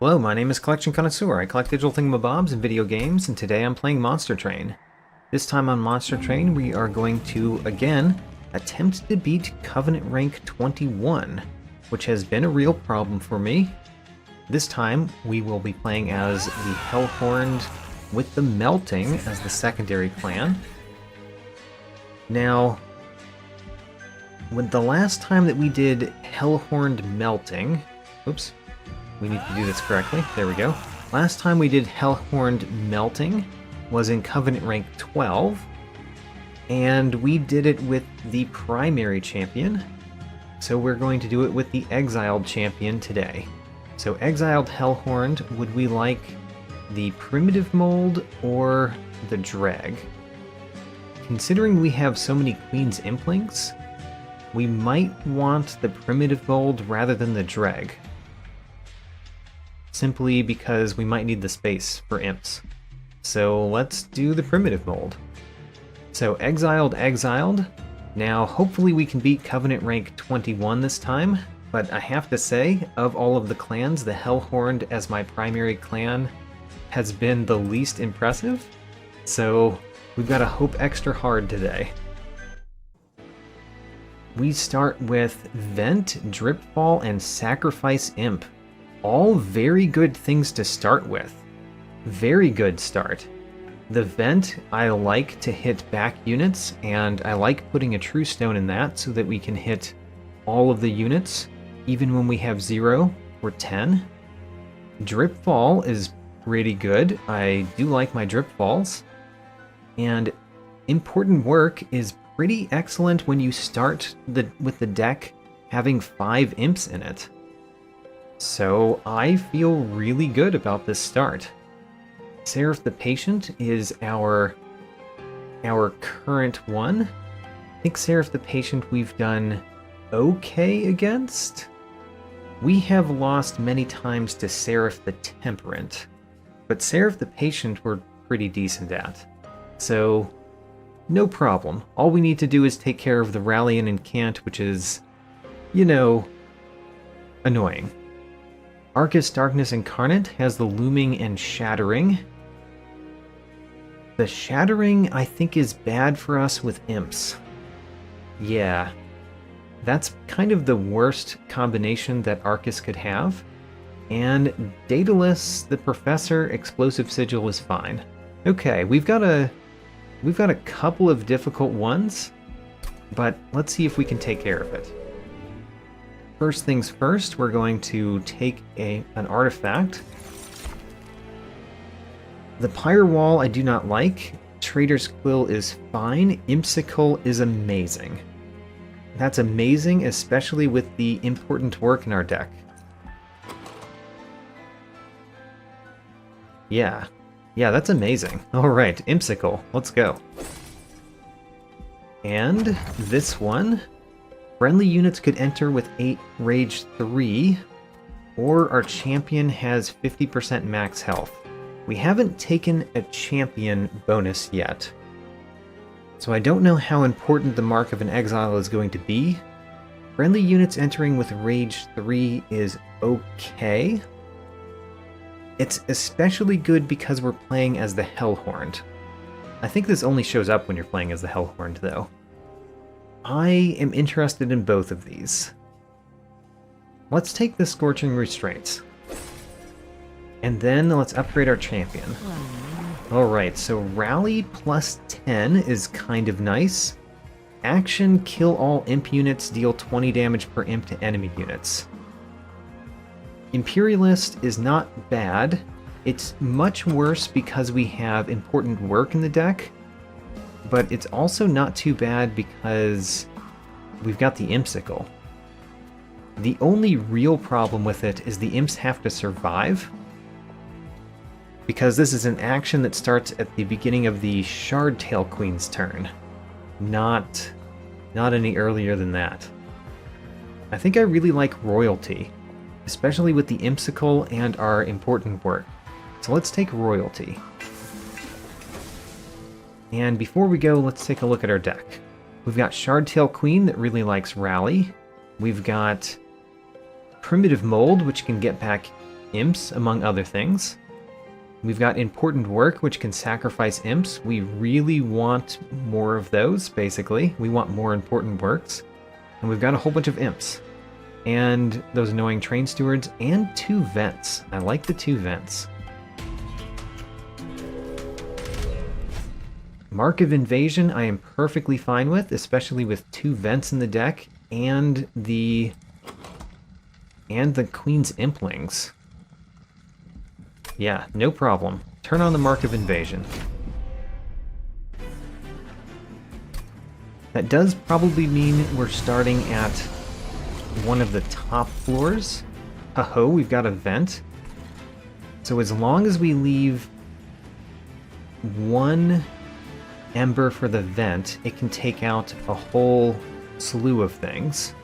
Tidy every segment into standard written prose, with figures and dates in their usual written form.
Hello, my name is Collection Connoisseur. I collect digital thingamabobs and video games, and today I'm playing Monster Train. This time on Monster Train, we are going to, again, attempt to beat Covenant rank 21, which has been a real problem for me. This time, we will be playing as the Hellorned with the Melting as the secondary clan. Now, when the last time that we did Hellorned Melting... Oops. We need to do this correctly. There we go. Last time we did Hellorned Melting was in Covenant rank 12, and we did it with the primary champion, so we're going to do it with the exiled champion today. So exiled Hellorned, would we like the primitive mold or the dreg? Considering we have so many Queen's Implings, we might want the primitive mold rather than the dreg. Simply because we might need the space for imps. So let's do the primitive mold. So exiled. Now hopefully we can beat Covenant rank 21 this time, but I have to say, of all of the clans, the Hellorned as my primary clan has been the least impressive, so we've got to hope extra hard today. We start with Vent, Dripfall, and Sacrifice Imp. All very good things to start with. Very good start. The Vent, I like to hit back units, and I like putting a True Stone in that so that we can hit all of the units, even when we have 0 or 10. Dripfall is pretty good. I do like my Dripfalls. And Important Work is pretty excellent when you start with the deck having 5 imps in it. So I feel really good about this start. Seraph the Patient is our current one. I think Seraph the Patient we've done okay against. We have lost many times to Seraph the Temperate, but Seraph the Patient we're pretty decent at. So no problem. All we need to do is take care of the Rally and Incant, which is, you know, annoying. Archus Darkness Incarnate has the Looming and Shattering. The Shattering, I think, is bad for us with imps. Yeah. That's kind of the worst combination that Archus could have. And Daedalus, the Professor, Explosive Sigil is fine. Okay, we've got a couple of difficult ones, but let's see if we can take care of it. First things first, we're going to take an artifact. The Pyre Wall I do not like. Trader's Quill is fine. Impsicle is amazing. That's amazing, especially with the Important Work in our deck. Yeah, that's amazing. Alright, Impsicle, let's go. And this one... Friendly units could enter with 8 Rage 3, or our champion has 50% max health. We haven't taken a champion bonus yet, so I don't know how important the Mark of an Exile is going to be. Friendly units entering with Rage 3 is okay. It's especially good because we're playing as the Hellorned. I think this only shows up when you're playing as the Hellorned, though. I am interested in both of these. Let's take the Scorching Restraints. And then let's upgrade our champion. Alright, so Rally plus 10 is kind of nice. Action, kill all imp units, deal 20 damage per imp to enemy units. Imperialist is not bad. It's much worse because we have Important Work in the deck. But it's also not too bad because we've got the Impsicle. The only real problem with it is the imps have to survive, because this is an action that starts at the beginning of the Shardtail Queen's turn, not any earlier than that. I think I really like Royalty, especially with the Impsicle and our Important Work. So let's take Royalty. And before we go, let's take a look at our deck. We've got Shardtail Queen that really likes Rally. We've got Primitive Mold, which can get back imps, among other things. We've got important work, which can sacrifice imps. We really want more of those, basically. We want more important works. And we've got a whole bunch of imps. And those annoying train stewards, and 2 vents. I like the 2 vents. Mark of Invasion I am perfectly fine with, especially with 2 vents in the deck, and the Queen's Implings. Yeah, no problem. Turn on the Mark of Invasion. That does probably mean we're starting at one of the top floors. Ho-ho, we've got a vent. So as long as we leave 1 ember for the vent, it can take out a whole slew of things.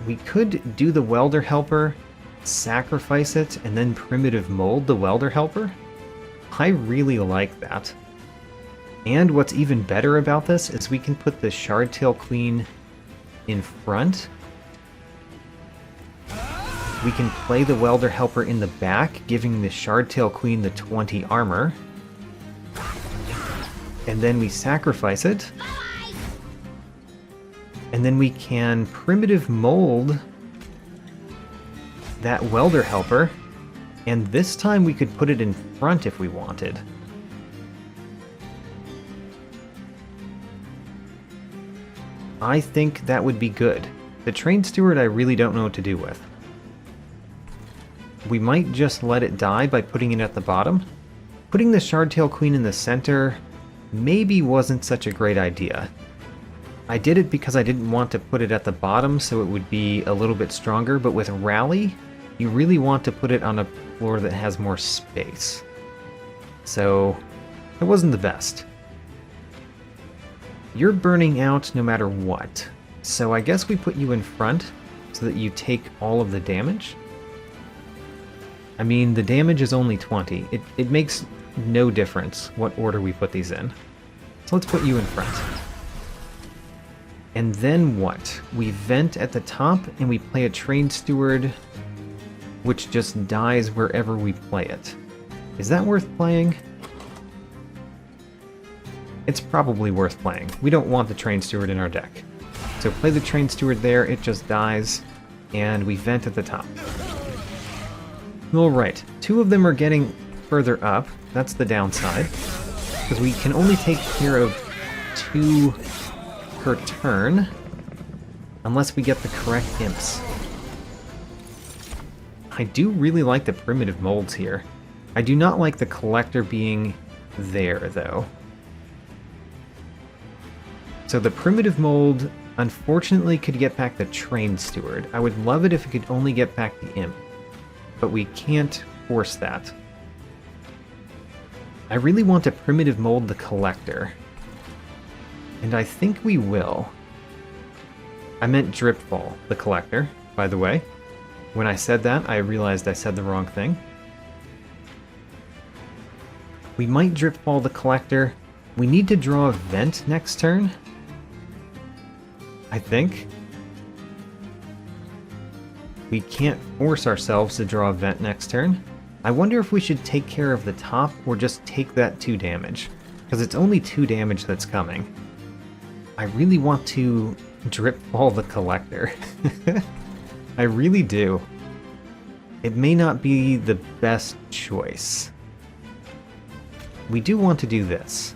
We could do the Welder Helper, sacrifice it, and then primitive mold the Welder Helper. I really like that. And what's even better about this is we can put the Shardtail Queen in front. We can play the Welder Helper in the back, giving the Shardtail Queen the 20 armor. And then we sacrifice it. And then we can primitive mold that Welder Helper, and this time we could put it in front if we wanted. I think that would be good. The Train Steward I really don't know what to do with. We might just let it die by putting it at the bottom. Putting the Shardtail Queen in the center maybe wasn't such a great idea. I did it because I didn't want to put it at the bottom so it would be a little bit stronger, but with Rally, you really want to put it on a floor that has more space. So, it wasn't the best. You're burning out no matter what, so I guess we put you in front so that you take all of the damage. I mean, the damage is only 20. It makes no difference what order we put these in. So let's put you in front. And then what? We vent at the top and we play a Train Steward, which just dies wherever we play it. Is that worth playing? It's probably worth playing. We don't want the Train Steward in our deck. So play the Train Steward there, it just dies, and we vent at the top. Alright, 2 of them are getting further up. That's the downside. Because we can only take care of 2 per turn, unless we get the correct imps. I do really like the primitive molds here. I do not like the collector being there, though. So the primitive mold, unfortunately, could get back the Train Steward. I would love it if it could only get back the imp, but we can't force that. I really want to primitive mold the collector. And I think we will. I meant Dripfall, the collector, by the way. When I said that, I realized I said the wrong thing. We might Dripfall the collector. We need to draw a vent next turn, I think. We can't force ourselves to draw a vent next turn. I wonder if we should take care of the top or just take that 2 damage, because it's only 2 damage that's coming. I really want to Dripfall the collector. I really do. It may not be the best choice. We do want to do this.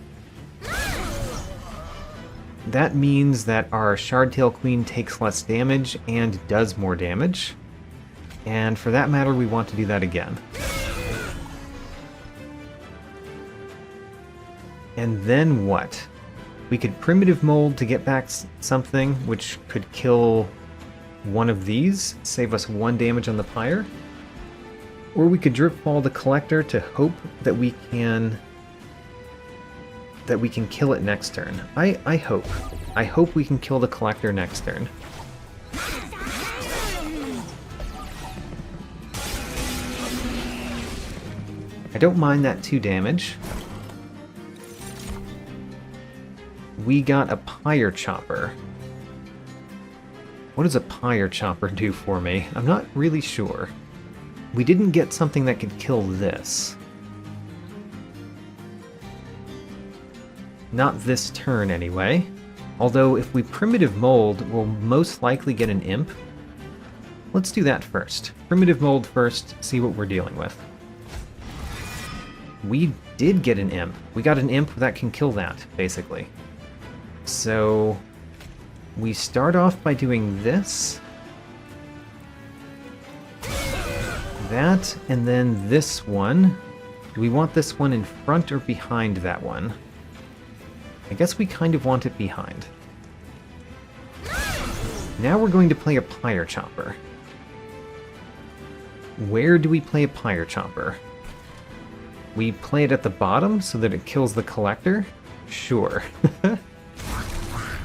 That means that our Shardtail Queen takes less damage and does more damage. And for that matter, we want to do that again. And then what? We could primitive mold to get back something, which could kill one of these, save us 1 damage on the Pyre. Or we could Dripfall the collector to hope that we can kill it next turn. I hope. I hope we can kill the collector next turn. I don't mind that 2 damage. We got a Pyre Chopper. What does a Pyre Chopper do for me? I'm not really sure. We didn't get something that could kill this. Not this turn, anyway. Although, if we Primitive Mold, we'll most likely get an Imp. Let's do that first. Primitive Mold first, see what we're dealing with. We did get an Imp. We got an Imp that can kill that, basically. So, we start off by doing this. That, and then this one. Do we want this one in front or behind that one? I guess we kind of want it behind. Now we're going to play a Pyre Chopper. Where do we play a Pyre Chopper? We play it at the bottom so that it kills the Collector? Sure.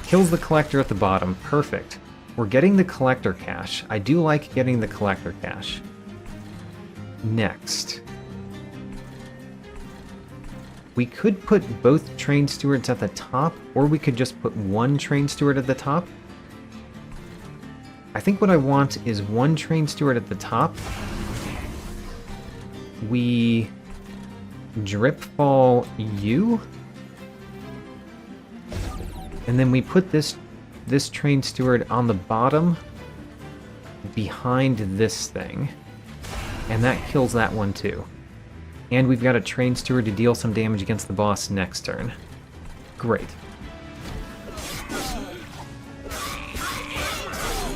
Kills the Collector at the bottom. Perfect. We're getting the Collector cash. I do like getting the Collector cash. Next. We could put both Train Stewards at the top, or we could just put one Train Steward at the top. I think what I want is one Train Steward at the top. We drip fall you. And then we put this Train Steward on the bottom behind this thing. And that kills that one too. And we've got a Train Steward to deal some damage against the boss next turn. Great.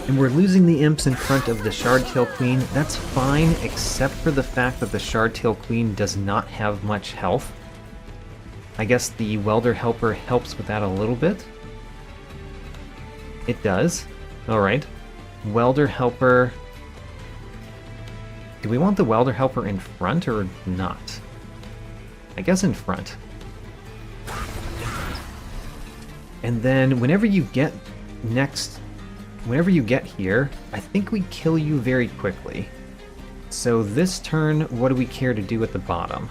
And we're losing the imps in front of the Shardtail Queen. That's fine, except for the fact that the Shardtail Queen does not have much health. I guess the Welder Helper helps with that a little bit. It does. Alright. Welder Helper... Do we want the Welder Helper in front or not? I guess in front. And then whenever you get here, I think we kill you very quickly. So this turn, what do we care to do at the bottom?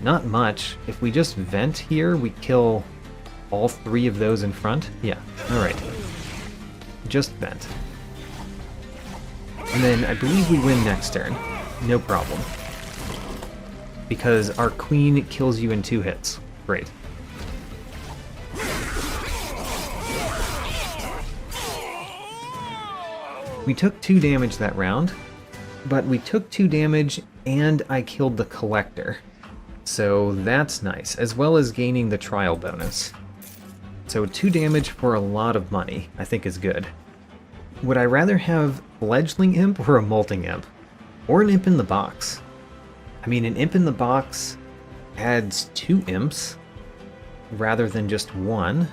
Not much. If we just vent here, we kill all three of those in front. Yeah, alright. Just vent. And then I believe we win next turn. No problem. Because our queen kills you in 2 hits. Great. We took 2 damage that round, but we took 2 damage and I killed the Collector. So that's nice, as well as gaining the trial bonus. So 2 damage for a lot of money, I think is good. Would I rather have Fledgling Imp or a Molting Imp? Or an Imp in the box? I mean, an Imp in the box adds 2 Imps, rather than just 1.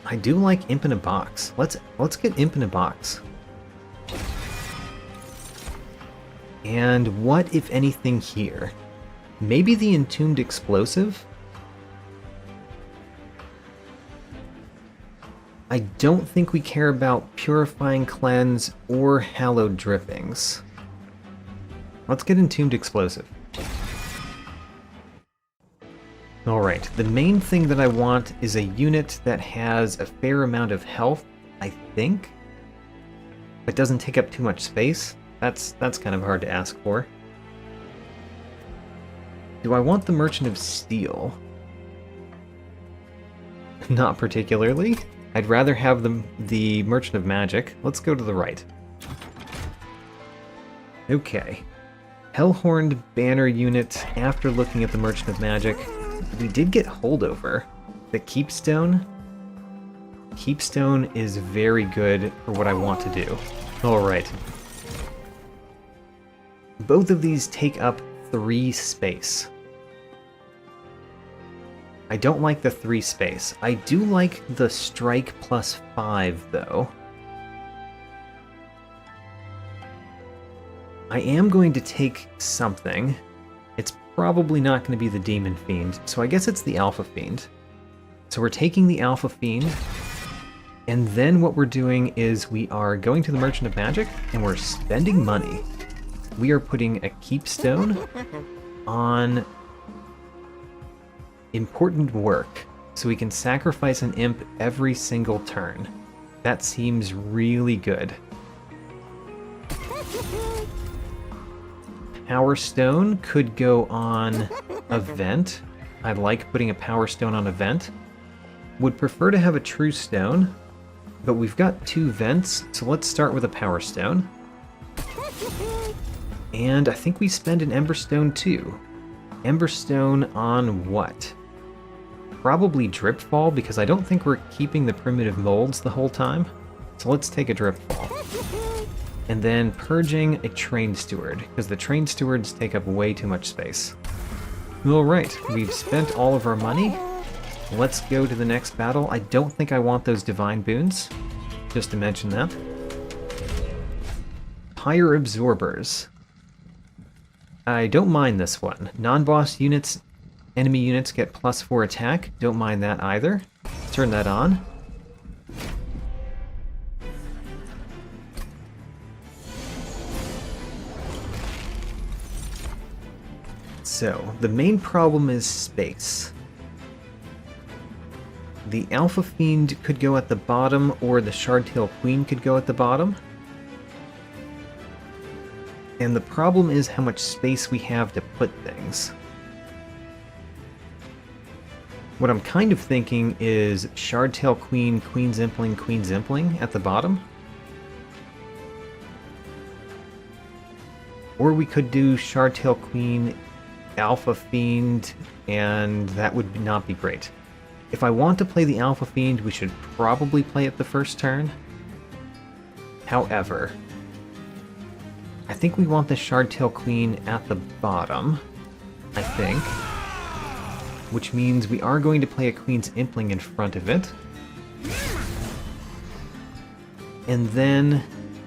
I do like Imp in a box. Let's get Imp in a box. And what, if anything, here? Maybe the Entombed Explosive? I don't think we care about Purifying Cleanse or Hallowed Drippings. Let's get Entombed Explosive. Alright, the main thing that I want is a unit that has a fair amount of health, I think. But doesn't take up too much space. That's kind of hard to ask for. Do I want the Merchant of Steel? Not particularly. I'd rather have the Merchant of Magic. Let's go to the right. Okay. Hellhorned banner unit after looking at the Merchant of Magic. We did get Holdover. The Keepstone. Keepstone is very good for what I want to do. Alright. Both of these take up 3 space. I don't like the 3 space. I do like the strike plus 5, though. I am going to take something. It's probably not going to be the Demon Fiend, so I guess it's the Alpha Fiend. So we're taking the Alpha Fiend, and then what we're doing is we are going to the Merchant of Magic, and we're spending money. We are putting a Keepstone on Important Work, so we can sacrifice an imp every single turn. That seems really good. Power Stone could go on a vent. I like putting a Power Stone on a vent. Would prefer to have a True Stone, but we've got 2 vents, so let's start with a Power Stone. And I think we spend an Ember Stone too. Ember Stone on what? Probably Dripfall, because I don't think we're keeping the primitive molds the whole time. So let's take a Dripfall. And then purging a Train Steward, because the Train Stewards take up way too much space. Alright, we've spent all of our money. Let's go to the next battle. I don't think I want those Divine Boons, just to mention that. Pyre Absorbers. I don't mind this one. Non-boss units, enemy units get +4 attack. Don't mind that either. Turn that on. So, the main problem is space. The Alpha Fiend could go at the bottom, or the Shardtail Queen could go at the bottom. And the problem is how much space we have to put things. What I'm kind of thinking is Shardtail Queen, Queen Zimpling at the bottom. Or we could do Shardtail Queen, Alpha Fiend, and that would not be great. If I want to play the Alpha Fiend, we should probably play it the first turn. However, I think we want the Shardtail Queen at the bottom, I think. Which means we are going to play a Queen's Impling in front of it. And then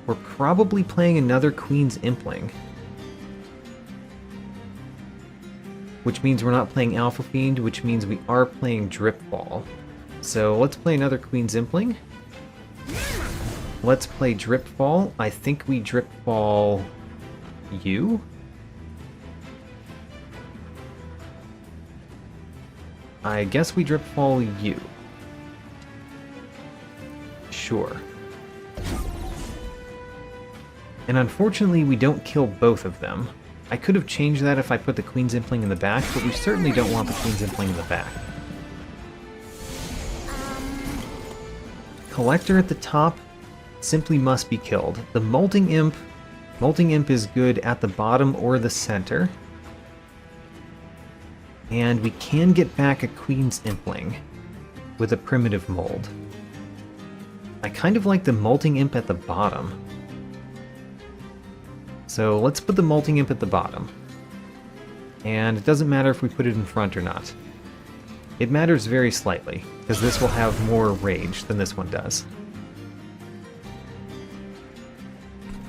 we're probably playing another Queen's Impling. Which means we're not playing Alpha Fiend, which means we are playing Dripfall. So let's play another Queen's Impling. Let's play Dripfall. I think we Dripfall you? I guess we Dripfall you. Sure. And unfortunately we don't kill both of them. I could have changed that if I put the Queen's Impling in the back, but we certainly don't want the Queen's Impling in the back. Collector at the top simply must be killed. The Molting Imp is good at the bottom or the center. And we can get back a Queen's Impling with a primitive mold. I kind of like the Molting Imp at the bottom. So let's put the Molting Imp at the bottom. And it doesn't matter if we put it in front or not. It matters very slightly, because this will have more rage than this one does.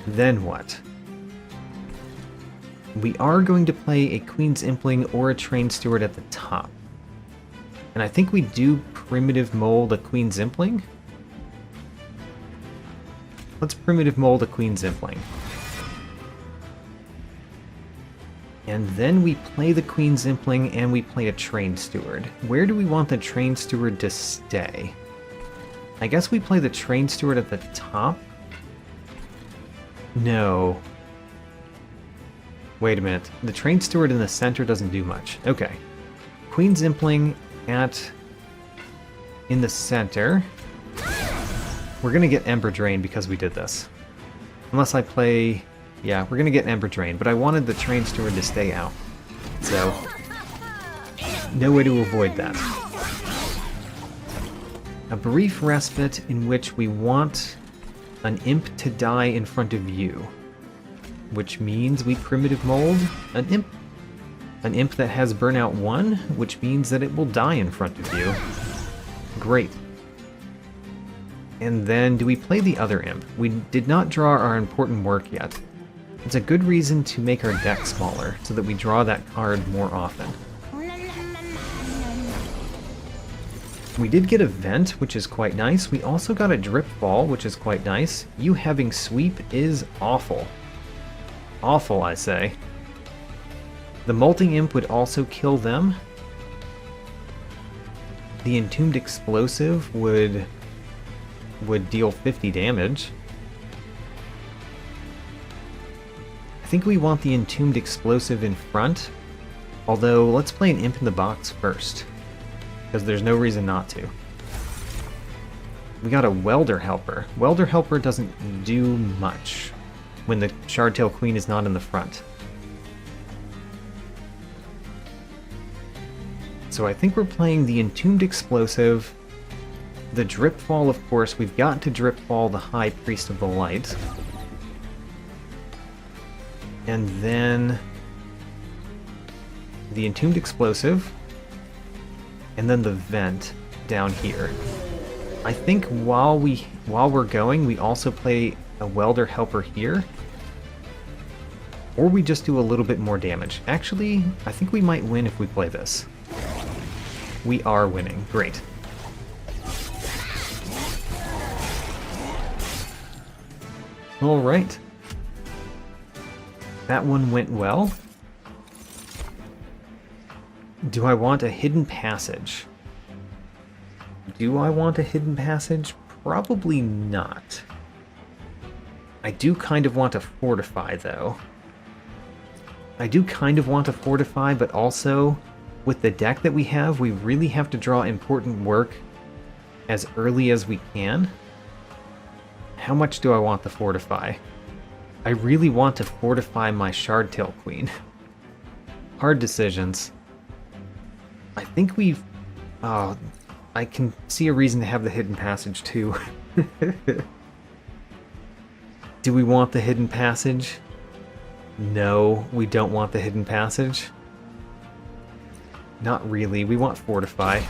Then what? We are going to play a Queen's Impling or a Train Steward at the top. And I think we do primitive mold a Queen's Impling. Let's primitive mold a Queen's Impling. And then we play the Queen's Impling and we play a Train Steward. Where do we want the Train Steward to stay? I guess we play the Train Steward at the top? No. Wait a minute. The Train Steward in the center doesn't do much. Okay. Queen's Impling in the center. We're gonna get Ember Drain because we did this. Unless I play... Yeah, we're gonna get Ember Drain, but I wanted the Train Steward to stay out. So, no way to avoid that. A brief respite in which we want an imp to die in front of you. Which means we primitive mold an imp. An imp that has Burnout 1, which means that it will die in front of you. Great. And then, do we play the other imp? We did not draw our important work yet. It's a good reason to make our deck smaller, so that we draw that card more often. We did get a Vent, which is quite nice. We also got a Dripfall, which is quite nice. You having Sweep is awful. Awful, I say. The Molting Imp would also kill them. The Entombed Explosive would would deal 50 damage. I think we want the Entombed Explosive in front, although let's play an Imp in the box first, because there's no reason not to. We got a Welder Helper. Welder Helper doesn't do much when the Shardtail Queen is not in the front. So I think we're playing the Entombed Explosive, the Dripfall, of course. We've got to Dripfall the High Priest of the Light. And then the Entombed Explosive, and then the Vent down here. I think while we're going, we also play a Welder Helper here, or we just do a little bit more damage. Actually, I think we might win if we play this. We are winning. Great. All right. That one went well. Do I want a hidden passage? Do I want a hidden passage? Probably not. I do kind of want to fortify, though. I do kind of want to fortify, but also, with the deck that we have, we really have to draw important work as early as we can. How much do I want to fortify? I really want to fortify my Shardtail Queen. Hard decisions. I think we've... Oh, I can see a reason to have the hidden passage, too. Do we want the hidden passage? No, we don't want the hidden passage. Not really. We want fortify.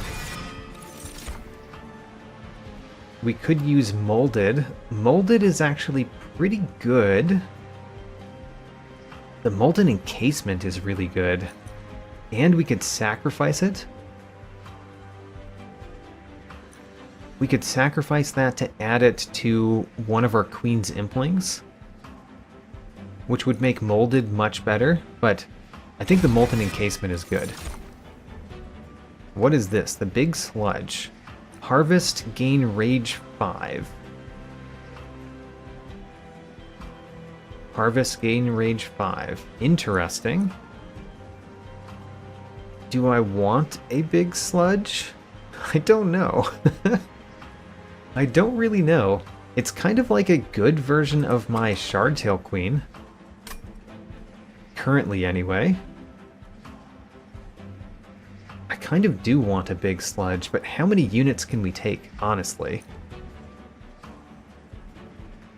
We could use molded. Molded is actually pretty good. The molten encasement is really good. And we could sacrifice it. We could sacrifice that to add it to one of our Queen's Implings, which would make molded much better, but I think the molten encasement is good. What is this? The Big Sludge. Harvest, gain Rage 5. Harvest, gain Rage 5. Interesting. Do I want a Big Sludge? I don't know. I don't really know. It's kind of like a good version of my Shardtail Queen. Currently, anyway. I kind of do want a Big Sludge, but how many units can we take, honestly?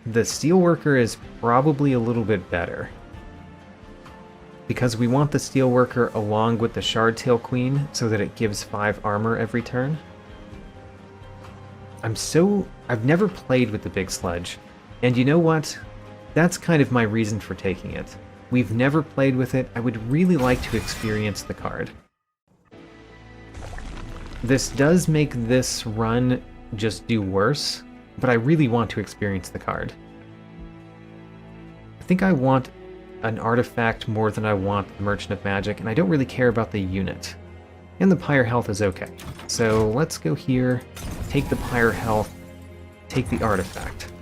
The Steelworker is probably a little bit better, because we want the Steelworker along with the Shardtail Queen so that it gives 5 armor every turn. I've never played with the Big Sludge, and you know what? That's kind of my reason for taking it. We've never played with it. I would really like to experience the card. This does make this run just do worse, but I really want to experience the card. I think I want an artifact more than I want the Merchant of Magic, and I don't really care about the unit. And the Pyre health is okay. So let's go here, take the Pyre health, take the artifact.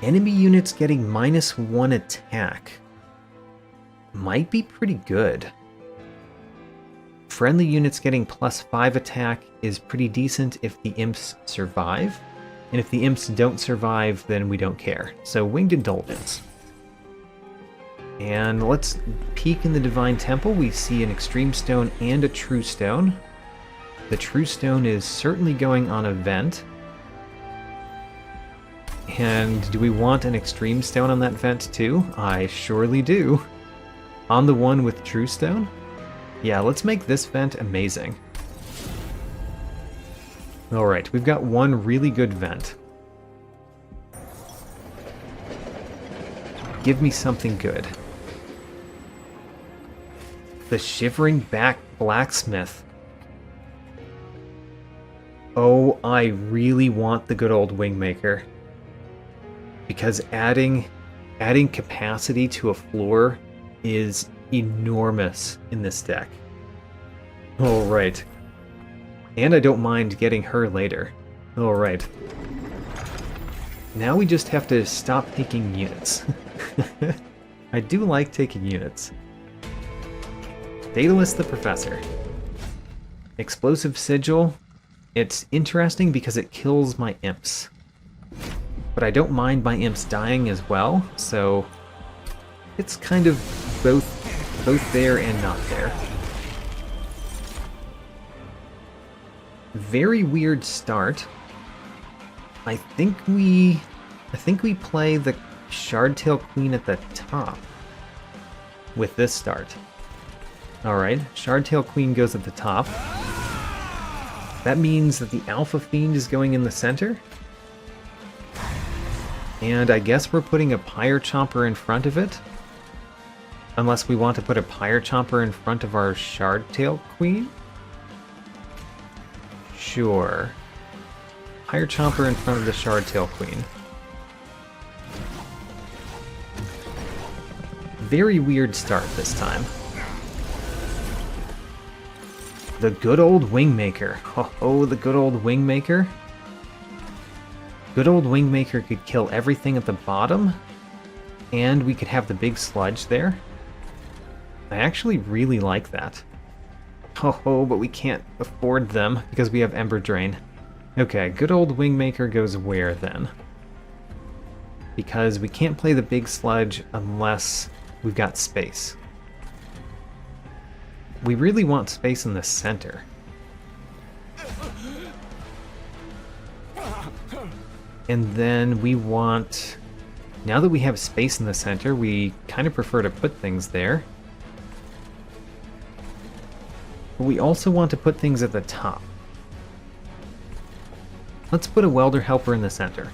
Enemy units getting -1 attack might be pretty good. Friendly units getting +5 attack is pretty decent if the imps survive, and if the imps don't survive, then we don't care. So Winged Indulgence. And let's peek in the Divine Temple. We see an Extreme Stone and a True Stone. The True Stone is certainly going on a vent. And do we want an Extreme Stone on that vent too? I surely do. On the one with True Stone? Yeah, let's make this vent amazing. Alright, we've got one really good vent. Give me something good. The Shivering Back Blacksmith. Oh, I really want the good old Wingmaker. Because adding capacity to a floor is enormous in this deck. Alright. And I don't mind getting her later. Alright. Now we just have to stop taking units. I do like taking units. Daedalus the Professor. Explosive Sigil. It's interesting because it kills my imps. But I don't mind my imps dying as well, so it's kind of both there and not there. Very weird start. I think we play the Shardtail Queen at the top with this start. Alright, Shardtail Queen goes at the top. That means that the Alpha Fiend is going in the center. And I guess we're putting a Pyre Chomper in front of it. Unless we want to put a Pyre Chomper in front of our Shardtail Queen? Sure. Pyre Chomper in front of the Shardtail Queen. Very weird start this time. The good old Wingmaker. Oh, the good old Wingmaker. Good old Wingmaker could kill everything at the bottom, and we could have the big sludge there. I actually really like that. Oh, but we can't afford them because we have Ember Drain. Okay, good old Wingmaker goes where then? Because we can't play the big sludge unless we've got space. We really want space in the center. And then we want... Now that we have space in the center, we kind of prefer to put things there. But we also want to put things at the top. Let's put a Welder Helper in the center.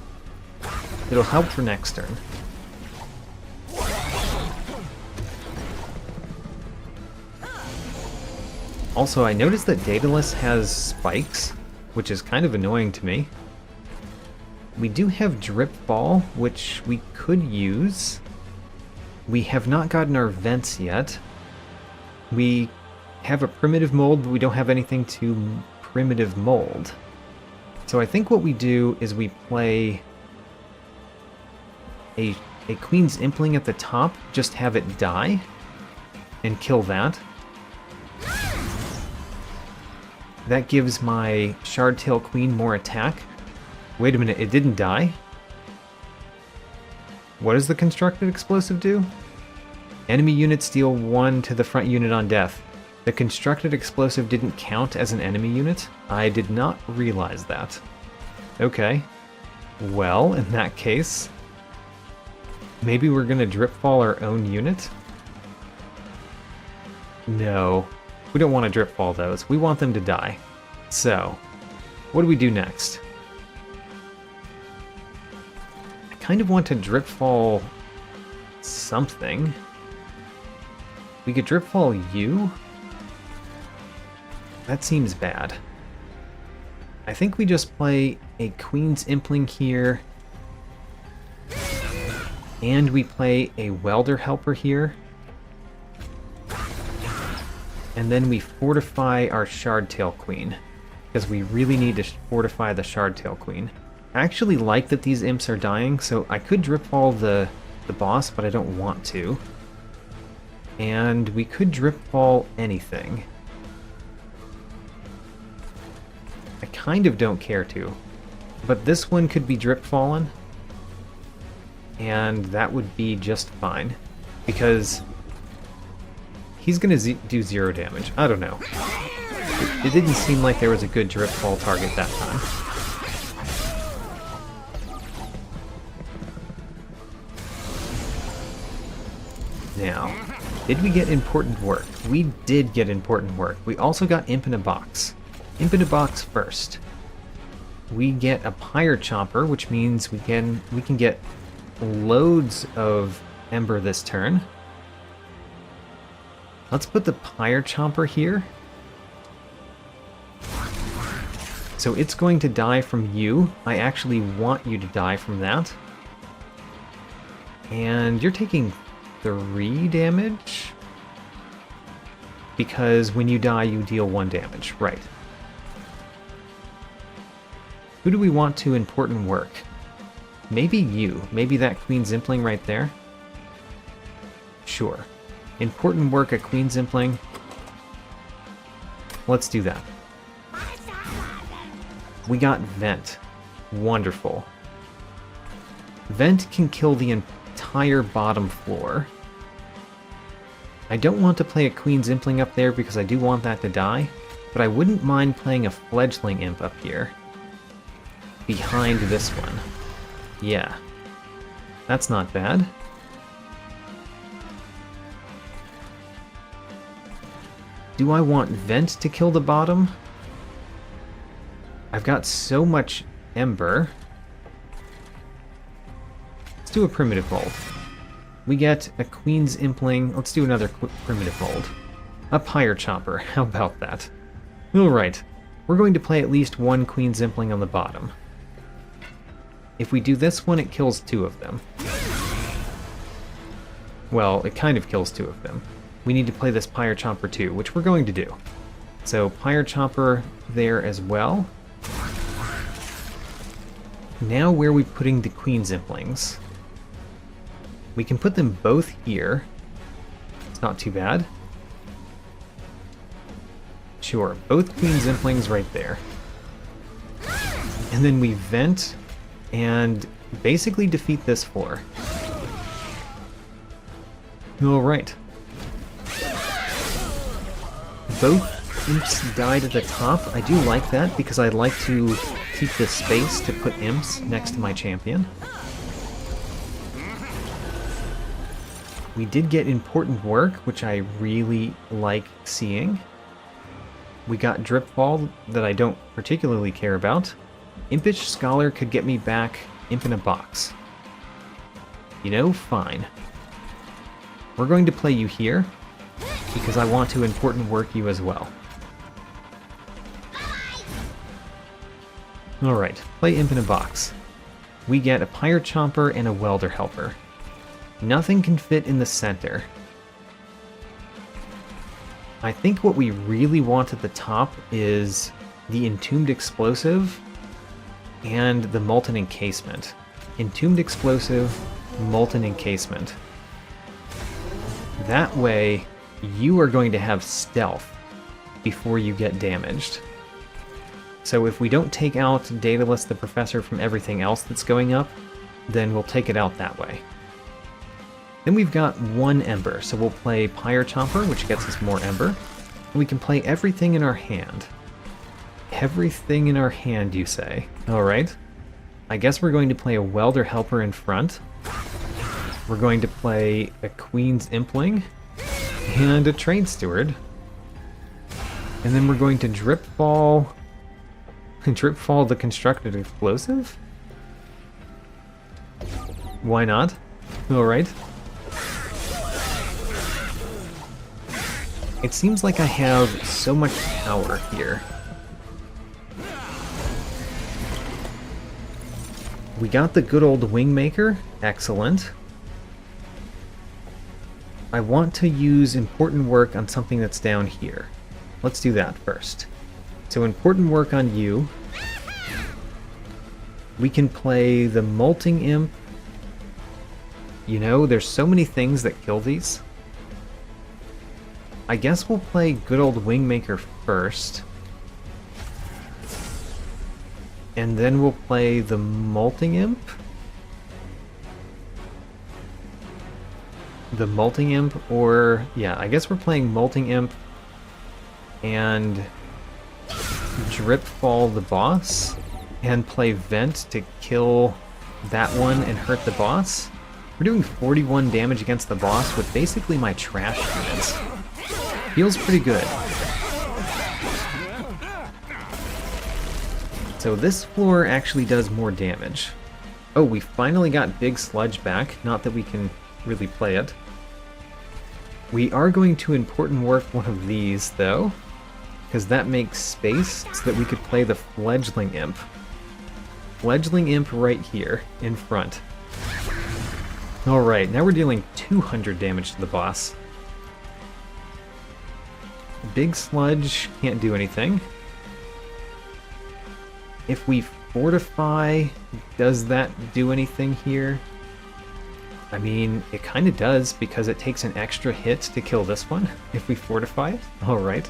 It'll help for next turn. Also, I noticed that Daedalus has spikes, which is kind of annoying to me. We do have Drip Ball, which we could use. We have not gotten our vents yet. We have a primitive mold, but we don't have anything to primitive mold. So I think what we do is we play a Queen's Impling at the top, just have it die, and kill that. That gives my Shardtail Queen more attack. Wait a minute, it didn't die? What does the Constructed Explosive do? Enemy units deal 1 to the front unit on death. The Constructed Explosive didn't count as an enemy unit? I did not realize that. Okay. Well, in that case, maybe we're gonna Drip Fall our own unit? No. We don't want to Drip Fall those. We want them to die. So, what do we do next? I kind of want to Drip Fall something. We could Drip Fall you? That seems bad. I think we just play a Queen's Impling here. And we play a Welder Helper here. And then we fortify our Shardtail Queen, because we really need to fortify the Shardtail Queen. I actually like that these imps are dying, so I could Drip Fall the boss, but I don't want to. And we could Drip Fall anything. I kind of don't care to, but this one could be Drip Fallen, and that would be just fine, because he's gonna do 0 damage. I don't know. It didn't seem like there was a good Drip Fall target that time. Now, did we get important work? We did get important work. We also got Imp in a Box. Imp in a Box first. We get a Pyre Chomper, which means we can get loads of Ember this turn. Let's put the Pyre Chomper here. So it's going to die from you. I actually want you to die from that. And you're taking 3 damage? Because when you die, you deal 1 damage. Right. Who do we want to important work? Maybe you. Maybe that Queen Zimpling right there? Sure. Important work a Queen Zimpling. Let's do that. We got Vent. Wonderful. Vent can kill the entire bottom floor. I don't want to play a Queen Zimpling up there because I do want that to die, but I wouldn't mind playing a Fledgling Imp up here. Behind this one. Yeah. That's not bad. Do I want Vent to kill the bottom? I've got so much Ember. Let's do a Primitive Mold. We get a Queen's Impling. Let's do another Primitive Mold. A Pyre Chopper. How about that? Alright. We're going to play at least one Queen's Impling on the bottom. If we do this one, it kills 2 of them. Well, it kind of kills 2 of them. We need to play this Pyre Chopper too, which we're going to do. So, Pyre Chopper there as well. Now where are we putting the Queen's Implings? We can put them both here. It's not too bad. Sure, both Queen's Implings right there. And then we vent and basically defeat this floor. Alright. Both imps died at the top. I do like that because I'd like to keep the space to put imps next to my champion. We did get important work, which I really like seeing. We got Dripfall that I don't particularly care about. Impish Scholar could get me back Imp in a Box. You know, fine. We're going to play you here, because I want to important work you as well. Alright, play Imp in a Box. We get a Pyre Chomper and a Welder Helper. Nothing can fit in the center. I think what we really want at the top is the Entombed Explosive and the Molten Encasement. Entombed Explosive, Molten Encasement. That way, you are going to have stealth before you get damaged. So if we don't take out Daedalus the Professor from everything else that's going up, then we'll take it out that way. Then we've got 1 Ember, so we'll play Pyre Chomper, which gets us more Ember. And we can play everything in our hand. Everything in our hand, you say? Alright. I guess we're going to play a Welder Helper in front. We're going to play a Queen's Impling and a Trade Steward. And then we're going to Dripfall the Constructed Explosive? Why not? Alright. It seems like I have so much power here. We got the good old Wingmaker. Excellent. I want to use important work on something that's down here. Let's do that first. So important work on you. We can play the Molting Imp. You know, there's so many things that kill these. I guess we'll play good old Wingmaker first. And then we'll play the Molting Imp. The Molting Imp, or... yeah, I guess we're playing Molting Imp and Dripfall the boss, and play Vent to kill that one and hurt the boss. We're doing 41 damage against the boss with basically my trash units. Feels pretty good. So this floor actually does more damage. Oh, we finally got Big Sludge back. Not that we can really play it. We are going to important work one of these, though, because that makes space so that we could play the Fledgling Imp. Fledgling Imp right here, in front. Alright, now we're dealing 200 damage to the boss. Big Sludge can't do anything. If we Fortify, does that do anything here? I mean, it kind of does, because it takes an extra hit to kill this one if we fortify it. Alright.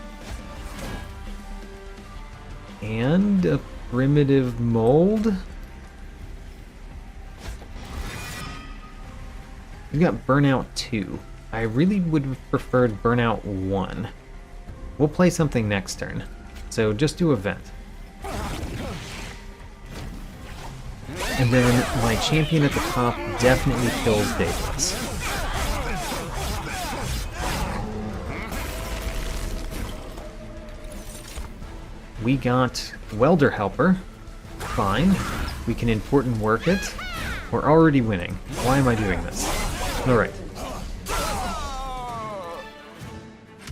And a primitive mold. We've got Burnout 2. I really would have preferred Burnout 1. We'll play something next turn, so just do a vent. And then my champion at the top definitely kills Daedalus. We got Welder Helper. Fine. We can important work it. We're already winning. Why am I doing this? Alright.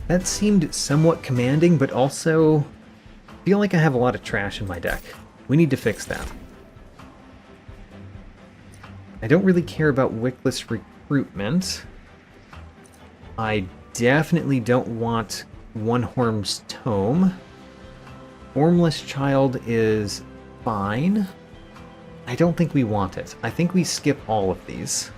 That seemed somewhat commanding, but also I feel like I have a lot of trash in my deck. We need to fix that. I don't really care about Wickless Recruitment. I definitely don't want One-Horm's Tome. Formless Child is fine. I don't think we want it. I think we skip all of these.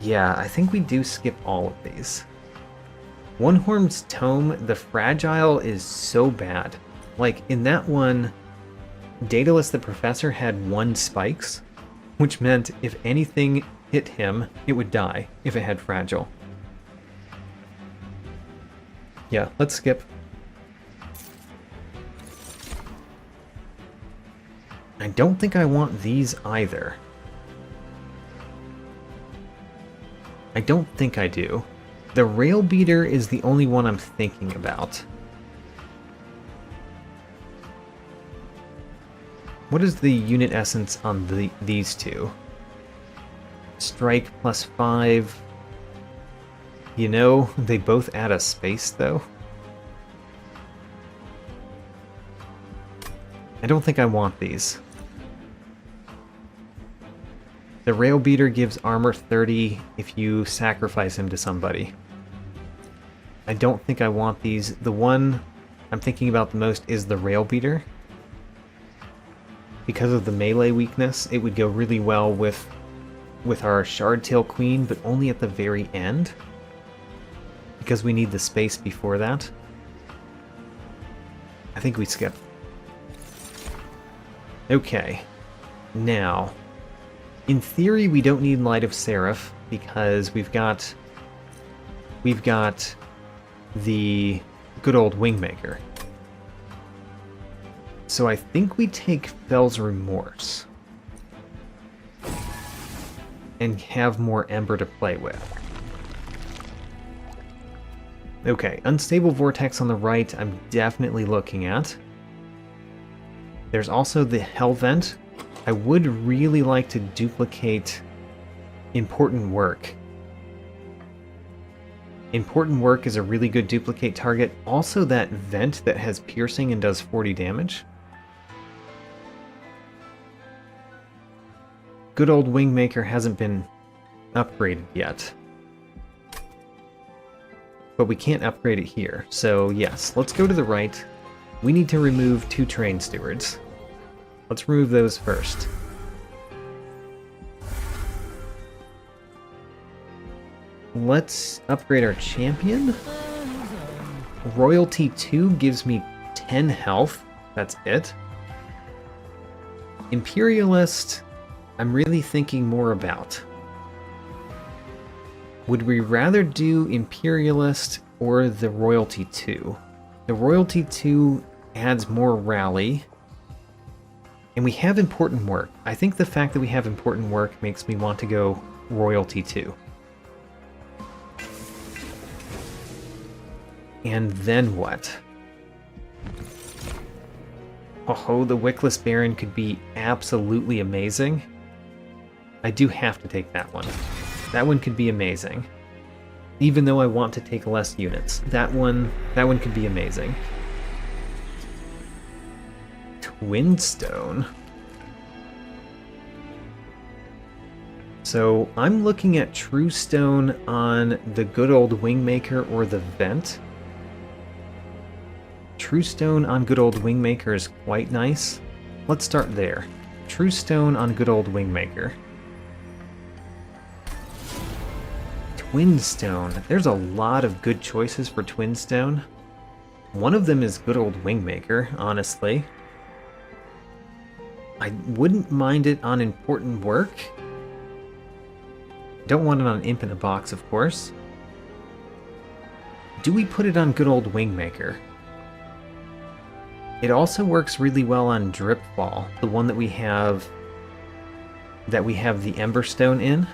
Yeah, I think we do skip all of these. One-Horm's Tome, the Fragile, is so bad. Like, in that one, Daedalus the Professor had 1 spikes, which meant if anything hit him, it would die if it had Fragile. Yeah, let's skip. I don't think I want these either. I don't think I do. The Rail Beater is the only one I'm thinking about. What is the unit essence on these two? Strike +5. You know, they both add a space, though. I don't think I want these. The Rail Beater gives armor 30 if you sacrifice him to somebody. I don't think I want these. The one I'm thinking about the most is the Rail Beater. Because of the melee weakness, it would go really well with our Shardtail Queen, but only at the very end. Because we need the space before that. I think we skip. Okay. Now, in theory, we don't need Light of Seraph because we've got the good old Wingmaker. So I think we take Fel's Remorse and have more Ember to play with. Okay, Unstable Vortex on the right I'm definitely looking at. There's also the Hell Vent. I would really like to duplicate Important Work. Important Work is a really good duplicate target. Also that Vent that has piercing and does 40 damage. Good old Wingmaker hasn't been upgraded yet. But we can't upgrade it here. So yes, let's go to the right. We need to remove 2 Train Stewards. Let's remove those first. Let's upgrade our champion. Royalty 2 gives me 10 health. That's it. Imperialist, I'm really thinking more about. Would we rather do Imperialist or the Royalty 2? The Royalty 2 adds more rally. And we have Important Work. I think the fact that we have Important Work makes me want to go Royalty 2. And then what? Oh, the Wickless Baron could be absolutely amazing. I do have to take that one. That one could be amazing. Even though I want to take less units. That one could be amazing. Twinstone. So I'm looking at True Stone on the good old Wingmaker or the Vent. True Stone on good old Wingmaker is quite nice. Let's start there. True Stone on good old Wingmaker. Twin Stone. There's a lot of good choices for Twin Stone. One of them is good old Wingmaker, honestly. I wouldn't mind it on Important Work. Don't want it on Imp in a Box, of course. Do we put it on good old Wingmaker? It also works really well on Dripfall, the one that we have the Emberstone in.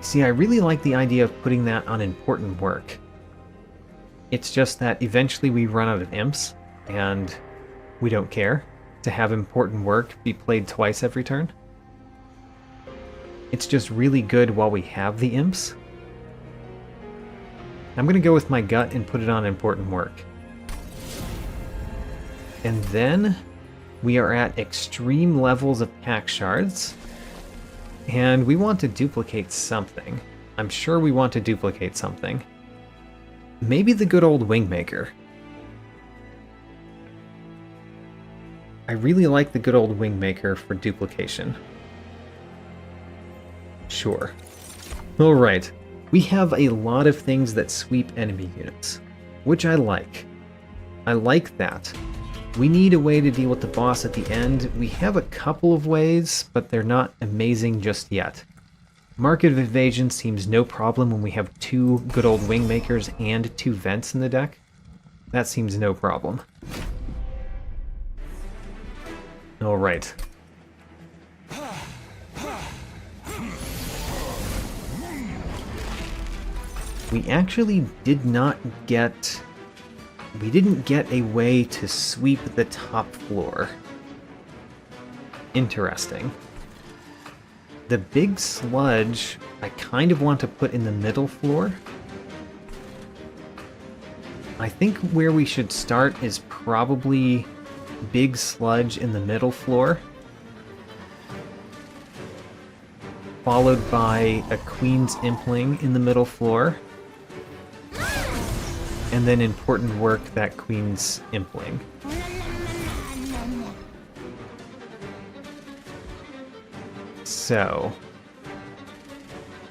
See, I really like the idea of putting that on Important Work. It's just that eventually we run out of imps, and we don't care to have Important Work be played twice every turn. It's just really good while we have the imps. I'm going to go with my gut and put it on Important Work. And then we are at extreme levels of pack shards. And we want to duplicate something. I'm sure we want to duplicate something. Maybe the good old Wingmaker. I really like the good old Wingmaker for duplication. Sure. Alright. We have a lot of things that sweep enemy units, which I like. I like that. We need a way to deal with the boss at the end. We have a couple of ways, but they're not amazing just yet. Market of Evasion seems no problem when we have two good old Wingmakers and two Vents in the deck. That seems no problem. Alright. We actually didn't get a way to sweep the top floor. Interesting. The big sludge, I kind of want to put in the middle floor. I think where we should start is probably big sludge in the middle floor, followed by a Queen's Impling in the middle floor, and then Important Work that Queen's Impling. So,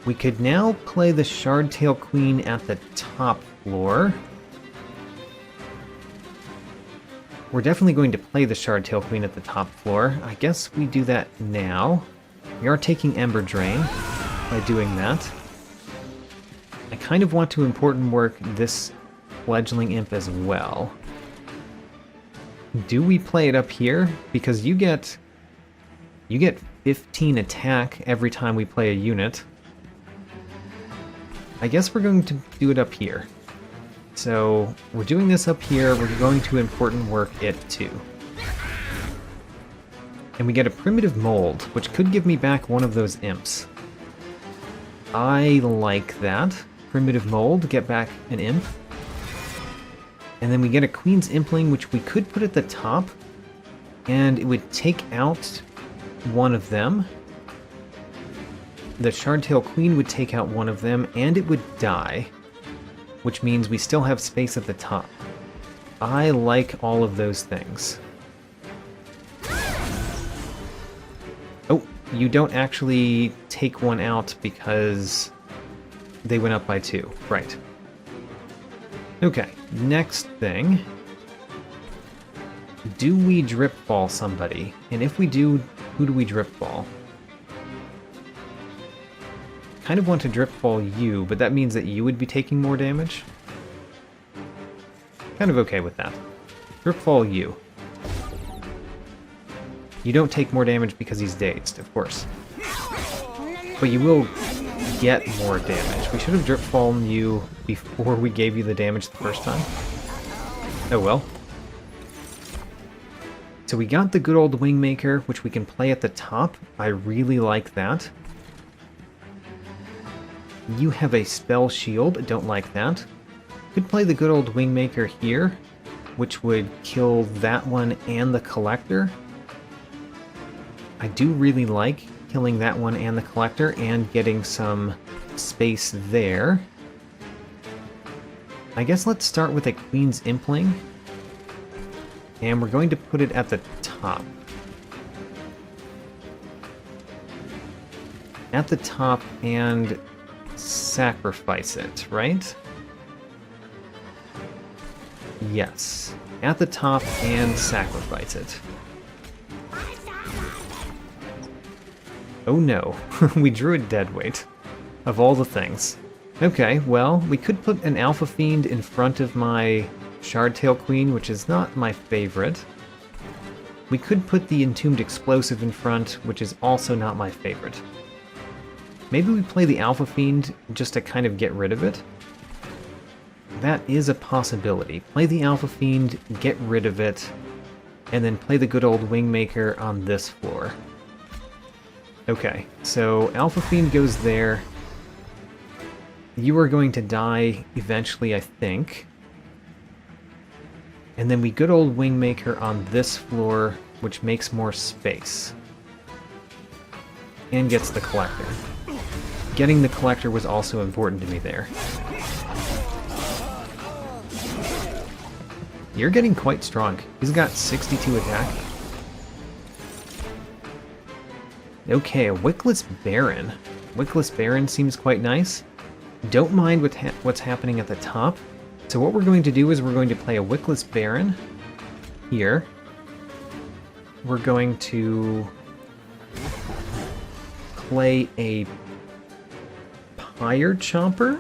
we could now play the Shardtail Queen at the top floor. We're definitely going to play the Shardtail Queen at the top floor. I guess we do that now. We are taking Ember Drain by doing that. I kind of want to Important Work this Fledgling Imp as well. Do we play it up here? Because you get 15 attack every time we play a unit. I guess we're going to do it up here. So we're doing this up here, we're going to Important Work it too. And we get a Primitive Mold, which could give me back one of those imps. I like that. Primitive Mold, get back an imp. And then we get a Queen's Impling, which we could put at the top, and it would take out one of them. The Shardtail Queen would take out one of them, and it would die, which means we still have space at the top. I like all of those things. Oh, you don't actually take one out because they went up by 2. Right. Okay, next thing. Do we Dripfall somebody? And if we do, who do we Dripfall? Kind of want to Dripfall you, but that means that you would be taking more damage. Kind of okay with that. Dripfall you. You don't take more damage because he's dazed, of course. But you will get more damage. We should have Dripfallen you before we gave you the damage the first time. Oh well. So we got the good old Wingmaker, which we can play at the top. I really like that. You have a Spell Shield, don't like that. Could play the good old Wingmaker here, which would kill that one and the Collector. I do really like killing that one and the Collector and getting some space there. I guess let's start with a Queen's Impling. And we're going to put it at the top. At the top and sacrifice it, right? Yes. At the top and sacrifice it. Oh no, we drew a deadweight. Of all the things. Okay, well, we could put an Alpha Fiend in front of my Shardtail Queen, which is not my favorite. We could put the Entombed Explosive in front, which is also not my favorite. Maybe we play the Alpha Fiend just to kind of get rid of it. That is a possibility. Play the Alpha Fiend, get rid of it, and then play the good old Wingmaker on this floor. Okay, so Alpha Fiend goes there. You are going to die eventually, I think. And then we good old Wingmaker on this floor, which makes more space. And gets the Collector. Getting the Collector was also important to me there. You're getting quite strong. He's got 62 attack. Okay, a Wickless Baron. Wickless Baron seems quite nice. Don't mind what's happening at the top. So what we're going to do is we're going to play a Wickless Baron here. We're going to play a Pyre Chomper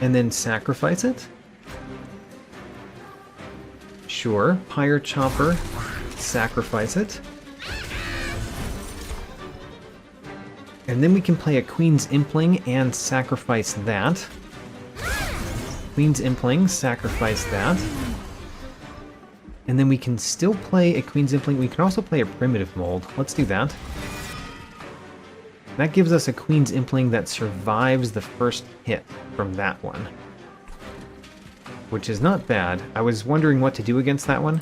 and then sacrifice it. Sure, Pyre Chomper, sacrifice it. And then we can play a Queen's Impling and sacrifice that. Queen's Impling, sacrifice that. And then we can still play a Queen's Impling. We can also play a Primitive Mold. Let's do that. That gives us a Queen's Impling that survives the first hit from that one. Which is not bad. I was wondering what to do against that one.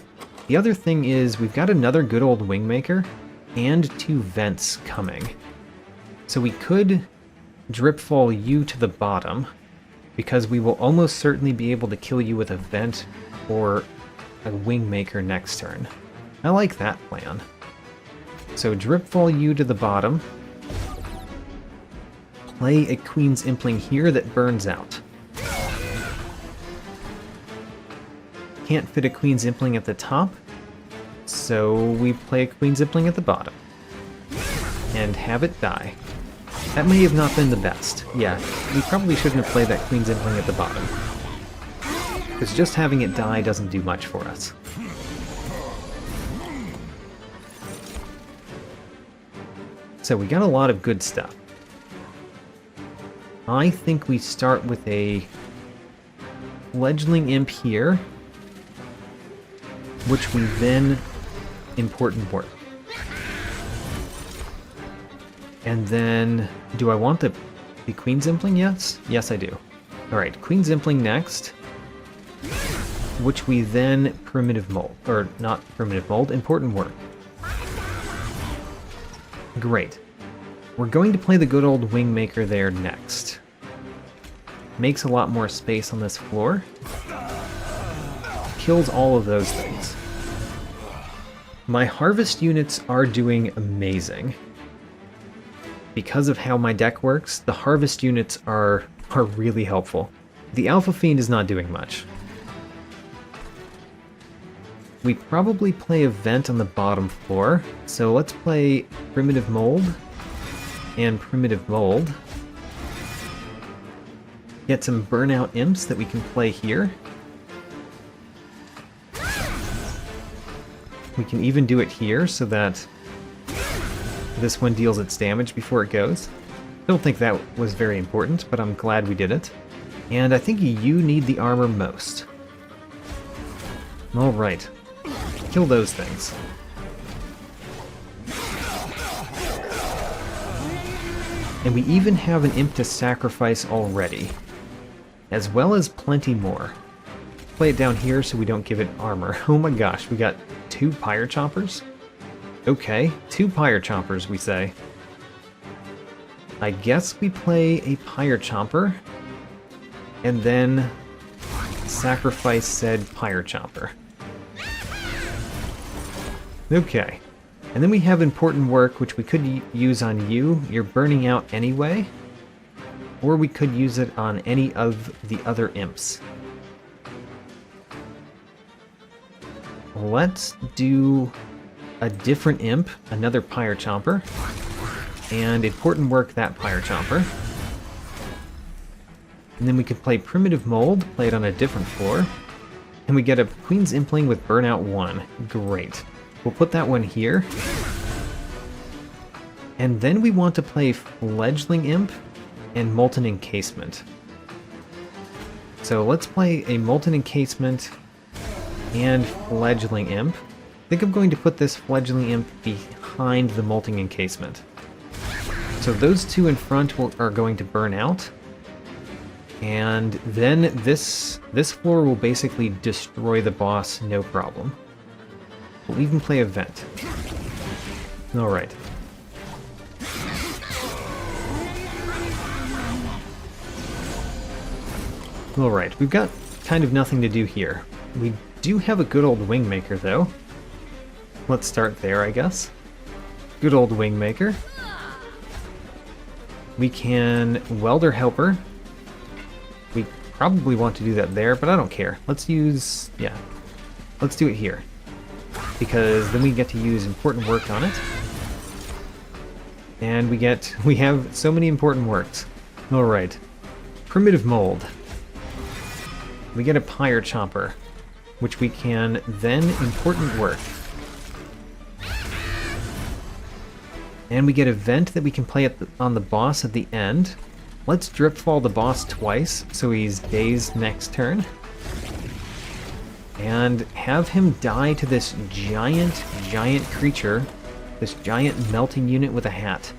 The other thing is we've got another good old Wingmaker and 2 vents coming. So we could Dripfall you to the bottom, because we will almost certainly be able to kill you with a vent or a Wingmaker next turn. I like that plan. So Dripfall you to the bottom. Play a Queen's Impling here that burns out. Can't fit a Queen's Impling at the top, so we play a Queen's Impling at the bottom. And have it die. That may have not been the best. Yeah, we probably shouldn't have played that Queen's Impling at the bottom. Because just having it die doesn't do much for us. So we got a lot of good stuff. I think we start with a Fledgling Imp here, which we then Important Work. And then, do I want the Queen's Impling? Yes? Yes, I do. Alright, Queen's Impling next, which we then Primitive Mold. Or, not Primitive Mold, Important Work. Great. We're going to play the good old Wingmaker there next. Makes a lot more space on this floor. Kills all of those things. My Harvest units are doing amazing. Because of how my deck works, the Harvest units are really helpful. The Alpha Fiend is not doing much. We probably play a vent on the bottom floor, so let's play Primitive Mold and Primitive Mold. Get some Burnout Imps that we can play here. We can even do it here so that this one deals its damage before it goes. Don't think that was very important, but I'm glad we did it. And I think you need the armor most. Alright. Kill those things. And we even have an imp to sacrifice already. As well as plenty more. Play it down here so we don't give it armor. Oh my gosh, we got 2 Pyre Chompers? Okay, 2 Pyre Chompers, we say. I guess we play a Pyre Chomper, and then sacrifice said Pyre Chopper. Okay. And then we have important work, which we could use on you. You're burning out anyway. Or we could use it on any of the other imps. Let's do a different imp, another Pyre Chomper, and important work that Pyre Chomper. And then we could play Primitive Mold, play it on a different floor, and we get a Queen's Impling with Burnout 1. Great. We'll put that one here. And then we want to play Fledgling Imp and Molten Encasement. So let's play a Molten Encasement and Fledgling Imp. I think I'm going to put this Fledgling Imp behind the Molten Encasement. So those two in front are going to burn out. And then this floor will basically destroy the boss, no problem. We'll even play a vent. Alright. Alright, we've got kind of nothing to do here. We do have a good old Wingmaker, though. Let's start there, I guess. Good old Wingmaker. We can Welder Helper. We probably want to do that there, but I don't care. Let's use... yeah. Let's do it here. Because then we get to use important work on it. And we have so many important works. Alright. Primitive Mold. We get a Pyre Chomper, which we can then important work. And we get a vent that we can play on the boss at the end. Let's Dripfall the boss twice, so he's dazed next turn. And have him die to this giant creature, this giant melting unit with a hat.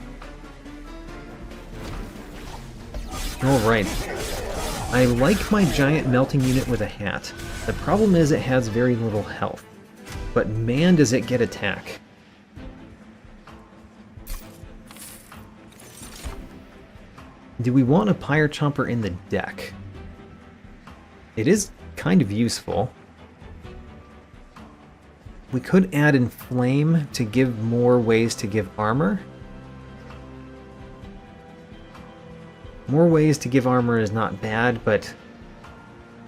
Alright. I like my giant melting unit with a hat. The problem is it has very little health. But man, does it get attack. Do we want a Pyre Chomper in the deck? It is kind of useful. We could add Inflame to give more ways to give armor. More ways to give armor is not bad, but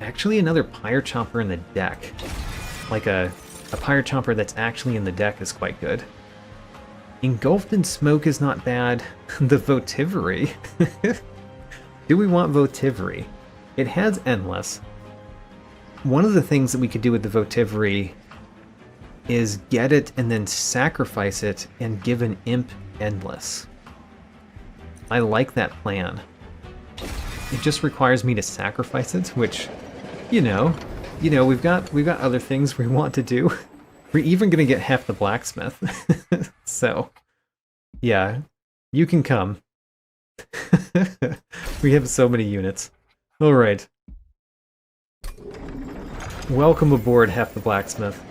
actually another Pyre Chomper in the deck. Like a Pyre Chomper that's actually in the deck is quite good. Engulfed in Smoke is not bad. The Votivary. Do we want Votivary? It has Endless. One of the things that we could do with the Votivary is get it and then sacrifice it and give an imp Endless. I like that plan. It just requires me to sacrifice it, which, you know, we've got other things we want to do. We're even gonna get half the blacksmith. So, yeah, you can come. We have so many units. Alright. Welcome aboard, half the blacksmith.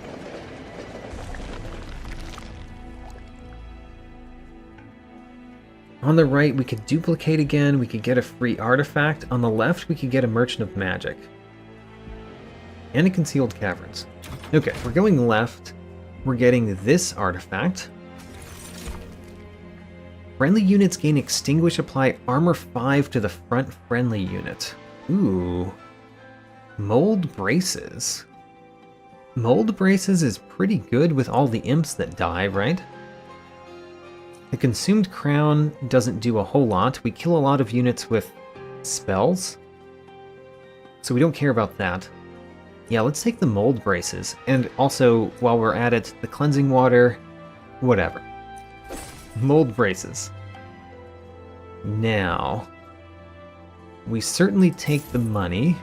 On the right, we could duplicate again, we could get a free artifact. On the left, we could get a Merchant of Magic. And a Concealed Caverns. Okay, we're going left. We're getting this artifact. Friendly units gain Extinguish, apply armor 5 to the front friendly unit. Ooh. Mold Braces. Mold Braces is pretty good with all the imps that die, right? The Consumed Crown doesn't do a whole lot. We kill a lot of units with spells, so we don't care about that. Yeah, let's take the Mold Braces. And also, while we're at it, the Cleansing Water, whatever. Mold Braces. Now, we certainly take the money.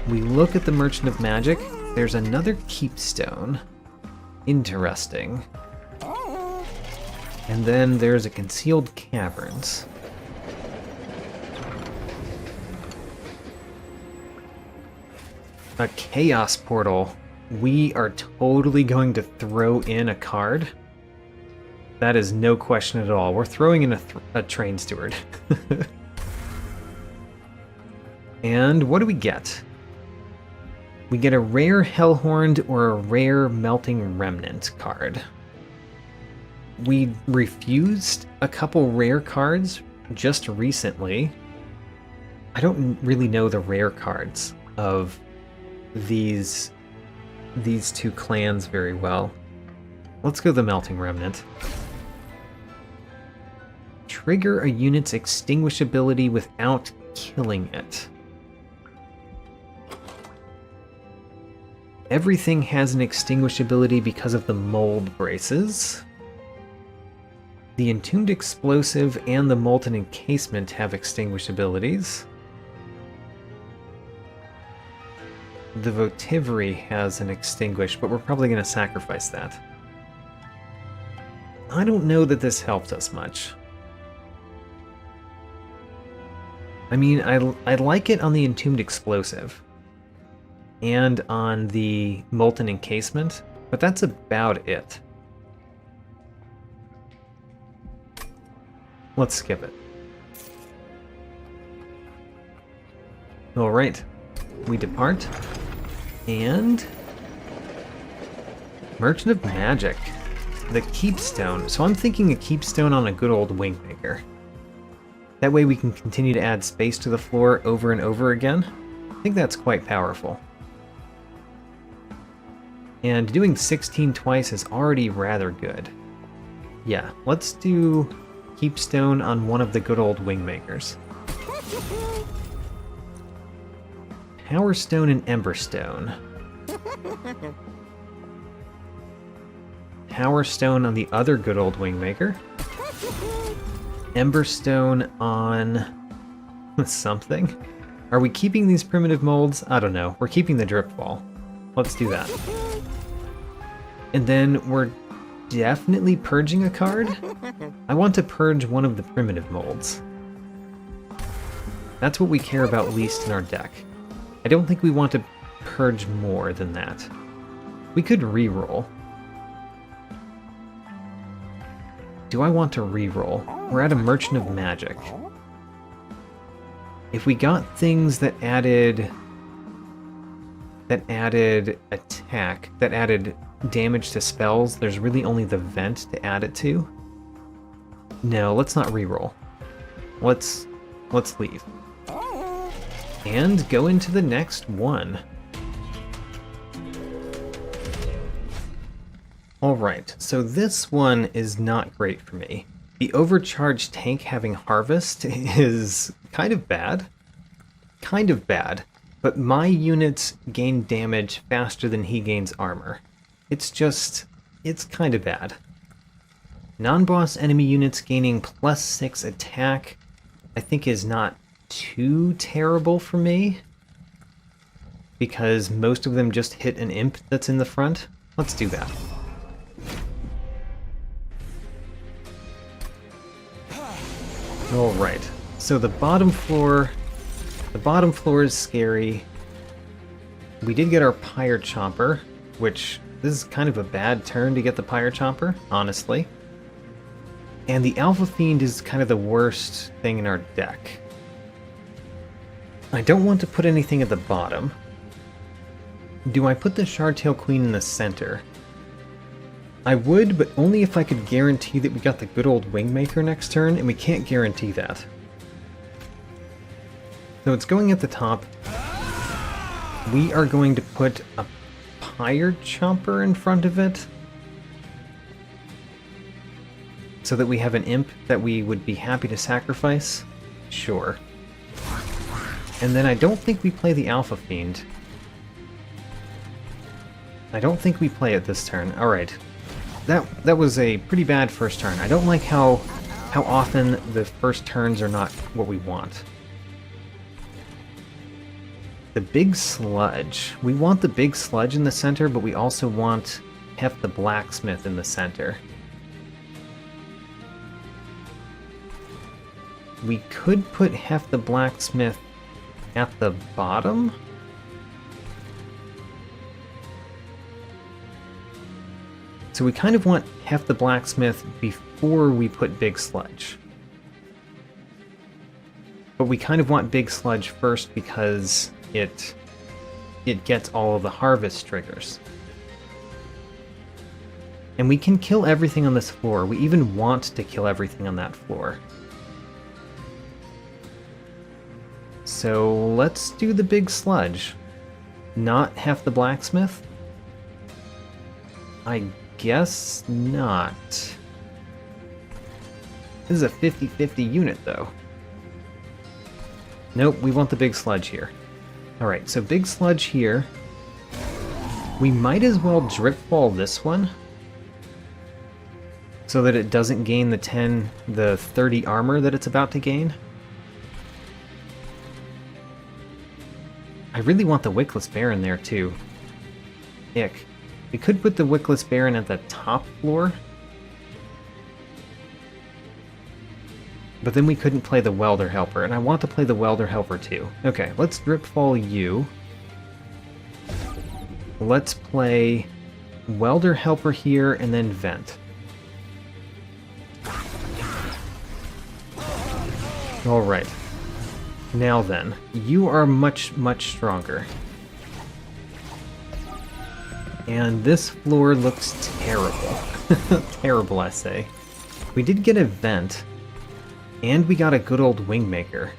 We look at the Merchant of Magic. There's another Keepstone. Interesting. And then there's a Concealed Caverns. A Chaos Portal. We are totally going to throw in a card. That is no question at all. We're throwing in a Train Steward. And what do we get? We get a rare Hellhorned or a rare Melting Remnant card. We refused a couple rare cards just recently. I don't really know the rare cards of these two clans very well. Let's go the Melting Remnant. Trigger a unit's extinguishability without killing it. Everything has an extinguishability because of the mold braces. The Entombed Explosive and the Molten Encasement have extinguishabilities. The Votivary has an extinguish, but we're probably going to sacrifice that. I don't know that this helped us much. I mean, I like it on the Entombed Explosive and on the Molten Encasement, but that's about it. Let's skip it. Alright, we depart, and Merchant of Magic, the Keepstone. So I'm thinking a Keepstone on a good old Wingmaker. That way we can continue to add space to the floor over and over again. I think that's quite powerful. And doing 16 twice is already rather good. Yeah, let's do Keepstone on one of the good old Wingmakers. Power Stone and Emberstone. Power Stone on the other good old Wingmaker. Emberstone on something. Are we keeping these primitive molds? I don't know. We're keeping the Drip Ball. Let's do that. And then we're definitely purging a card. I want to purge one of the primitive molds. That's what we care about least in our deck. I don't think we want to purge more than that. We could reroll. Do I want to reroll? We're at a Merchant of Magic. If we got things that added attack, that added damage to spells, there's really only the vent to add it to. No, let's not reroll. Let's leave. And go into the next one. Alright, so this one is not great for me. The overcharged tank having Harvest is kind of bad. Kind of bad. But my units gain damage faster than he gains armor. It's kind of bad. Non-boss enemy units gaining +6 attack, I think is not too terrible for me. Because most of them just hit an imp that's in the front. Let's do that. Alright, so the bottom floor is scary. We did get our Pyre Chomper, which this is kind of a bad turn to get the Pyre Chomper, honestly. And the Alpha Fiend is kind of the worst thing in our deck. I don't want to put anything at the bottom. Do I put the Shardtail Queen in the center? I would, but only if I could guarantee that we got the good old Wingmaker next turn, and we can't guarantee that. So it's going at the top. We are going to put a Pyre Chomper in front of it, so that we have an imp that we would be happy to sacrifice? Sure. And then I don't think we play the Alpha Fiend. I don't think we play it this turn. Alright. That was a pretty bad first turn. I don't like how often the first turns are not what we want. The Big Sludge. We want the Big Sludge in the center, but we also want Hef the Blacksmith in the center. We could put Hef the Blacksmith at the bottom. So we kind of want Hef the Blacksmith before we put Big Sludge. But we kind of want Big Sludge first because it it gets all of the harvest triggers. And we can kill everything on this floor. We even want to kill everything on that floor. So let's do the big sludge. Not half the blacksmith? I guess not. This is a 50-50 unit, though. Nope, we want the big sludge here. Alright, so big sludge here. We might as well drip fall this one, so that it doesn't gain the 30 armor that it's about to gain. I really want the Wickless Baron there, too. Ick. We could put the Wickless Baron at the top floor, but then we couldn't play the Welder Helper, and I want to play the Welder Helper too. Okay, let's drip fall you. Let's play Welder Helper here, and then Vent. Alright. Now then, you are much, much stronger. And this floor looks terrible. Terrible, I say. We did get a Vent, and we got a good old Wingmaker.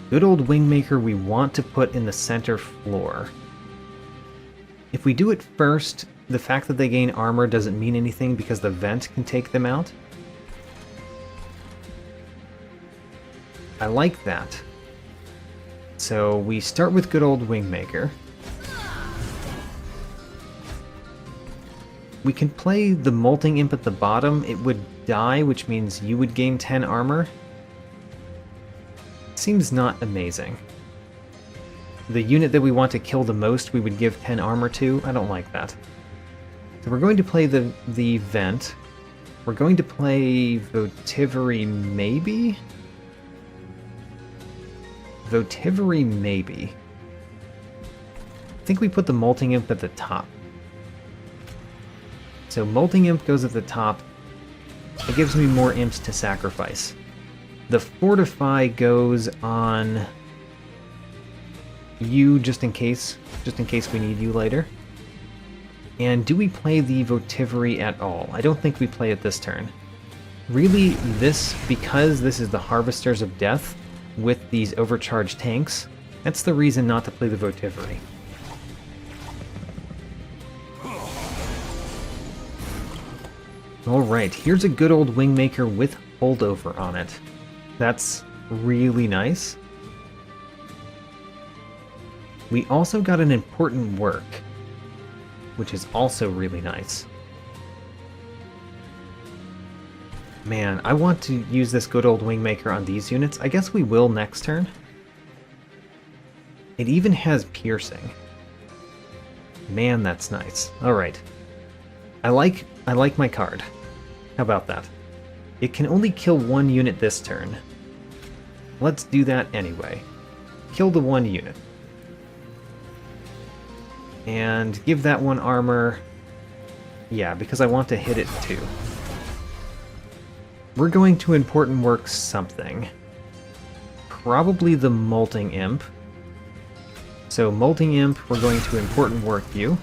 Good old Wingmaker we want to put in the center floor. If we do it first, the fact that they gain armor doesn't mean anything because the Vent can take them out. I like that. So we start with good old Wingmaker. We can play the Molting Imp at the bottom. It would die, which means you would gain 10 armor. Seems not amazing. The unit that we want to kill the most, we would give 10 armor to. I don't like that. So we're going to play the Vent. We're going to play Votivary, maybe? Votivary, maybe. I think we put the Molting Imp at the top. So Molting Imp goes at the top. It gives me more imps to sacrifice. The Fortify goes on you just in case we need you later. And do we play the Votivary at all? I don't think we play it this turn. Really, because this is the Harvesters of Death with these overcharged tanks, that's the reason not to play the Votivary. Alright, here's a good old Wingmaker with holdover on it. That's really nice. We also got an important work, which is also really nice. Man, I want to use this good old Wingmaker on these units. I guess we will next turn. It even has piercing. Man, that's nice. Alright. I like my card. How about that? It can only kill one unit this turn. Let's do that anyway. Kill the one unit. And give that one armor. Yeah, because I want to hit it too. We're going to important work something. Probably the Molting Imp. So Molting Imp, we're going to important work you.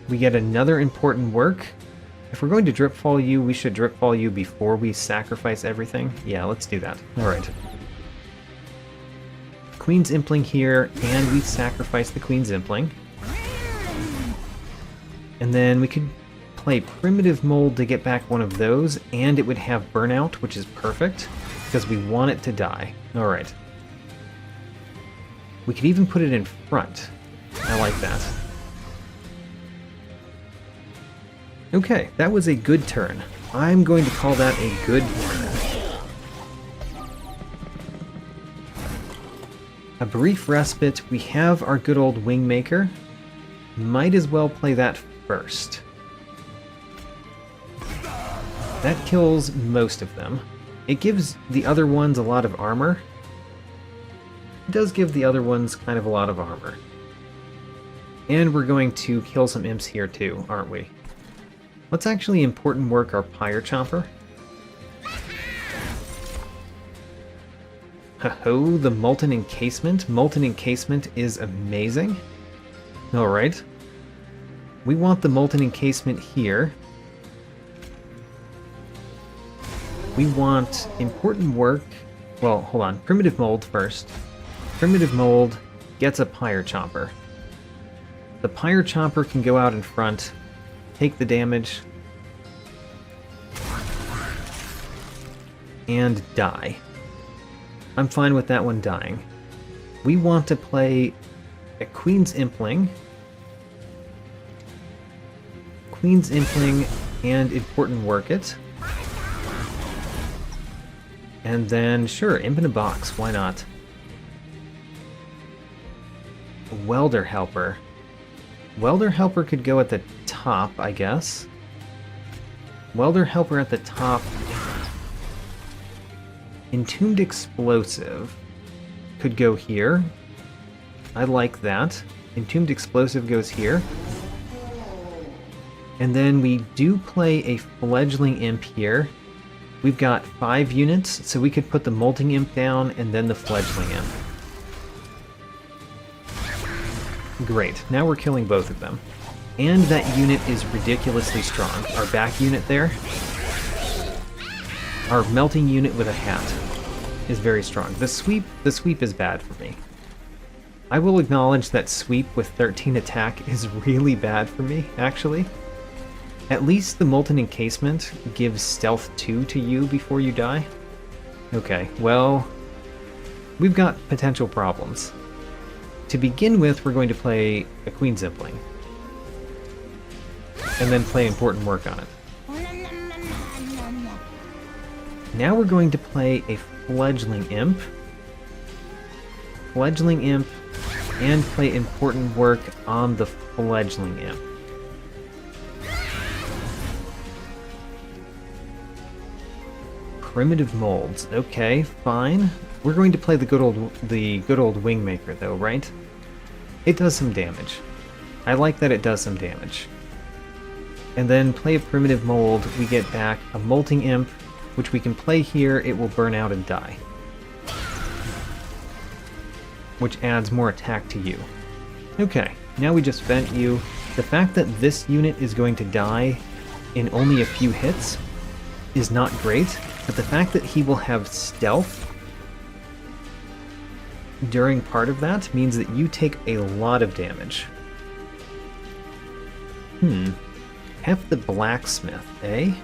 We get another important work. If we're going to drip fall you, we should drip fall you before we sacrifice everything. Yeah, let's do that. Alright. Queen's Impling here, and we sacrifice the Queen's Impling. And then we could play Primitive Mold to get back one of those, and it would have Burnout, which is perfect, because we want it to die. Alright. We could even put it in front. I like that. Okay, that was a good turn. I'm going to call that a good turn. A brief respite. We have our good old Wingmaker. Might as well play that first. That kills most of them. It gives the other ones a lot of armor. It does give the other ones kind of a lot of armor. And we're going to kill some imps here too, aren't we? Let's actually important work our Pyre Chomper. Ho-ho, the Molten Encasement. Molten Encasement is amazing. Alright. We want the Molten Encasement here. We want important work. Well, hold on. Primitive Mold first. Primitive Mold gets a Pyre Chopper. The Pyre Chopper can go out in front, take the damage, and die. I'm fine with that one dying. We want to play a Queen's Impling. Queen's Impling and Important Work It. And then, sure, Imp in a Box, why not? Welder Helper. Welder Helper could go at the top, I guess. Welder Helper at the top. Entombed Explosive could go here. I like that. Entombed Explosive goes here. And then we do play a Fledgling Imp here. We've got 5 units, so we could put the Molting Imp down and then the Fledgling Imp. Great, now we're killing both of them. And that unit is ridiculously strong. Our back unit there, our melting unit with a hat, is very strong. The sweep is bad for me. I will acknowledge that sweep with 13 attack is really bad for me, actually. At least the Molten Encasement gives stealth 2 to you before you die. Okay, well, we've got potential problems. To begin with, we're going to play a Queen's Impling. And then play Important Work on it. Now we're going to play a Fledgling Imp. Fledgling Imp, and play Important Work on the Fledgling Imp. Primitive Molds. Okay, fine. We're going to play the good old Wingmaker though, right? It does some damage. I like that it does some damage. And then play a Primitive Mold, we get back a Molting Imp, which we can play here, it will burn out and die. Which adds more attack to you. Okay, now we just vent you. The fact that this unit is going to die in only a few hits is not great, but the fact that he will have stealth during part of that means that you take a lot of damage. Hef the Blacksmith, eh?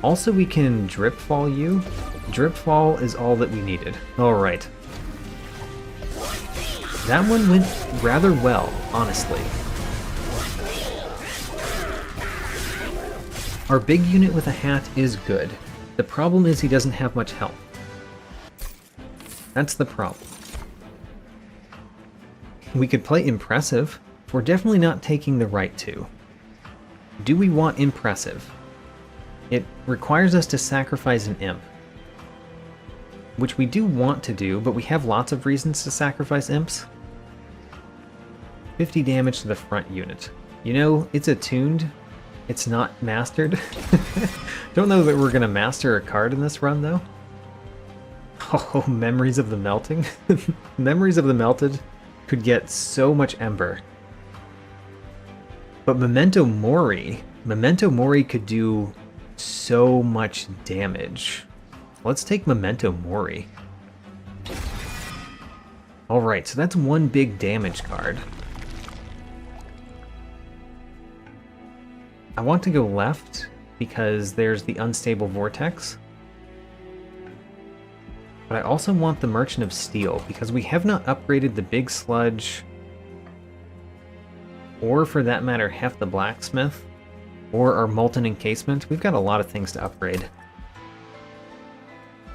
Also, we can Dripfall you. Dripfall is all that we needed. Alright. That one went rather well, honestly. Our big unit with a hat is good. The problem is he doesn't have much health. That's the problem. We could play Impressive. We're definitely not taking the right to. Do we want Impressive? It requires us to sacrifice an imp. Which we do want to do, but we have lots of reasons to sacrifice imps. 50 damage to the front unit. You know, it's attuned. It's not mastered. Don't know that we're going to master a card in this run, though. Oh, Memories of the Melting. Memories of the Melted could get so much Ember. But Memento Mori could do so much damage. Let's take Memento Mori. Alright, so that's one big damage card. I want to go left because there's the Unstable Vortex. But I also want the Merchant of Steel because we have not upgraded the Big Sludge, or for that matter, Hef the Blacksmith, or our Molten Encasement. We've got a lot of things to upgrade.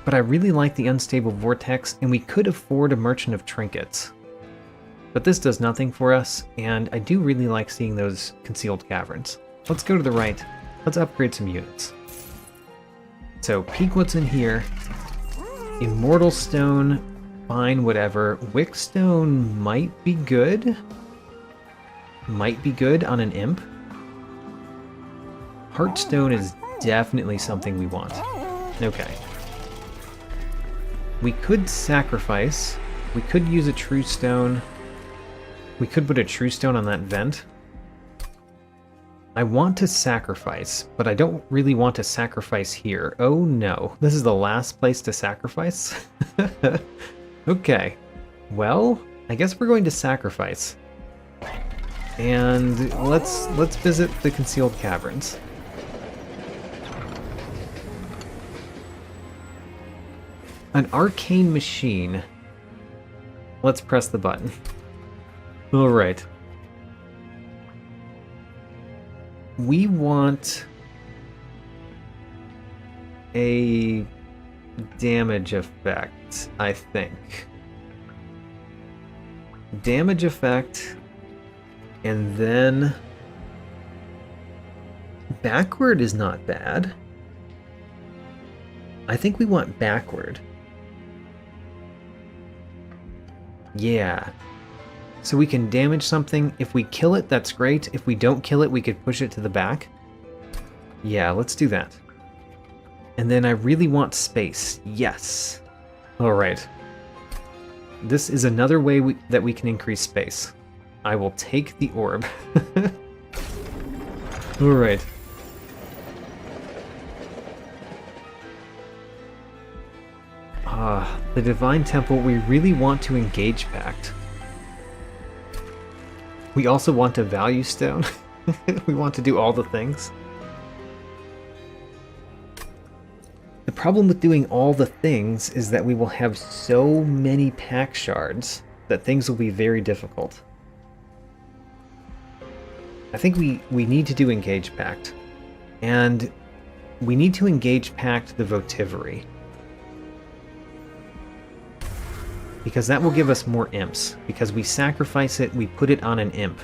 But I really like the Unstable Vortex, and we could afford a Merchant of Trinkets. But this does nothing for us, and I do really like seeing those Concealed Caverns. Let's go to the right. Let's upgrade some units. So, peek what's in here. Immortal Stone, fine, whatever. Wickstone might be good. Might be good on an imp. Heartstone is definitely something we want. Okay. We could sacrifice. We could use a true stone. We could put a true stone on that vent. I want to sacrifice, but I don't really want to sacrifice here. Oh no, this is the last place to sacrifice? Okay, well, I guess we're going to sacrifice. And let's visit the concealed caverns. An arcane machine. Let's press the button. All right. We want a damage effect, I think. Damage effect, and then backward is not bad. I think we want backward. Yeah. So we can damage something. If we kill it, that's great. If we don't kill it, we could push it to the back. Yeah, let's do that. And then I really want space. Yes. All right. This is another way that we can increase space. I will take the orb. All right. The Divine Temple, we really want to engage Pact. We also want a value stone. We want to do all the things. The problem with doing all the things is that we will have so many pack shards that things will be very difficult. I think we need to do Engage Pact. And we need to Engage Pact the Votivary. Because that will give us more imps. Because we sacrifice it, we put it on an imp.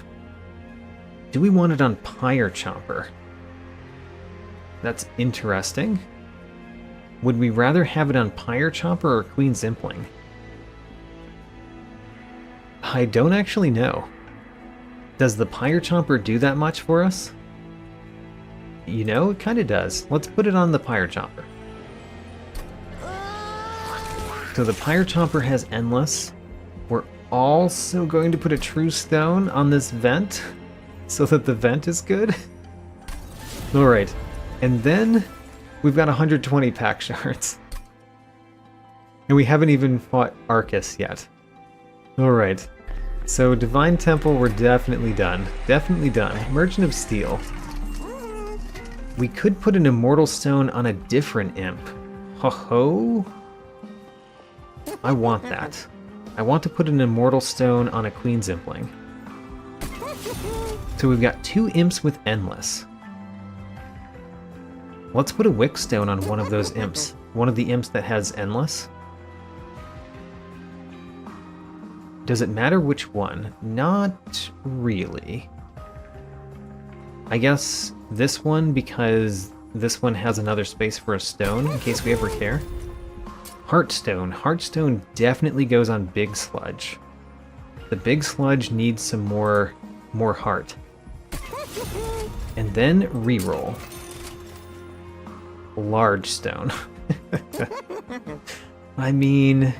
Do we want it on Pyre Chomper? That's interesting. Would we rather have it on Pyre Chomper or Queen's Impling? I don't actually know. Does the Pyre Chomper do that much for us? You know, it kind of does. Let's put it on the Pyre Chomper. So the Pyre Chomper has Endless. We're also going to put a True Stone on this vent so that the vent is good. Alright, and then we've got 120 pack shards. And we haven't even fought Archus yet. Alright, so Divine Temple, we're definitely done. Definitely done. Merchant of Steel. We could put an Immortal Stone on a different imp. Ho-ho! I want that. I want to put an Immortal Stone on a Queen's Impling. So we've got 2 imps with Endless. Let's put a Wick Stone on one of those imps. One of the imps that has Endless. Does it matter which one? Not really. I guess this one, because this one has another space for a stone, in case we ever care. Heartstone. Heartstone definitely goes on Big Sludge. The Big Sludge needs some more heart. And then reroll. Large Stone. I mean,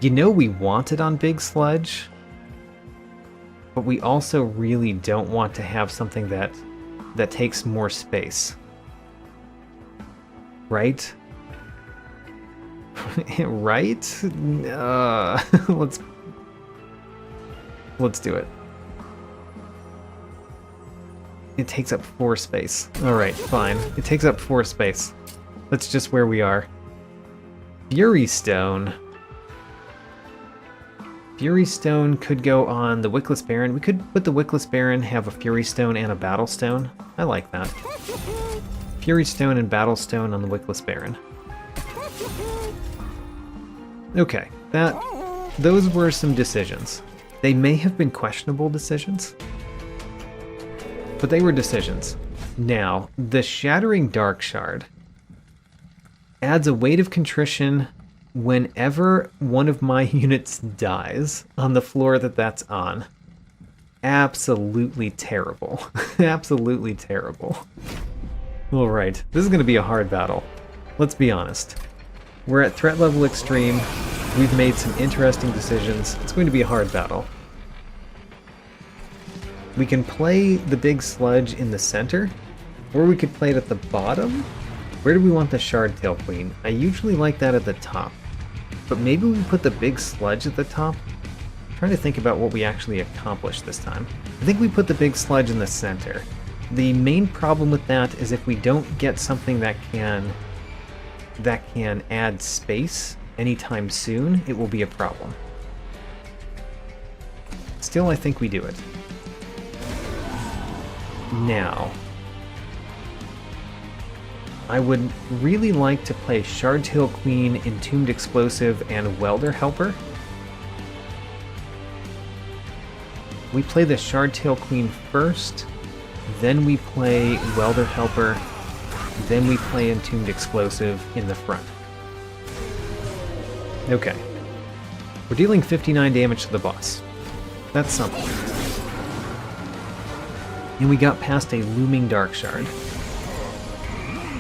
you know we want it on Big Sludge, but we also really don't want to have something that takes more space. Right? Right? Let's do it. It takes up 4 space. Alright, fine. It takes up 4 space. That's just where we are. Fury Stone. Fury Stone could go on the Wickless Baron. We could put the Wickless Baron, have a Fury Stone and a Battle Stone. I like that. Fury Stone and Battle Stone on the Wickless Baron. Okay, those were some decisions. They may have been questionable decisions, but they were decisions. Now, the Shattering Dark Shard adds a Weight of Contrition whenever one of my units dies on the floor that's on. Absolutely terrible. Absolutely terrible. Alright, this is going to be a hard battle. Let's be honest. We're at threat level extreme. We've made some interesting decisions. It's going to be a hard battle. We can play the big sludge in the center, or we could play it at the bottom. Where do we want the Shardtail Queen? I usually like that at the top, but maybe we put the big sludge at the top? I'm trying to think about what we actually accomplished this time. I think we put the big sludge in the center. The main problem with that is if we don't get something that can add space anytime soon, it will be a problem. Still, I think we do it. Now, I would really like to play Shardtail Queen, Entombed Explosive, and Welder Helper. We play the Shardtail Queen first, then we play Welder Helper, then we play Entombed Explosive in the front. Okay. We're dealing 59 damage to the boss. That's something. And we got past a Looming Dark Shard.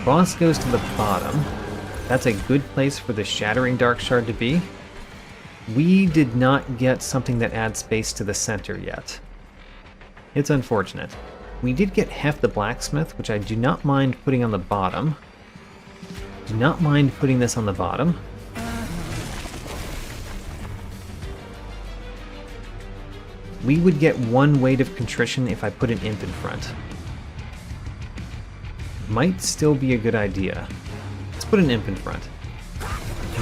Boss goes to the bottom. That's a good place for the Shattering Dark Shard to be. We did not get something that adds space to the center yet. It's unfortunate. We did get Hef the Blacksmith, which I do not mind putting on the bottom. Do not mind putting this on the bottom. We would get one Weight of Contrition if I put an Imp in front. Might still be a good idea. Let's put an Imp in front.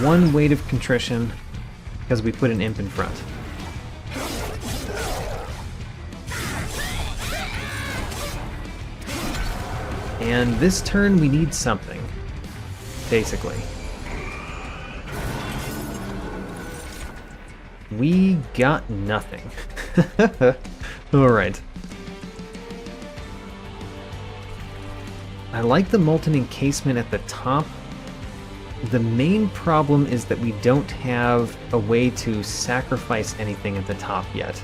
One Weight of Contrition, because we put an Imp in front. And this turn we need something, basically. We got nothing. Alright. I like the Molten Encasement at the top. The main problem is that we don't have a way to sacrifice anything at the top yet.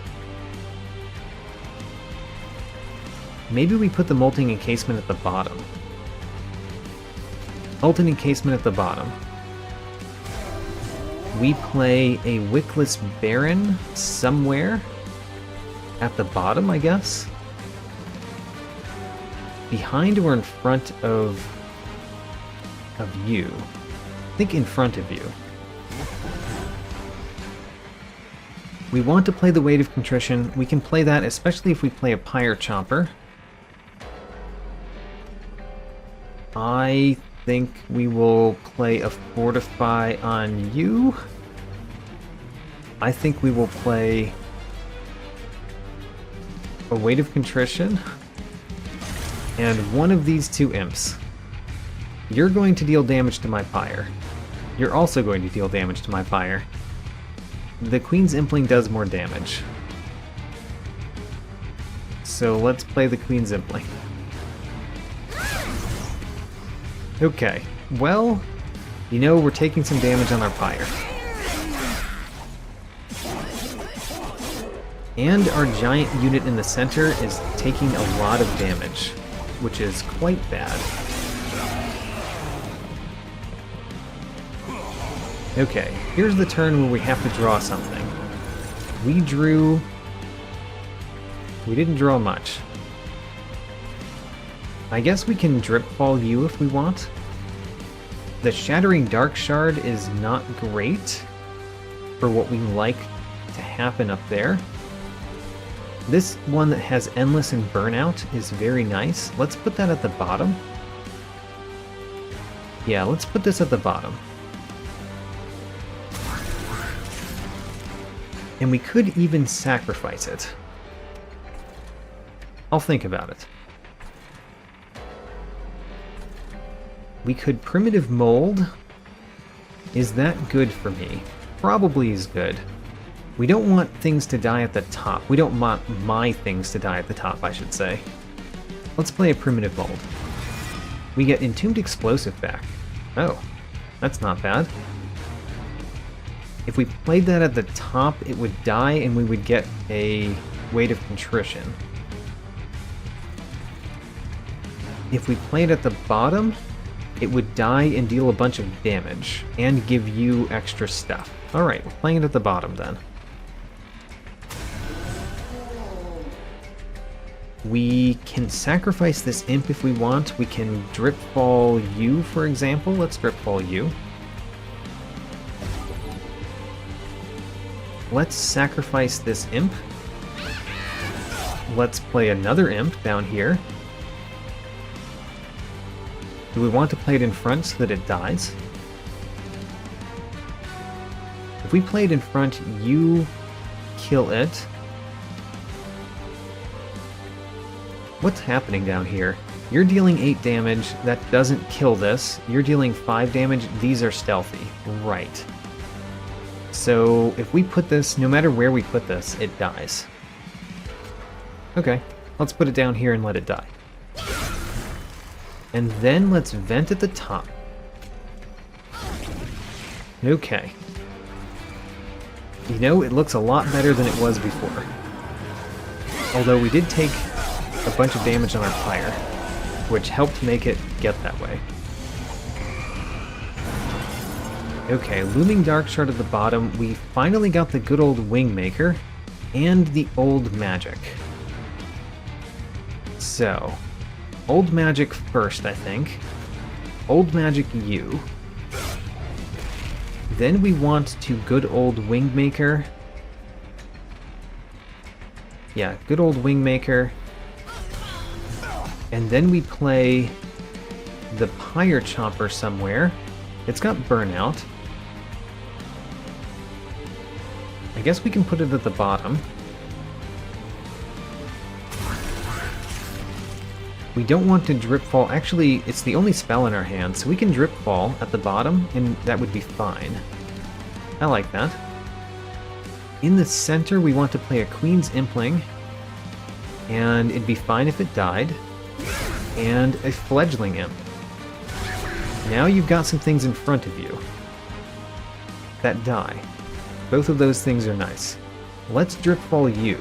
Maybe we put the Molten Encasement at the bottom. Molten Encasement at the bottom. We play a Wickless Baron somewhere at the bottom, I guess? Behind or in front of you? I think in front of you. We want to play the Weight of Contrition. We can play that, especially if we play a Pyre Chomper. I think we will play a Fortify on you. I think we will play a Weight of Contrition and one of these two Imps. You're going to deal damage to my Pyre. You're also going to deal damage to my Pyre. The Queen's Impling does more damage. So let's play the Queen's Impling. Okay, well, you know, we're taking some damage on our Pyre. And our giant unit in the center is taking a lot of damage, which is quite bad. Okay, here's the turn where we have to draw something. We didn't draw much. I guess we can Dripfall you if we want. The Shattering Dark Shard is not great for what we like to happen up there. This one that has Endless and Burnout is very nice. Let's put that at the bottom. Yeah, let's put this at the bottom. And we could even sacrifice it. I'll think about it. We could Primitive Mold. Is that good for me? Probably is good. We don't want things to die at the top. We don't want my things to die at the top, I should say. Let's play a Primitive Mold. We get Entombed Explosive back. Oh, that's not bad. If we played that at the top, it would die and we would get a Weight of Contrition. If we played at the bottom, it would die and deal a bunch of damage, and give you extra stuff. Alright, we're playing it at the bottom then. We can sacrifice this imp if we want. We can dripfall you, for example. Let's dripfall you. Let's sacrifice this imp. Let's play another imp down here. Do we want to play it in front so that it dies? If we play it in front, you kill it. What's happening down here? You're dealing 8 damage. That doesn't kill this. You're dealing 5 damage. These are stealthy. Right. So if we put this, no matter where we put this, it dies. Okay, let's put it down here and let it die. And then let's vent at the top. Okay. You know, it looks a lot better than it was before. Although we did take a bunch of damage on our pyre, which helped make it get that way. Okay, Looming Dark Shard at the bottom. We finally got the good old Wingmaker and the old magic. So, old magic first, I think. Old magic you. Then we want to good old Wingmaker. Yeah, good old Wingmaker. And then we play the Pyre Chopper somewhere. It's got Burnout. I guess we can put it at the bottom. We don't want to Dripfall. Actually, it's the only spell in our hand, so we can Dripfall at the bottom, and that would be fine. I like that. In the center, we want to play a Queen's Impling, and it'd be fine if it died, and a Fledgling Imp. Now you've got some things in front of you that die. Both of those things are nice. Let's Dripfall you,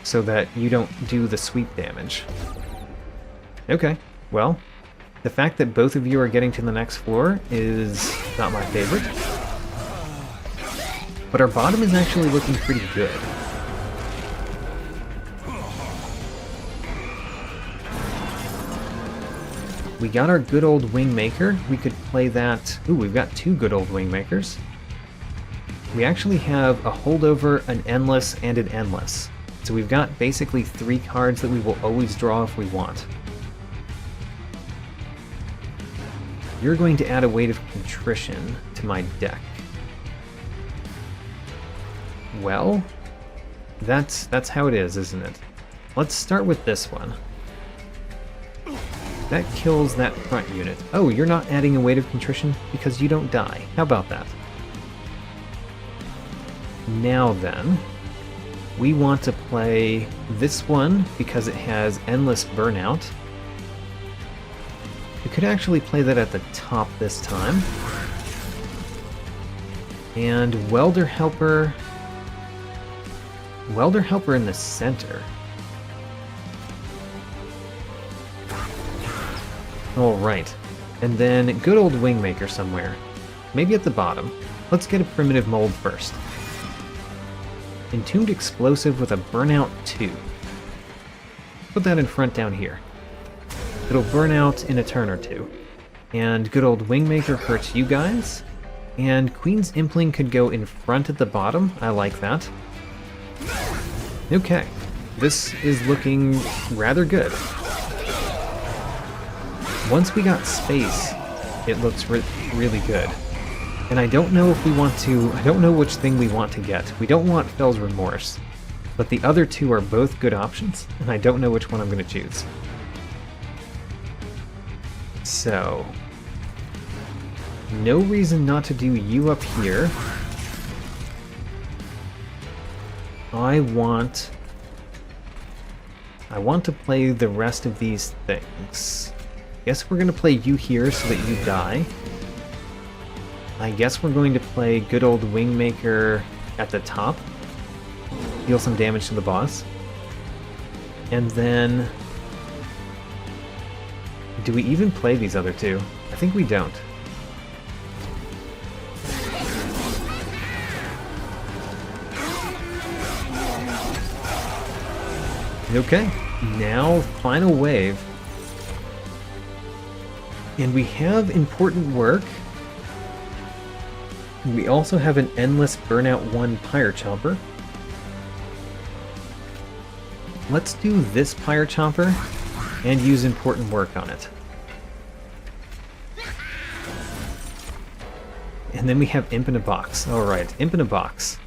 so that you don't do the sweep damage. Okay, well, the fact that both of you are getting to the next floor is not my favorite. But our bottom is actually looking pretty good. We got our good old Wingmaker. We could play that... Ooh, we've got 2 good old Wingmakers. We actually have a Holdover, an Endless, and an Endless. So we've got basically 3 cards that we will always draw if we want. You're going to add a Weight of Contrition to my deck. Well, that's how it is, isn't it? Let's start with this one. That kills that front unit. Oh, you're not adding a Weight of Contrition because you don't die. How about that? Now then, we want to play this one because it has Endless Burnout. We could actually play that at the top this time. And Welder Helper in the center. Alright. And then good old Wingmaker somewhere. Maybe at the bottom. Let's get a Primitive Mold first. Entombed Explosive with a Burnout 2. Put that in front down here. It'll burn out in a turn or 2. And good old Wingmaker hurts you guys. And Queen's Impling could go in front at the bottom. I like that. Okay. This is looking rather good. Once we got space, it looks really good. And I don't know if we want to... I don't know which thing we want to get. We don't want Fell's Remorse. But the other 2 are both good options, and I don't know which one I'm going to choose. So... no reason not to do you up here. I want to play the rest of these things. Guess we're going to play you here so that you die. I guess we're going to play good old Wingmaker at the top. Deal some damage to the boss. And then Do we even play these other two? I think we don't. Okay, now final wave. And we have important work. We also have an endless Burnout 1 Pyre Chomper. Let's do this Pyre Chomper and use important work on it. And then we have Imp in a Box. Alright, Imp in a Box.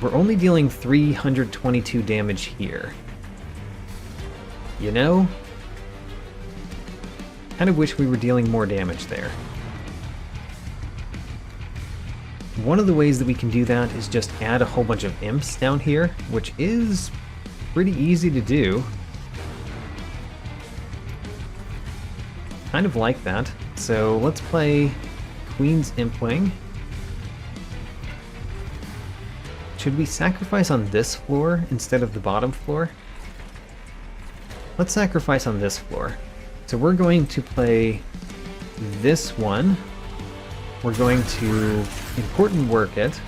We're only dealing 322 damage here. You know? Kind of wish we were dealing more damage there. One of the ways that we can do that is just add a whole bunch of imps down here, which is pretty easy to do. Kind of like that. So let's play Queen's Impwing. Should we sacrifice on this floor instead of the bottom floor? Let's sacrifice on this floor. So we're going to play this one. We're going to important work it.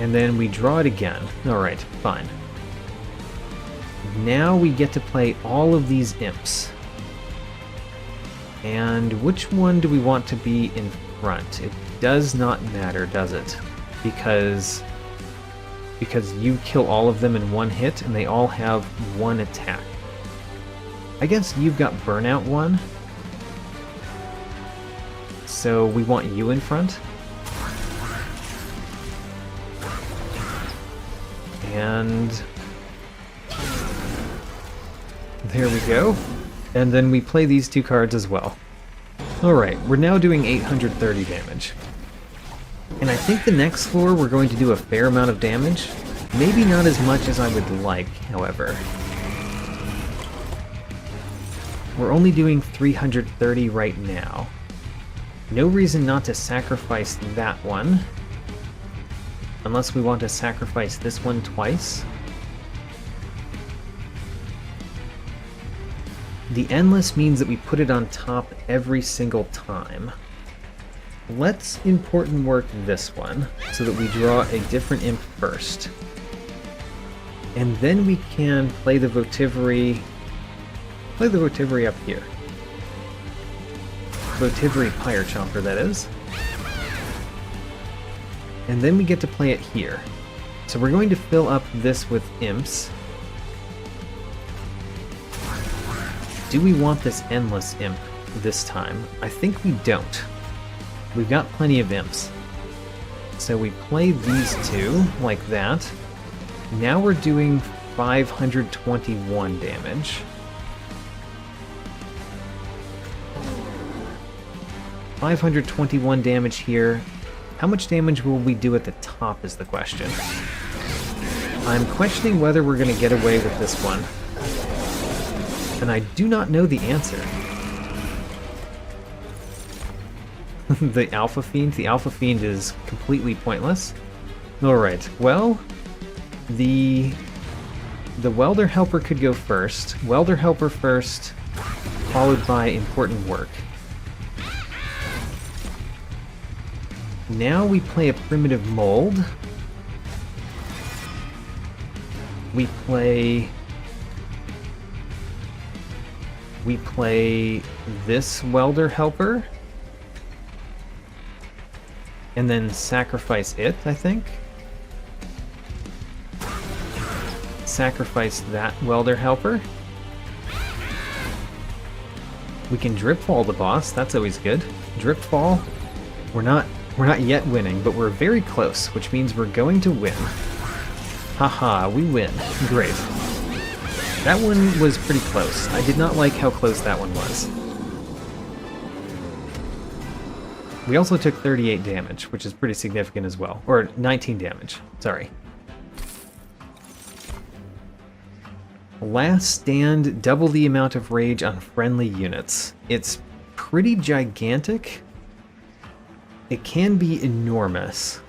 And then we draw it again. Alright, fine. Now we get to play all of these imps. And which one do we want to be in front? It does not matter, does it? Because you kill all of them in one hit and they all have one attack. I guess you've got Burnout 1. So we want you in front. And there we go. And then we play these two cards as well. Alright, we're now doing 830 damage. And I think the next floor we're going to do a fair amount of damage. Maybe not as much as I would like, however. We're only doing 330 right now. No reason not to sacrifice that one. Unless we want to sacrifice this one twice. The Endless means that we put it on top every single time. Let's important work this one, so that we draw a different imp first. And then we can play the Votivary... Play the Votivary up here. Votivary Pyre Chomper, that is. And then we get to play it here. So we're going to fill up this with imps. Do we want this endless imp this time? I think we don't. We've got plenty of imps. So we play these two, like that. Now we're doing 521 damage. 521 damage here. How much damage will we do at the top is the question. I'm questioning whether we're going to get away with this one. And I do not know the answer. The Alpha Fiend? The Alpha Fiend is completely pointless. Alright, well, the Welder Helper could go first. Welder Helper first, followed by important work. Now we play a Primitive Mold. We play this Welder Helper. And then sacrifice it, I think. Sacrifice that Welder Helper. We can Dripfall the boss, that's always good. Dripfall. We're not yet winning, but we're very close, which means we're going to win. Haha, we win. Great. That one was pretty close. I did not like how close that one was. We also took 38 damage, which is pretty significant as well. Or 19 damage, sorry. Last Stand, double the amount of rage on friendly units. It's pretty gigantic. It can be enormous.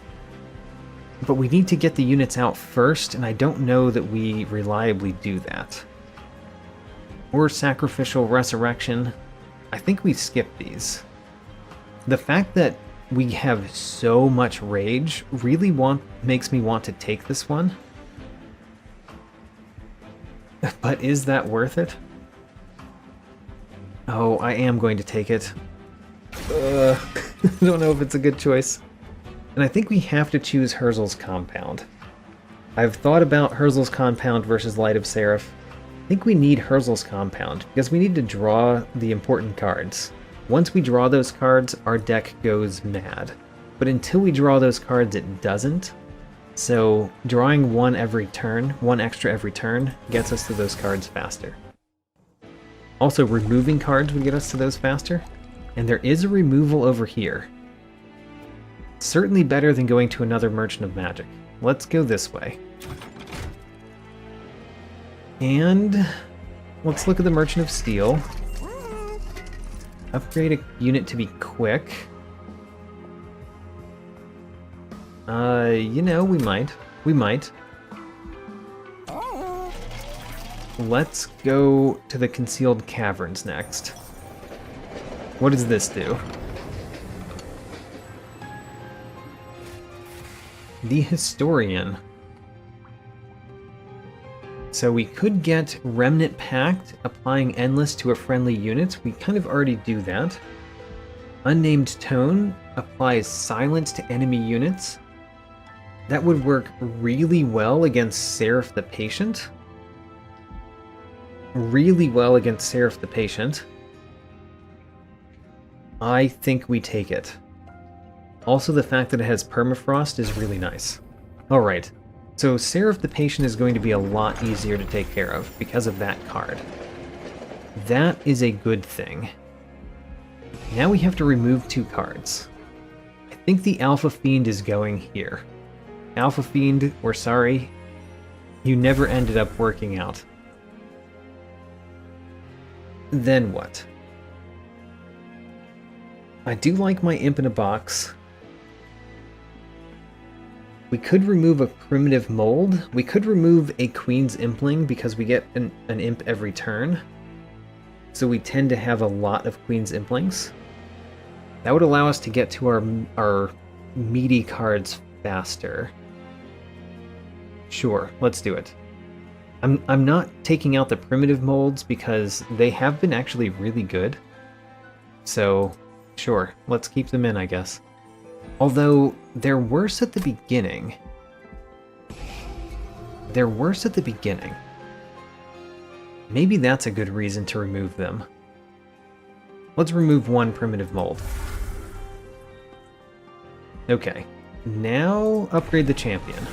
But we need to get the units out first, and I don't know that we reliably do that. or Sacrificial Resurrection. I think we skipped these. The fact that we have so much rage really makes me want to take this one. But is that worth it? Oh, I am going to take it. I don't know if it's a good choice. And I think we have to choose Herzl's Compound. I've thought about Herzl's Compound versus Light of Seraph. I think we need Herzl's Compound, because we need to draw the important cards. Once we draw those cards, our deck goes mad. But until we draw those cards, it doesn't. So drawing one extra every turn, gets us to those cards faster. Also, removing cards would get us to those faster. And there is a removal over here. Certainly better than going to another Merchant of Magic. Let's go this way. And let's look at the Merchant of Steel. Upgrade a unit to be quick. You know, we might. We might. Let's go to the Concealed Caverns next. What does this do? The Historian. So we could get Remnant Pact, applying Endless to a friendly unit. We kind of already do that. Unnamed Tone applies Silence to enemy units. That would work really well against Seraph the Patient. Really well against Seraph the Patient. I think we take it. Also, the fact that it has Permafrost is really nice. Alright, so Seraph the Patient is going to be a lot easier to take care of because of that card. That is a good thing. Now we have to remove 2 cards. I think the Alpha Fiend is going here. Alpha Fiend, we're sorry. You never ended up working out. Then what? I do like my Imp in a Box. We could remove a Primitive Mold. We could remove a Queen's Impling because we get an Imp every turn. So we tend to have a lot of Queen's Implings. That would allow us to get to our meaty cards faster. Sure, let's do it. I'm not taking out the Primitive Molds because they have been actually really good. So, sure, let's keep them in, I guess. Although, they're worse at the beginning. They're worse at the beginning. Maybe that's a good reason to remove them. Let's remove 1 Primitive Mold. Okay, now upgrade the champion.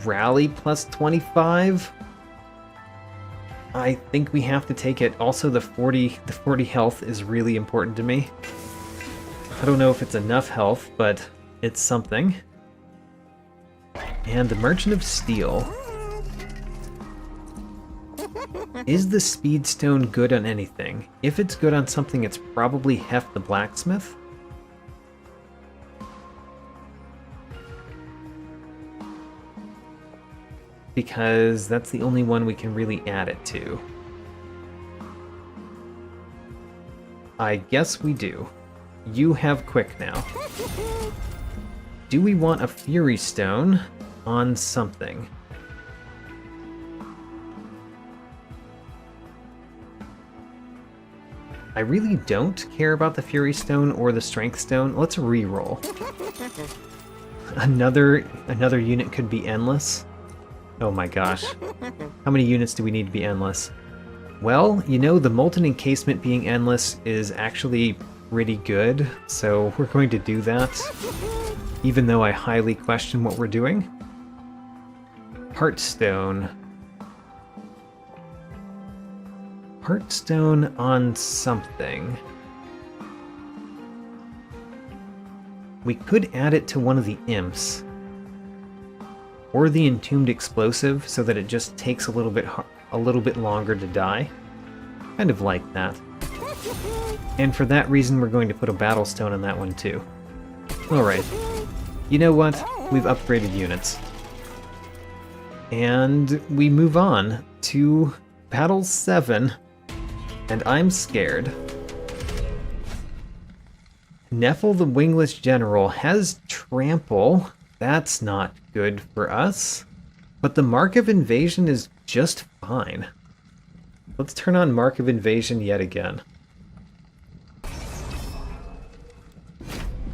Rally plus 25? I think we have to take it. Also, the 40 health is really important to me. I don't know if it's enough health, but it's something. And the Merchant of Steel. Is the Speedstone good on anything? If it's good on something, it's probably Hef the Blacksmith. Because that's the only one we can really add it to. I guess we do. You have quick now. Do we want a Fury Stone on something? I really don't care about the Fury Stone or the Strength Stone. Let's re-roll. Another unit could be Endless. Oh my gosh. How many units do we need to be Endless? Well, you know, the Molten Encasement being Endless is actually pretty good, so we're going to do that, even though I highly question what we're doing. Heartstone. Heartstone on something. We could add it to one of the imps. Or the Entombed Explosive, so that it just takes a little bit longer to die. Kind of like that. And for that reason, we're going to put a Battle Stone on that one too. Alright. You know what? We've upgraded units. And we move on to Battle 7, and I'm scared. Nephil the Wingless General has Trample. That's not good for us. But the Mark of Invasion is just fine. Let's turn on Mark of Invasion yet again.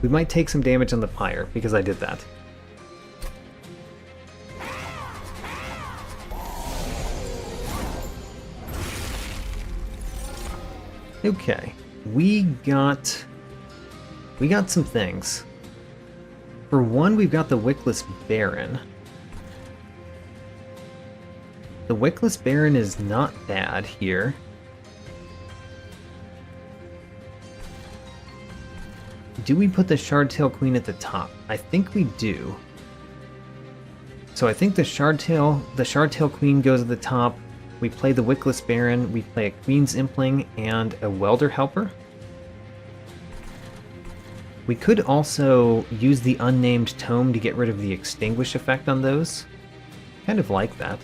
We might take some damage on the Pyre, because I did that. Okay, we got some things. For one, we've got the Wickless Baron. The Wickless Baron is not bad here. Do we put the Shardtail Queen at the top? I think we do. So I think the Shardtail Queen goes at the top. We play the Wickless Baron, we play a Queen's Impling and a Welder Helper. We could also use the Unnamed Tome to get rid of the Extinguish effect on those. Kind of like that.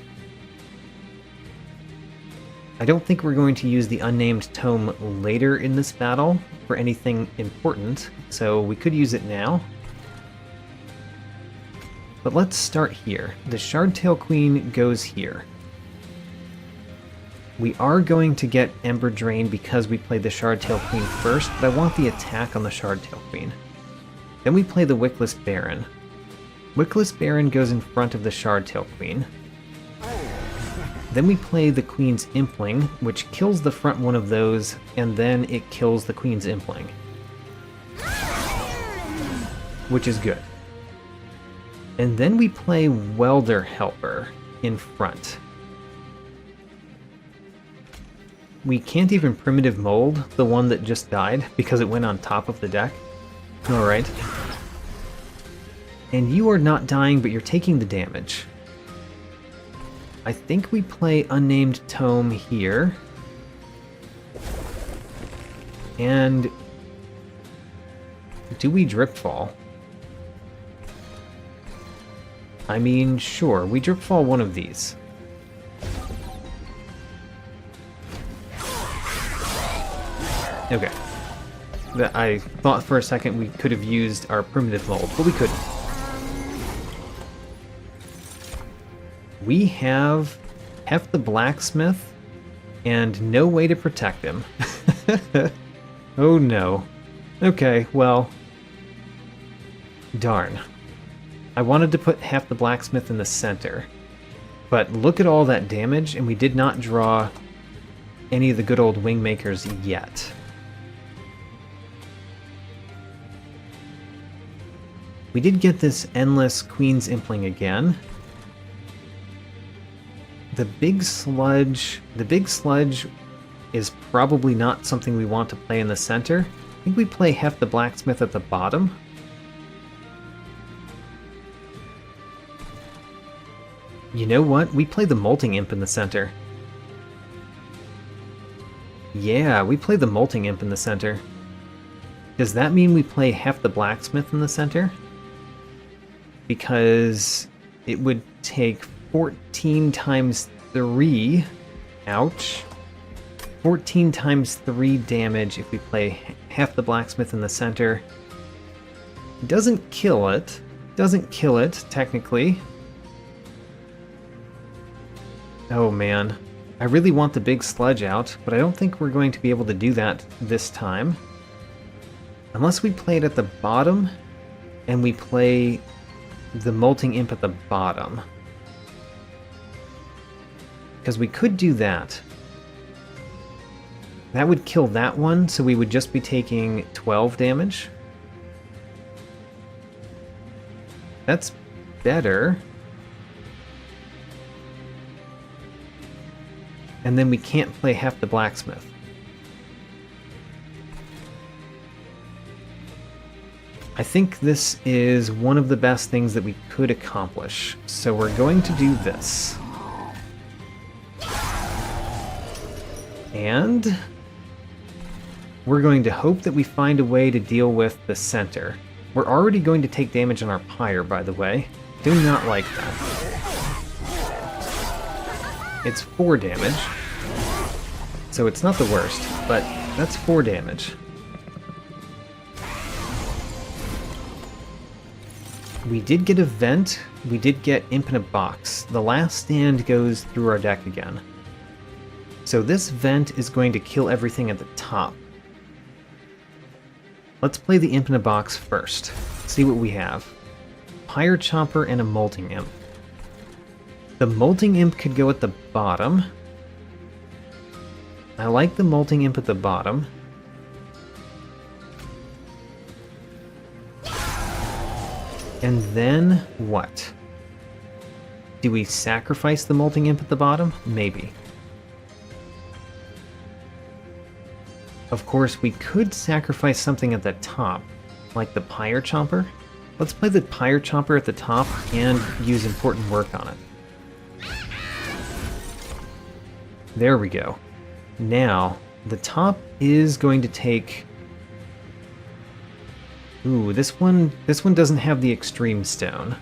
I don't think we're going to use the Unnamed Tome later in this battle for anything important, so we could use it now. But let's start here. The Shardtail Queen goes here. We are going to get Ember Drain because we played the Shardtail Queen first, but I want the attack on the Shardtail Queen. Then we play the Wickless Baron. Wickless Baron goes in front of the Shardtail Queen. Then we play the Queen's Impling, which kills the front one of those, and then it kills the Queen's Impling. Which is good. And then we play Welder Helper in front. We can't even Primitive Mold the one that just died because it went on top of the deck. Alright. And you are not dying, but you're taking the damage. I think we play Unnamed Tome here. And do we Dripfall? I mean, sure, we Dripfall one of these. Okay. I thought for a second we could have used our Primitive Mold, but we couldn't. We have Hef the Blacksmith and no way to protect him. Oh no. Okay, well. Darn. I wanted to put Hef the Blacksmith in the center. But look at all that damage, and we did not draw any of the good old Wingmakers yet. We did get this Endless Queen's Impling again. The big sludge is probably not something we want to play in the center. I think we play Hef the Blacksmith at the bottom. You know what? We play the Molting Imp in the center. Yeah, we play the Molting Imp in the center. Does that mean we play Hef the Blacksmith in the center? Because it would take 14 times 3, ouch, 14 times 3 damage if we play Hef the Blacksmith in the center. Doesn't kill it, technically. Oh man, I really want the big sludge out, but I don't think we're going to be able to do that this time. Unless we play it at the bottom, and we play the Molting Imp at the bottom. Because we could do that. That would kill that one, so we would just be taking 12 damage. That's better. And then we can't play Hef the Blacksmith. I think this is one of the best things that we could accomplish. So we're going to do this. And we're going to hope that we find a way to deal with the center. We're already going to take damage on our Pyre, by the way. Do not like that. It's 4 damage. So it's not the worst, but that's 4 damage. We did get a vent, we did get Imp in a Box. The Last Stand goes through our deck again. So this vent is going to kill everything at the top. Let's play the Imp in a Box first. See what we have. Pyre Chomper and a Molting Imp. The Molting Imp could go at the bottom. I like the Molting Imp at the bottom. And then what? Do we sacrifice the Molting Imp at the bottom? Maybe. Of course, we could sacrifice something at the top, like the Pyre Chomper. Let's play the Pyre Chomper at the top and use important work on it. There we go. Now, the top is going to take... Ooh, this one doesn't have the Extreme Stone.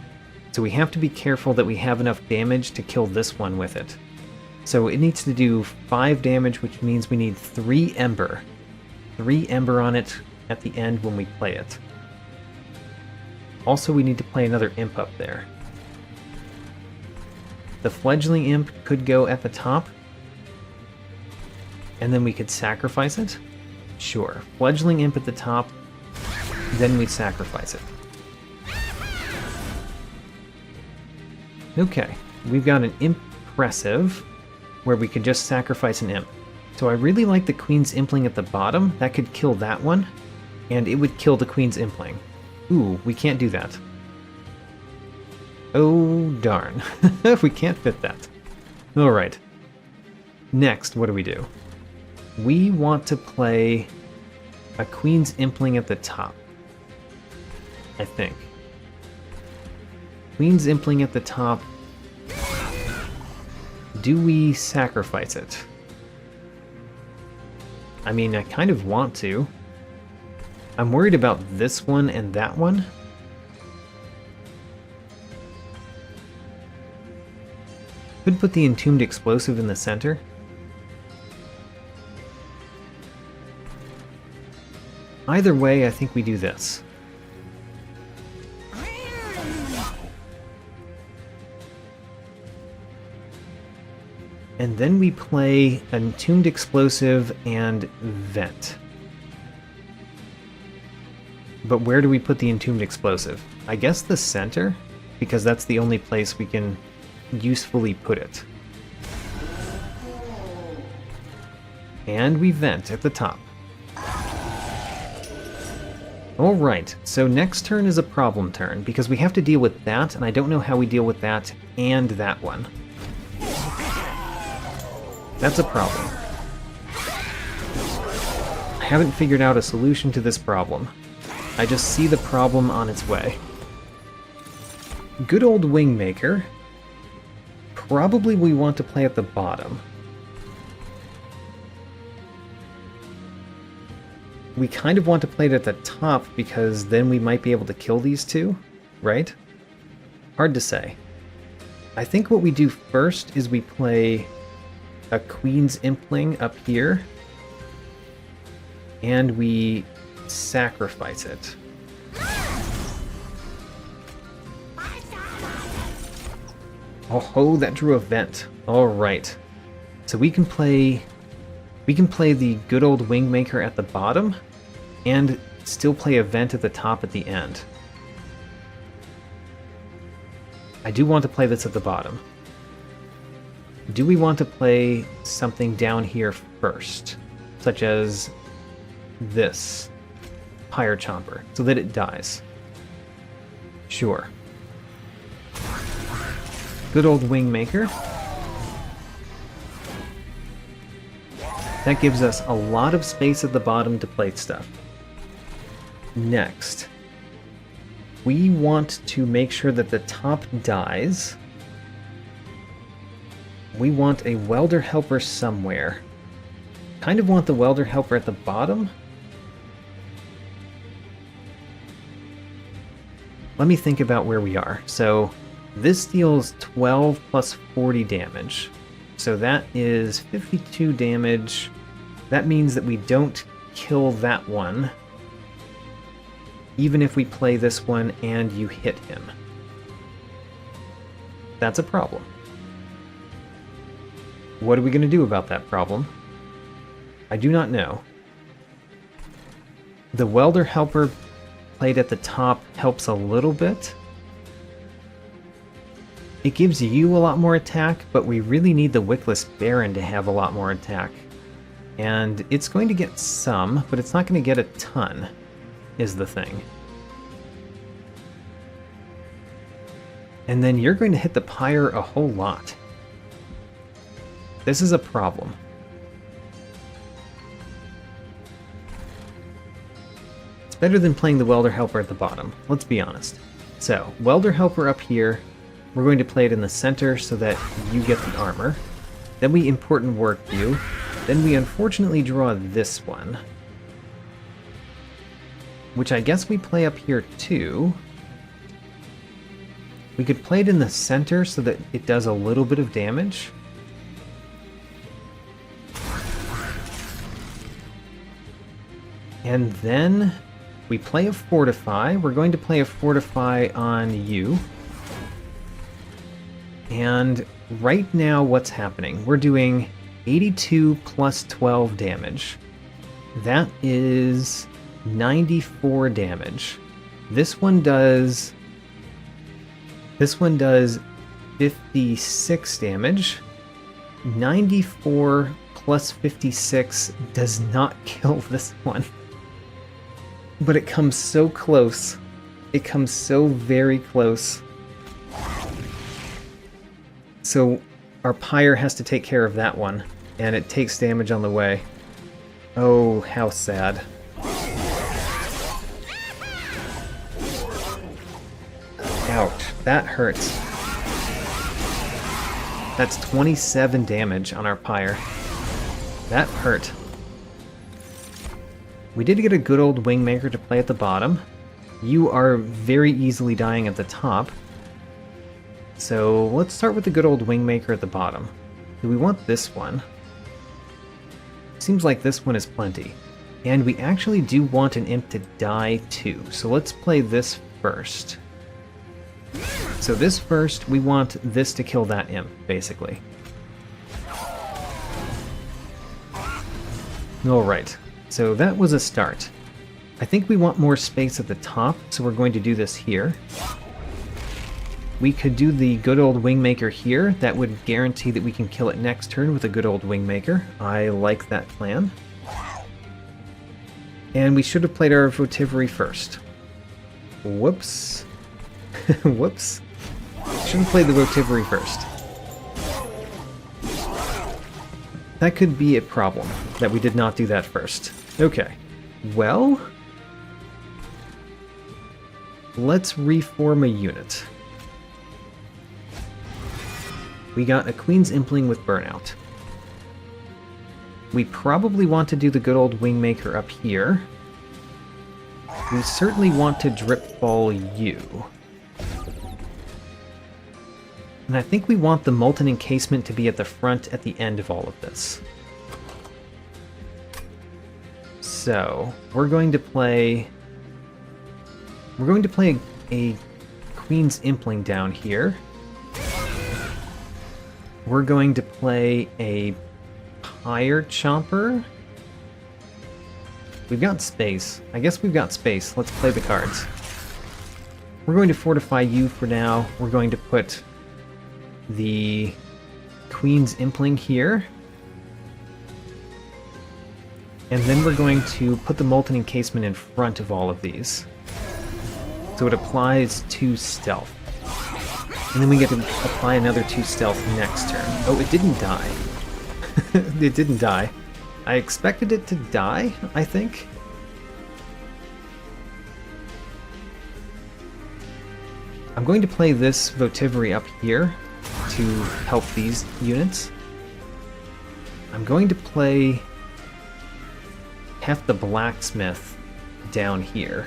So we have to be careful that we have enough damage to kill this one with it. So it needs to do 5 damage, which means we need 3 Ember. 3 Ember on it at the end when we play it. Also, we need to play another Imp up there. The Fledgling Imp could go at the top. And then we could sacrifice it? Sure. Fledgling Imp at the top, then we sacrifice it. Okay, we've got an Impressive, where we could just sacrifice an Imp. So I really like the Queen's Impling at the bottom. That could kill that one, and it would kill the Queen's Impling. Ooh, we can't do that. Oh, darn. We can't fit that. Alright. Next, what do? We want to play a Queen's Impling at the top. I think. Queen's Impling at the top. Do we sacrifice it? I mean, I kind of want to. I'm worried about this one and that one. Could put the Entombed Explosive in the center. Either way, I think we do this. And then we play Entombed Explosive and Vent. But where do we put the Entombed Explosive? I guess the center, because that's the only place we can usefully put it. And we Vent at the top. Alright, so next turn is a problem turn, because we have to deal with that, and I don't know how we deal with that and that one. That's a problem. I haven't figured out a solution to this problem. I just see the problem on its way. Good old Wingmaker. Probably we want to play at the bottom. We kind of want to play it at the top because then we might be able to kill these two, right? Hard to say. I think what we do first is we play a Queen's Impling up here, and we sacrifice it. Oh, that drew a Vent. Alright. So we can play the good old Wingmaker at the bottom, and still play a Vent at the top at the end. I do want to play this at the bottom. Do we want to play something down here first, such as this Pyre Chomper, so that it dies? Sure. Good old Wingmaker. That gives us a lot of space at the bottom to play stuff. Next, we want to make sure that the top dies. We want a Welder Helper somewhere. Kind of want the Welder Helper at the bottom. Let me think about where we are. So this deals 12 plus 40 damage. So that is 52 damage. That means that we don't kill that one, even if we play this one and you hit him. That's a problem. What are we going to do about that problem? I do not know. The Welder Helper played at the top helps a little bit. It gives you a lot more attack, but we really need the Wickless Baron to have a lot more attack. And it's going to get some, but it's not going to get a ton, is the thing. And then you're going to hit the Pyre a whole lot. This is a problem. It's better than playing the Welder Helper at the bottom, let's be honest. So, Welder Helper up here, we're going to play it in the center so that you get the armor. Then we Important Work you. Then we unfortunately draw this one, which I guess we play up here too. We could play it in the center so that it does a little bit of damage. And then we play a Fortify. We're going to play a Fortify on you. And right now what's happening? We're doing 82 plus 12 damage. That is 94 damage. This one does 56 damage. 94 plus 56 does not kill this one. But it comes so close. It comes so very close. So our Pyre has to take care of that one, and it takes damage on the way. Oh, how sad. Ouch, that hurts. That's 27 damage on our Pyre. That hurt. We did get a good old Wingmaker to play at the bottom. You are very easily dying at the top. So let's start with the good old Wingmaker at the bottom. Do we want this one? Seems like this one is plenty. And we actually do want an imp to die too, so let's play this first. So this first, we want this to kill that imp, basically. Alright, so that was a start. I think we want more space at the top, so we're going to do this here. We could do the good old Wingmaker here. That would guarantee that we can kill it next turn with a good old Wingmaker. I like that plan. And we should have played our Votivary first. Whoops. Whoops. Should have played the Votivary first. That could be a problem, that we did not do that first. Okay. Well, let's reform a unit. We got a Queen's Impling with Burnout. We probably want to do the good old Wingmaker up here. We certainly want to Dripfall you. And I think we want the Molten Encasement to be at the front at the end of all of this. So, we're going to play a Queen's Impling down here. We're going to play a Pyre Chomper. We've got space. I guess we've got space. Let's play the cards. We're going to Fortify you for now. We're going to put the Queen's Impling here. And then we're going to put the Molten Encasement in front of all of these. So it applies 2 stealth. And then we get to apply another 2 stealth next turn. Oh, it didn't die. It didn't die. I expected it to die, I think. I'm going to play this Votivary up here to help these units. I'm going to play Hef the Blacksmith down here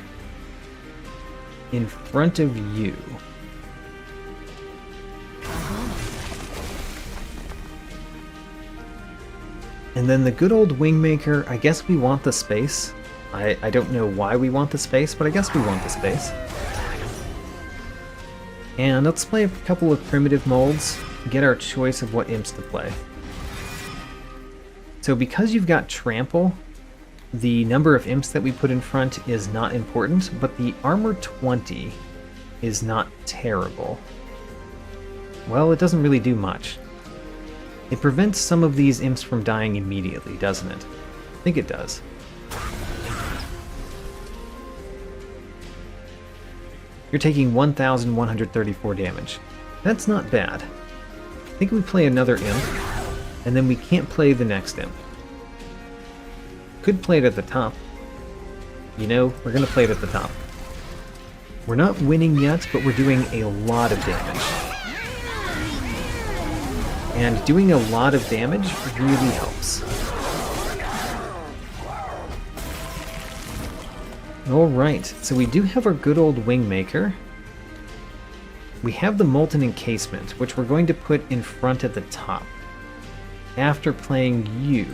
in front of you. And then the good old Wingmaker, I guess we want the space. I don't know why we want the space, but I guess we want the space. And let's play a couple of primitive molds, get our choice of what imps to play. So because you've got Trample, the number of imps that we put in front is not important, but the armor 20 is not terrible. Well, it doesn't really do much. It prevents some of these imps from dying immediately, doesn't it? I think it does. You're taking 1,134 damage. That's not bad. I think we play another imp, and then we can't play the next imp. Could play it at the top. You know, we're gonna play it at the top. We're not winning yet, but we're doing a lot of damage. And doing a lot of damage really helps. Alright, so we do have our good old Wingmaker. We have the Molten Encasement, which we're going to put in front at the top. After playing you.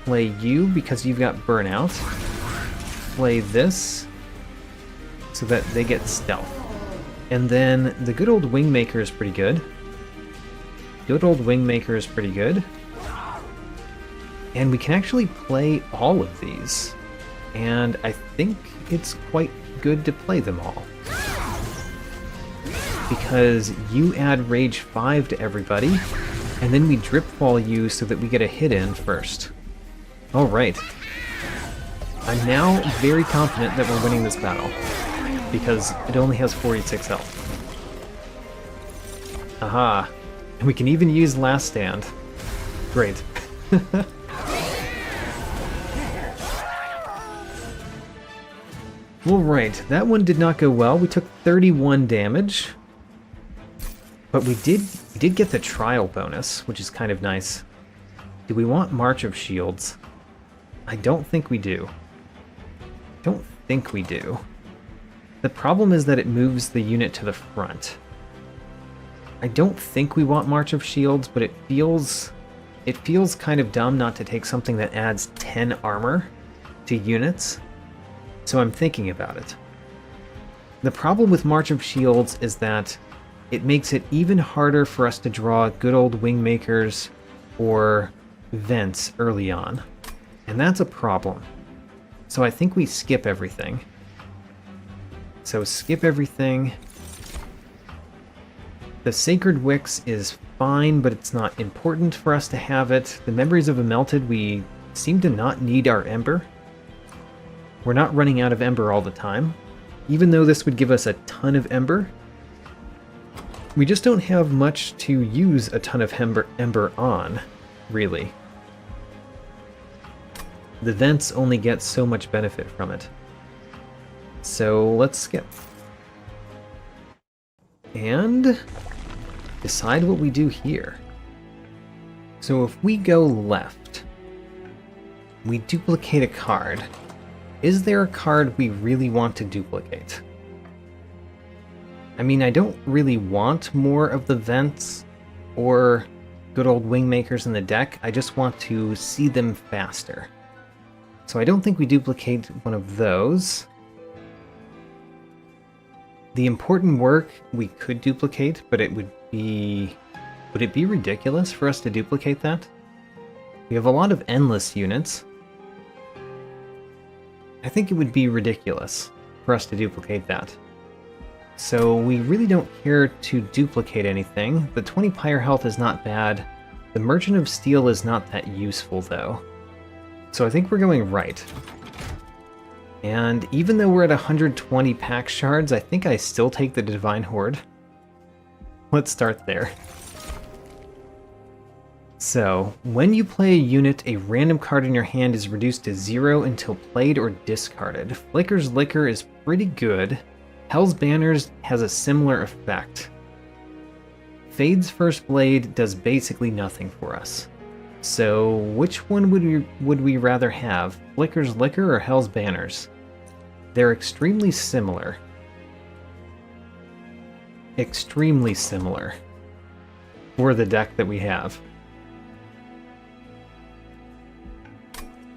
Play you because you've got Burnout. Play this so that they get Stealth. And then the good old Wingmaker is pretty good. Good old Wingmaker is pretty good. And we can actually play all of these. And I think it's quite good to play them all. Because you add Rage 5 to everybody, and then we Dripfall you so that we get a hit in first. Alright. I'm now very confident that we're winning this battle, because it only has 46 health. Aha. And we can even use Last Stand. Great. Alright, that one did not go well. We took 31 damage. But we did get the trial bonus, which is kind of nice. Do we want March of Shields? I don't think we do. Don't think we do. The problem is that it moves the unit to the front. I don't think we want March of Shields, but it feels kind of dumb not to take something that adds 10 armor to units. So I'm thinking about it. The problem with March of Shields is that it makes it even harder for us to draw good old Wingmakers or Vents early on. And that's a problem. So I think we skip everything. So skip everything. The Sacred Wicks is fine, but it's not important for us to have it. The Memories of a Melted, we seem to not need our Ember. We're not running out of Ember all the time. Even though this would give us a ton of Ember, we just don't have much to use a ton of Ember on, really. The Vents only get so much benefit from it. So let's skip. And decide what we do here. So if we go left, we duplicate a card. Is there a card we really want to duplicate? I mean, I don't really want more of the Vents or good old Wingmakers in the deck. I just want to see them faster. So I don't think we duplicate one of those. The Important Work we could duplicate, but it would be... Would it be ridiculous for us to duplicate that? We have a lot of Endless units. I think it would be ridiculous for us to duplicate that. So we really don't care to duplicate anything. The 20 Pyre health is not bad. The Merchant of Steel is not that useful, though. So I think we're going right. And even though we're at 120 pack shards, I think I still take the Divine Horde. Let's start there. So, when you play a unit, a random card in your hand is reduced to 0 until played or discarded. Flicker's Liquor is pretty good. Hell's Banners has a similar effect. Fade's First Blade does basically nothing for us. So, which one would we rather have? Flicker's Liquor or Hell's Banners? They're extremely similar. Extremely similar for the deck that we have.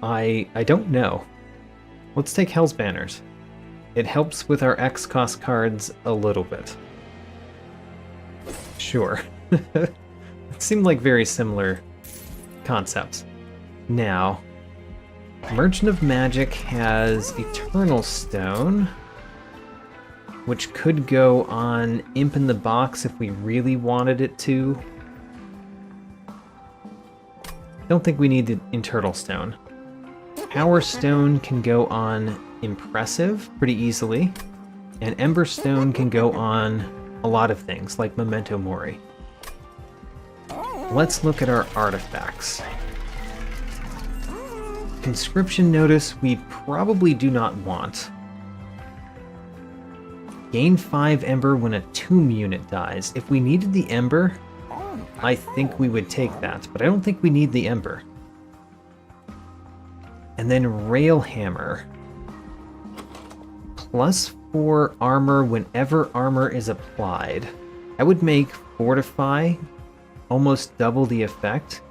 I don't know. Let's take Hell's Banners. It helps with our X cost cards a little bit. Sure. It seemed like very similar concepts. Now, Merchant of Magic has Eternal Stone, which could go on Imp in the Box if we really wanted it to. Don't think we need the Eternal Stone. Power Stone can go on Impressive pretty easily, and Ember Stone can go on a lot of things, like Memento Mori. Let's look at our artifacts. Conscription Notice we probably do not want. Gain 5 Ember when a Tomb unit dies. If we needed the Ember, I think we would take that, but I don't think we need the Ember. And then Railhammer. +4 armor whenever armor is applied. I would make Fortify almost double the effect.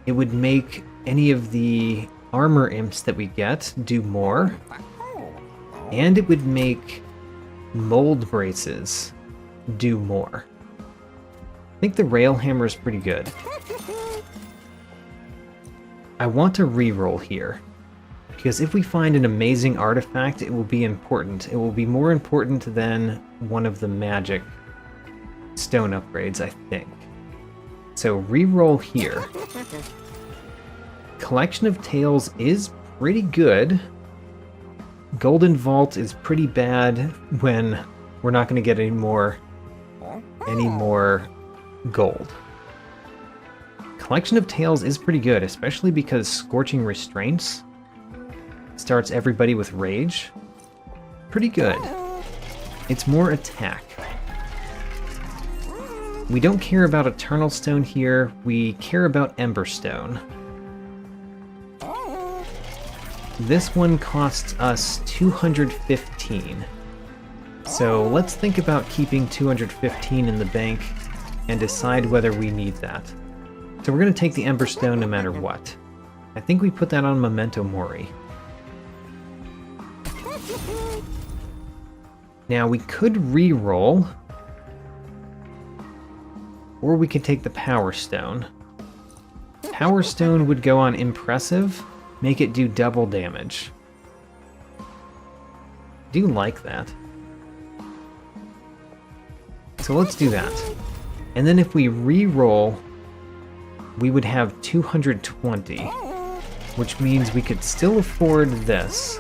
It would make any of the armor imps that we get do more. And it would make Mold Braces do more. I think the Railhammer is pretty good. I want to reroll here, because if we find an amazing artifact, it will be important. It will be more important than one of the magic stone upgrades, I think. So reroll here. Collection of Tales is pretty good. Golden Vault is pretty bad when we're not going to get any more gold. Collection of Tales is pretty good, especially because Scorching Restraints starts everybody with Rage. Pretty good. It's more attack. We don't care about Eternal Stone here, we care about Ember Stone. This one costs us 215. So let's think about keeping 215 in the bank and decide whether we need that. So we're going to take the Ember Stone no matter what. I think we put that on Memento Mori. Now we could re-roll, or we could take the Power Stone. Power Stone would go on Impressive, make it do double damage. Do like that. So let's do that. And then if we re-roll, we would have 220, which means we could still afford this.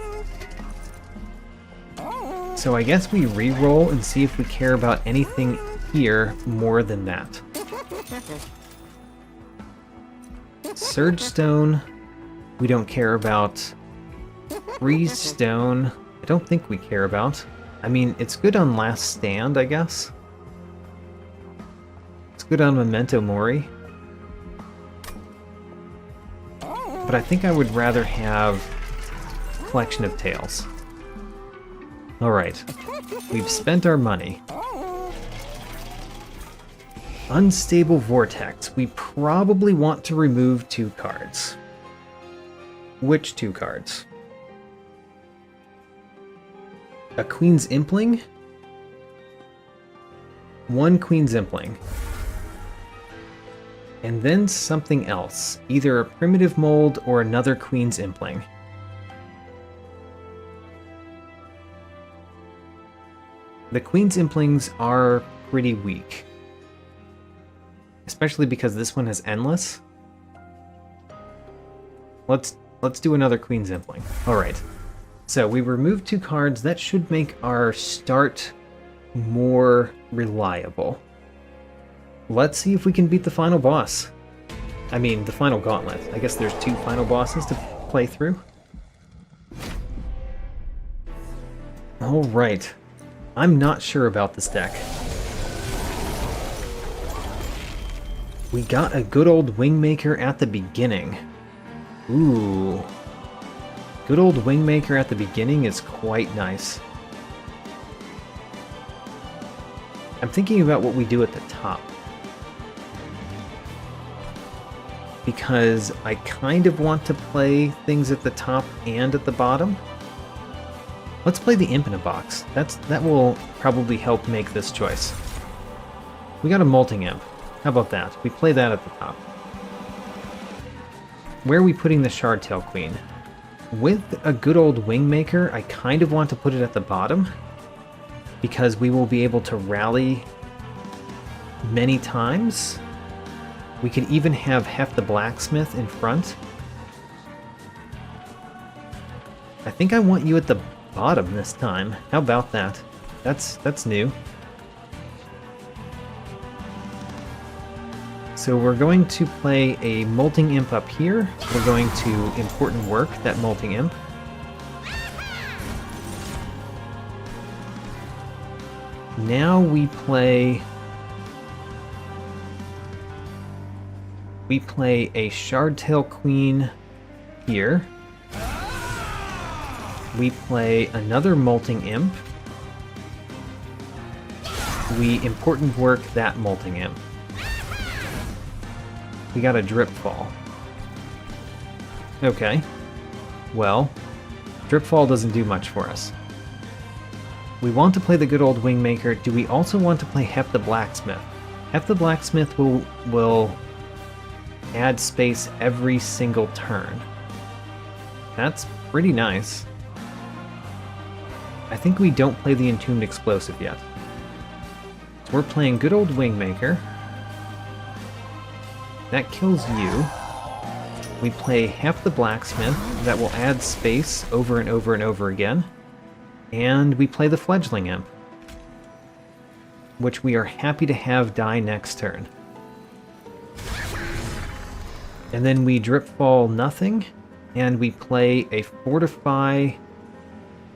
So I guess we re-roll and see if we care about anything here more than that. Surge Stone, we don't care about. Freeze Stone, I don't think we care about. I mean, it's good on Last Stand, I guess. It's good on Memento Mori. But I think I would rather have Collection of Tales. Alright, we've spent our money. Unstable Vortex. We probably want to remove 2 cards. Which 2 cards? A Queen's Impling? 1 Queen's Impling. And then something else. Either a Primitive Mold or another Queen's Impling. The Queen's Implings are pretty weak. Especially because this one has Endless. Let's do another Queen's Impling. Alright. So we removed 2 cards. That should make our start more reliable. Let's see if we can beat the final boss. I mean, the final gauntlet. I guess there's 2 final bosses to play through. Alright. I'm not sure about this deck. We got a good old Wingmaker at the beginning. Ooh. Good old Wingmaker at the beginning is quite nice. I'm thinking about what we do at the top. because I kind of want to play things at the top and at the bottom. Let's play the Imp in a box. That will probably help make this choice. We got a Molting Imp. How about that? We play that at the top. Where are we putting the Shardtail Queen? With a good old Wingmaker, I kind of want to put it at the bottom, because we will be able to rally many times. We could even have Hef the Blacksmith in front. I think I want you at the bottom this time. How about that? That's new. So we're going to play a Molting Imp up here. We're going to Important Work that Molting Imp. Now we play a Shardtail Queen here. We play another Molting Imp. We Important Work that Molting Imp. We got a Dripfall. Okay. Well, Dripfall doesn't do much for us. We want to play the good old Wingmaker. Do we also want to play Hef the Blacksmith? Hef the Blacksmith will add space every single turn. That's pretty nice. I think we don't play the Entombed Explosive yet. So we're playing good old Wingmaker. That kills you. We play Hef the Blacksmith. That will add space over and over and over again. And we play the Fledgling Imp, which we are happy to have die next turn. And then we Dripfall nothing, and we play a Fortify.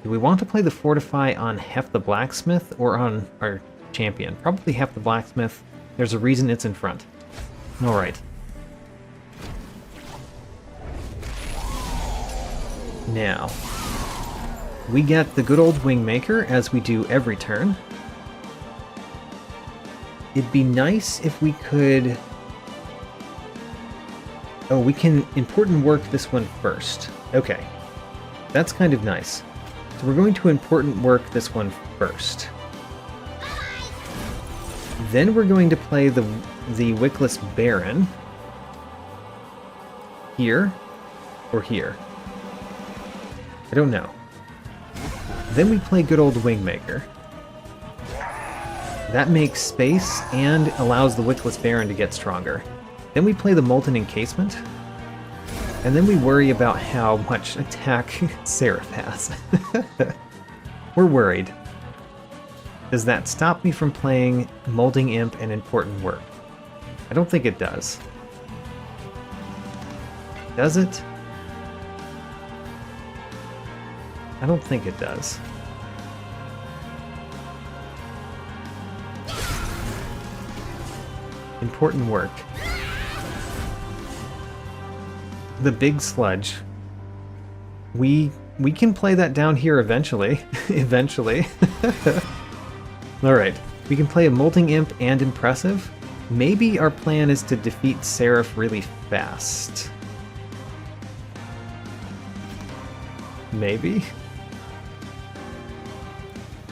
Do we want to play the Fortify on Hef the Blacksmith or on our champion? Probably Hef the Blacksmith. There's a reason it's in front. Alright. Now, we get the good old Wingmaker, as we do every turn. It'd be nice if we could... Oh, we can Important Work this one first. Okay. That's kind of nice. So we're going to Important Work this one first. Then we're going to play the Wickless Baron. Here. Or here. I don't know. Then we play good old Wingmaker. That makes space and allows the Wickless Baron to get stronger. Then we play the Molten Encasement. And then we worry about how much attack Seraph has. We're worried. Does that stop me from playing Molting Imp and Important Work? I don't think it does. Does it? I don't think it does. Important Work. The Big Sludge. We can play that down here eventually. Eventually. Alright. We can play a Molting Imp and Impressive. Maybe our plan is to defeat Seraph really fast. Maybe?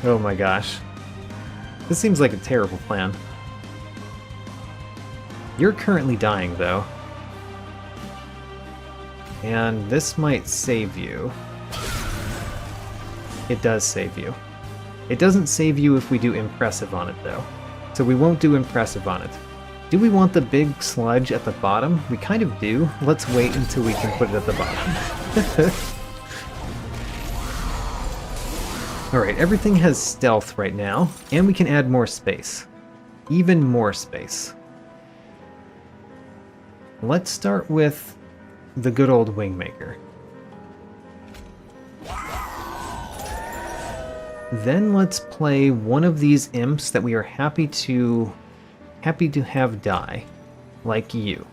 Oh my gosh. This seems like a terrible plan. You're currently dying, though. And this might save you. It does save you. It doesn't save you if we do Impressive on it, though. So we won't do Impressive on it. Do we want the Big Sludge at the bottom? We kind of do. Let's wait until we can put it at the bottom. Alright, everything has stealth right now, and we can add more space. Even more space. Let's start with the good old Wingmaker. Then let's play one of these imps that we are happy to have die, like you.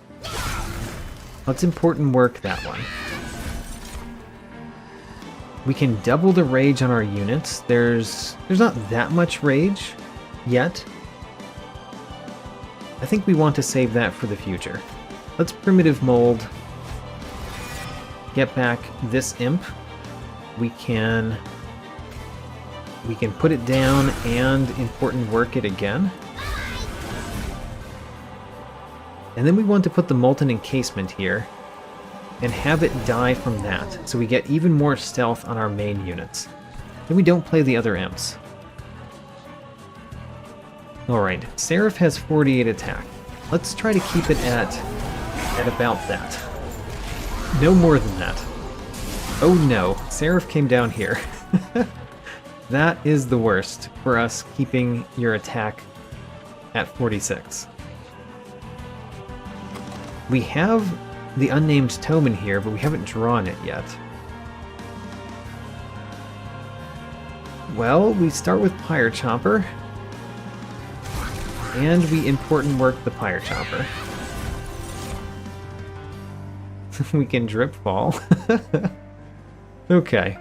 Let's Important Work that one. We can double the rage on our units. There's not that much rage yet. I think we want to save that for the future. Let's primitive mold. Get back this imp. We can put it down and important work it again. And then we want to put the molten encasement here and have it die from that, so we get even more stealth on our main units. Then we don't play the other imps. Alright, Seraph has 48 attack. Let's try to keep it at about that. No more than that. Oh no, Seraph came down here. That is the worst for us, keeping your attack at 46. We have the unnamed tome in here, but we haven't drawn it yet. Well, we start with Pyre Chopper, and we important work the Pyre Chopper. We can drip fall. Okay.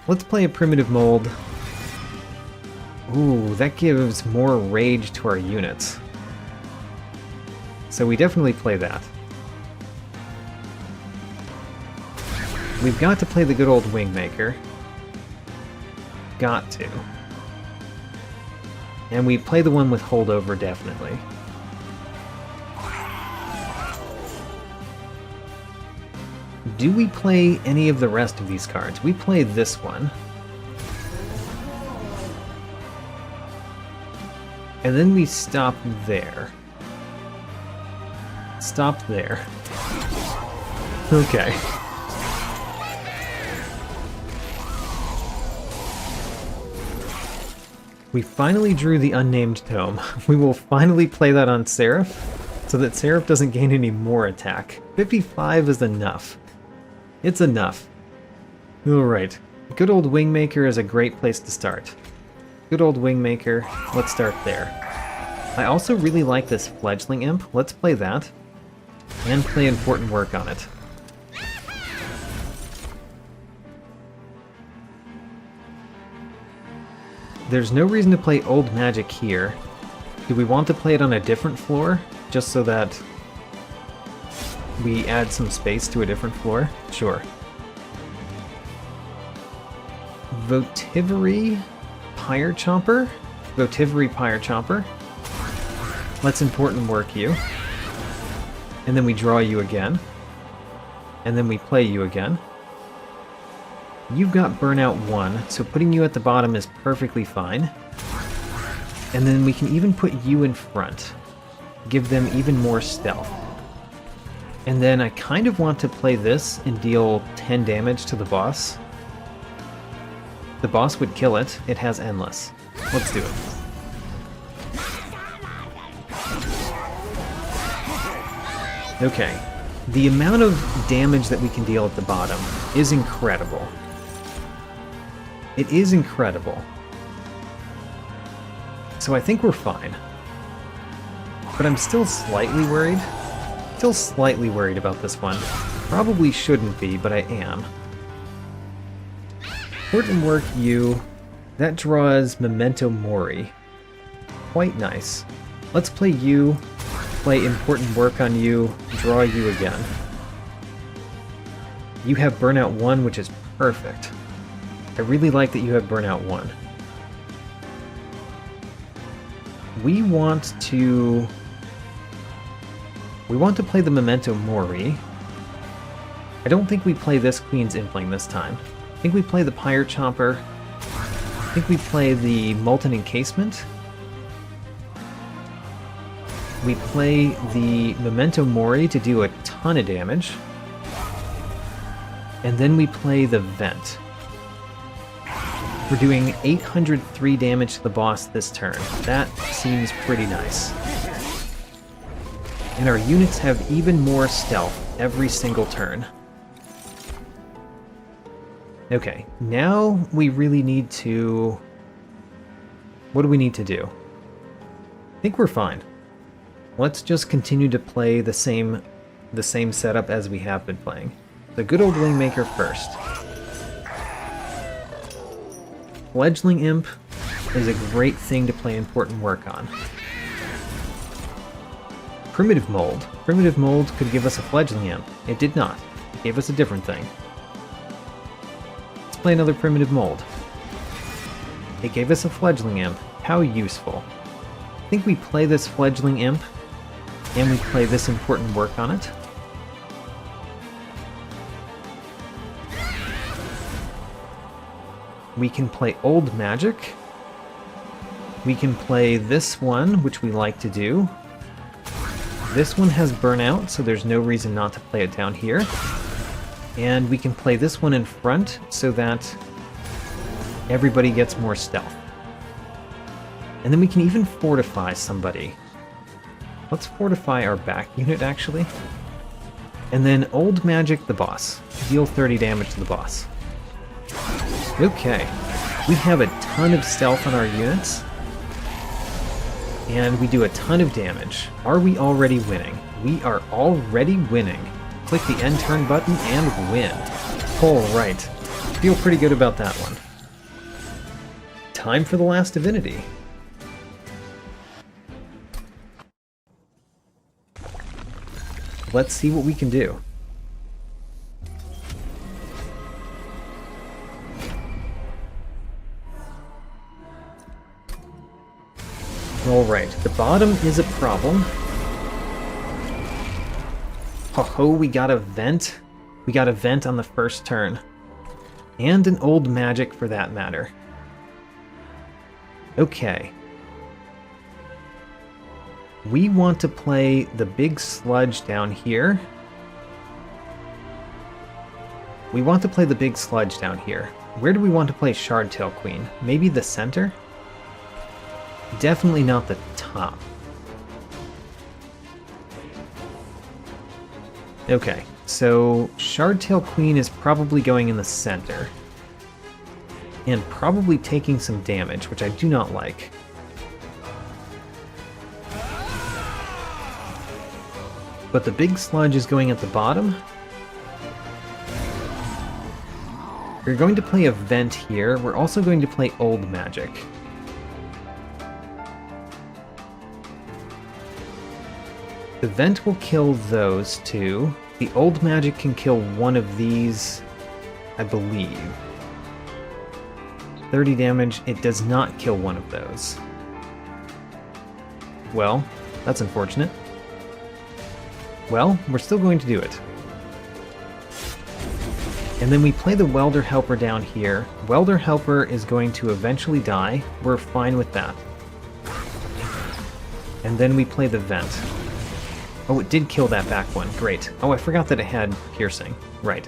Let's play a primitive mold. Ooh, that gives more rage to our units. So we definitely play that. We've got to play the good old Wingmaker. Got to. And we play the one with holdover, definitely. Do we play any of the rest of these cards? We play this one. And then we stop there. Stop there. Okay. We finally drew the unnamed tome. We will finally play that on Seraph, so that Seraph doesn't gain any more attack. 55 is enough. It's enough. Alright. Good old Wingmaker is a great place to start. Good old Wingmaker. Let's start there. I also really like this Fledgling Imp. Let's play that. And play important work on it. There's no reason to play Old Magic here. Do we want to play it on a different floor? Just so that we add some space to a different floor? Sure. Votivary Pyre Chopper? Votivary Pyre Chopper. Let's important work you. And then we draw you again. And then we play you again. You've got Burnout 1, so putting you at the bottom is perfectly fine. And then we can even put you in front. Give them even more stealth. And then I kind of want to play this and deal 10 damage to the boss. The boss would kill it. It has Endless. Let's do it. Okay. The amount of damage that we can deal at the bottom is incredible. It is incredible. So I think we're fine. But I'm still slightly worried. Still slightly worried about this one. Probably shouldn't be, but I am. Important work you. That draws Memento Mori. Quite nice. Let's play you. Play important work on you. Draw you again. You have Burnout 1, which is perfect. I really like that you have Burnout 1. We want to play the Memento Mori. I don't think we play this Queen's Impling this time. I think we play the Pyre Chopper. I think we play the Molten Encasement. We play the Memento Mori to do a ton of damage. And then we play the Vent. We're doing 803 damage to the boss this turn. That seems pretty nice. And our units have even more stealth every single turn. Okay, now we really need to... What do we need to do? I think we're fine. Let's just continue to play the same setup as we have been playing. The good old Wingmaker first. Fledgling Imp is a great thing to play important work on. Primitive Mold. Primitive Mold could give us a Fledgling Imp. It did not. It gave us a different thing. Let's play another Primitive Mold. It gave us a Fledgling Imp. How useful. I think we play this Fledgling Imp, and we play this important work on it. We can play Old Magic. We can play this one, which we like to do. This one has Burnout, so there's no reason not to play it down here. And we can play this one in front so that everybody gets more stealth. And then we can even fortify somebody. Let's fortify our back unit, actually. And then Old Magic the boss. Deal 30 damage to the boss. Okay. We have a ton of stealth on our units. And we do a ton of damage. Are we already winning? We are already winning. Click the end turn button and win. Alright. Feel pretty good about that one. Time for the Last Divinity. Let's see what we can do. Alright, the bottom is a problem. Ho-ho, we got a vent. We got a vent on the first turn. And an Old Magic for that matter. Okay. We want to play the big sludge down here. We want to play the big sludge down here. Where do we want to play Shardtail Queen? Maybe the center? Definitely not the top. Okay, so Shardtail Queen is probably going in the center. And probably taking some damage, which I do not like. But the big sludge is going at the bottom. We're going to play a vent here. We're also going to play Old Magic. The vent will kill those two. The Old Magic can kill one of these, I believe. 30 damage, it does not kill one of those. Well, that's unfortunate. Well, we're still going to do it. And then we play the Welder Helper down here. Welder Helper is going to eventually die. We're fine with that. And then we play the vent. Oh, it did kill that back one. Great. Oh, I forgot that it had piercing. Right.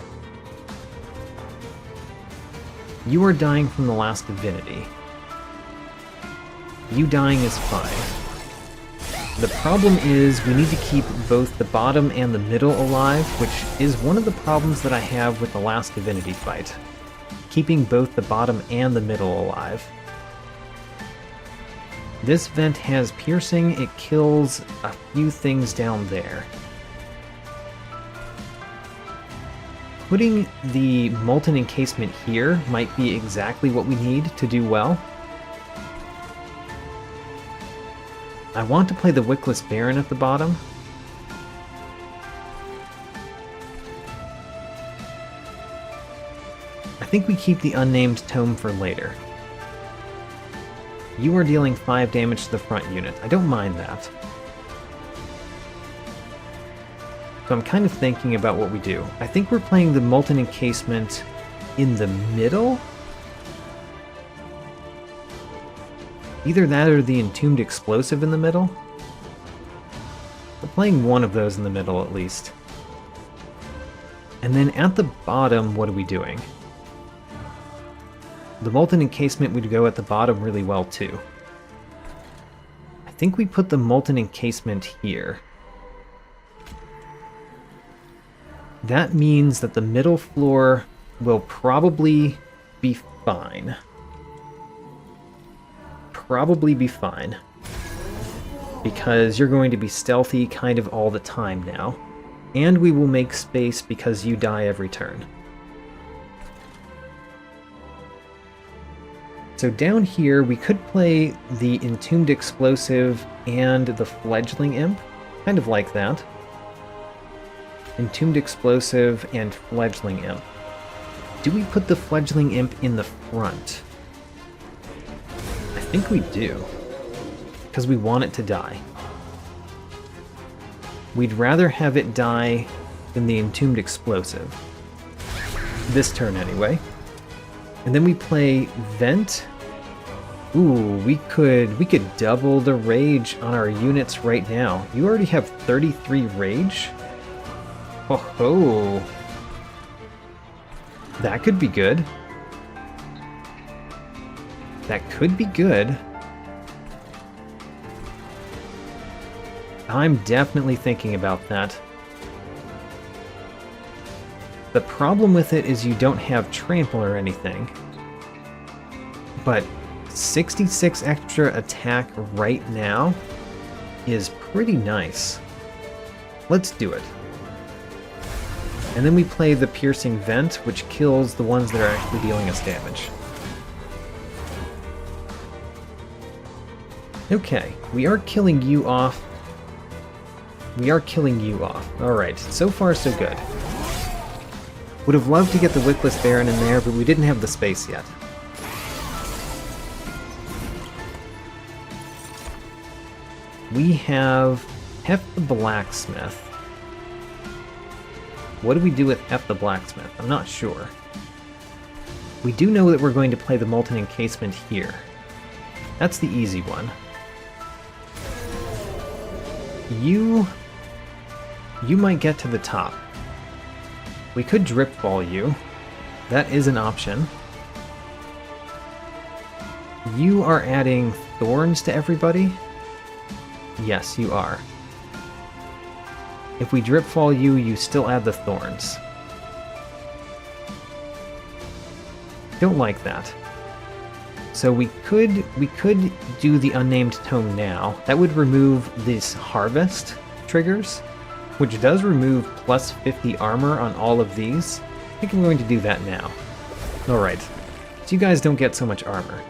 You are dying from the Last Divinity. You dying is fine. The problem is we need to keep both the bottom and the middle alive, which is one of the problems that I have with the Last Divinity fight. Keeping both the bottom and the middle alive. This vent has piercing, it kills a few things down there. Putting the Molten Encasement here might be exactly what we need to do well. I want to play the Wickless Baron at the bottom. I think we keep the Unnamed Tome for later. You are dealing 5 damage to the front unit. I don't mind that. So I'm kind of thinking about what we do. I think we're playing the Molten Encasement in the middle? Either that or the Entombed Explosive in the middle? We're playing one of those in the middle at least. And then at the bottom, what are we doing? The Molten Encasement would go at the bottom really well too. I think we put the Molten Encasement here. That means that the middle floor will probably be fine. Probably be fine. Because you're going to be stealthy kind of all the time now. And we will make space because you die every turn. So down here, we could play the Entombed Explosive and the Fledgling Imp. Kind of like that. Entombed Explosive and Fledgling Imp. Do we put the Fledgling Imp in the front? I think we do. Because we want it to die. We'd rather have it die than the Entombed Explosive. This turn anyway. And then we play Vent. Ooh, we could double the rage on our units right now. You already have 33 rage? Oh ho! That could be good. That could be good. I'm definitely thinking about that. The problem with it is you don't have trample or anything. But 66 extra attack right now is pretty nice. Let's do it. And then we play the Piercing Vent, which kills the ones that are actually dealing us damage. Okay, we are killing you off. We are killing you off. Alright, so far so good. Would have loved to get the Wickless Baron in there, but we didn't have the space yet. We have Hef the Blacksmith. What do we do with Hef the Blacksmith? I'm not sure. We do know that we're going to play the Molten Encasement here. That's the easy one. You might get to the top. We could Dripball you. That is an option. You are adding thorns to everybody? Yes, you are. If we Dripfall you, you still add the thorns. Don't like that. So we could do the Unnamed Tome now. That would remove this Harvest triggers, which does remove plus 50 armor on all of these. I think I'm going to do that now. Alright, so you guys don't get so much armor.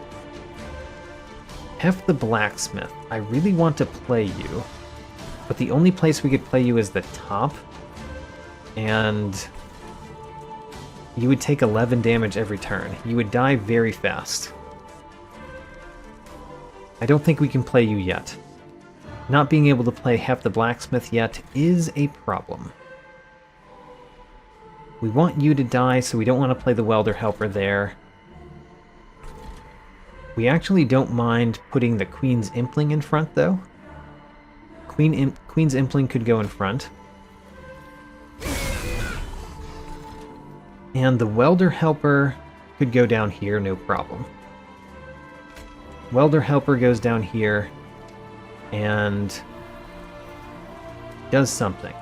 Hef the Blacksmith. I really want to play you, but the only place we could play you is the top, and you would take 11 damage every turn. You would die very fast. I don't think we can play you yet. Not being able to play Hef the Blacksmith yet is a problem. We want you to die, so we don't want to play the Welder Helper there. We actually don't mind putting the Queen's Impling in front, though. Queen's Impling could go in front. And the Welder Helper could go down here, no problem. Welder Helper goes down here and does something.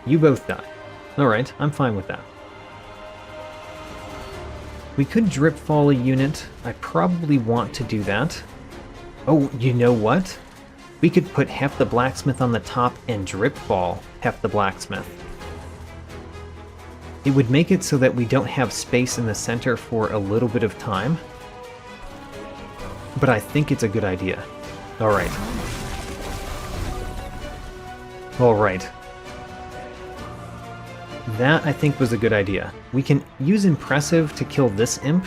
You both die. Alright, I'm fine with that. We could Dripfall a unit. I probably want to do that. Oh, you know what? We could put Hef the Blacksmith on the top and Dripfall Hef the Blacksmith. It would make it so that we don't have space in the center for a little bit of time. But I think it's a good idea. Alright. Alright. That, I think, was a good idea. We can use Impressive to kill this imp.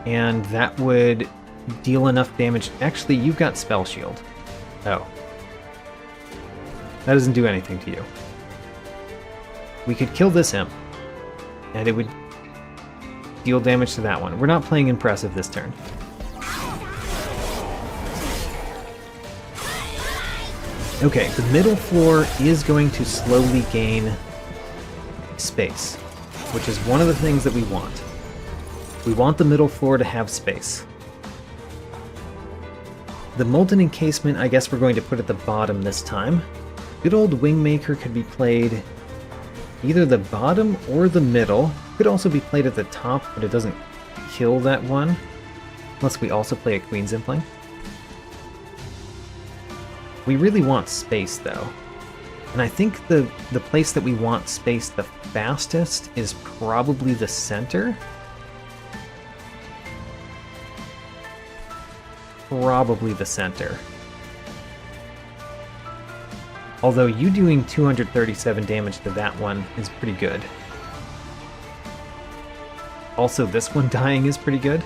And that would deal enough damage. Actually, you've got Spell Shield. Oh. That doesn't do anything to you. We could kill this imp, and it would deal damage to that one. We're not playing Impressive this turn. Okay, the middle floor is going to slowly gain space, which is one of the things that we want. We want the middle floor to have space. The Molten Encasement, I guess we're going to put at the bottom this time. Good old Wingmaker could be played either the bottom or the middle. Could also be played at the top, but it doesn't kill that one. Unless we also play a Queen's Impling. We really want space, though. And I think the place that we want space the fastest is probably the center. probably the center. Although you doing 237 damage to that one is pretty good. Also, this one dying is pretty good.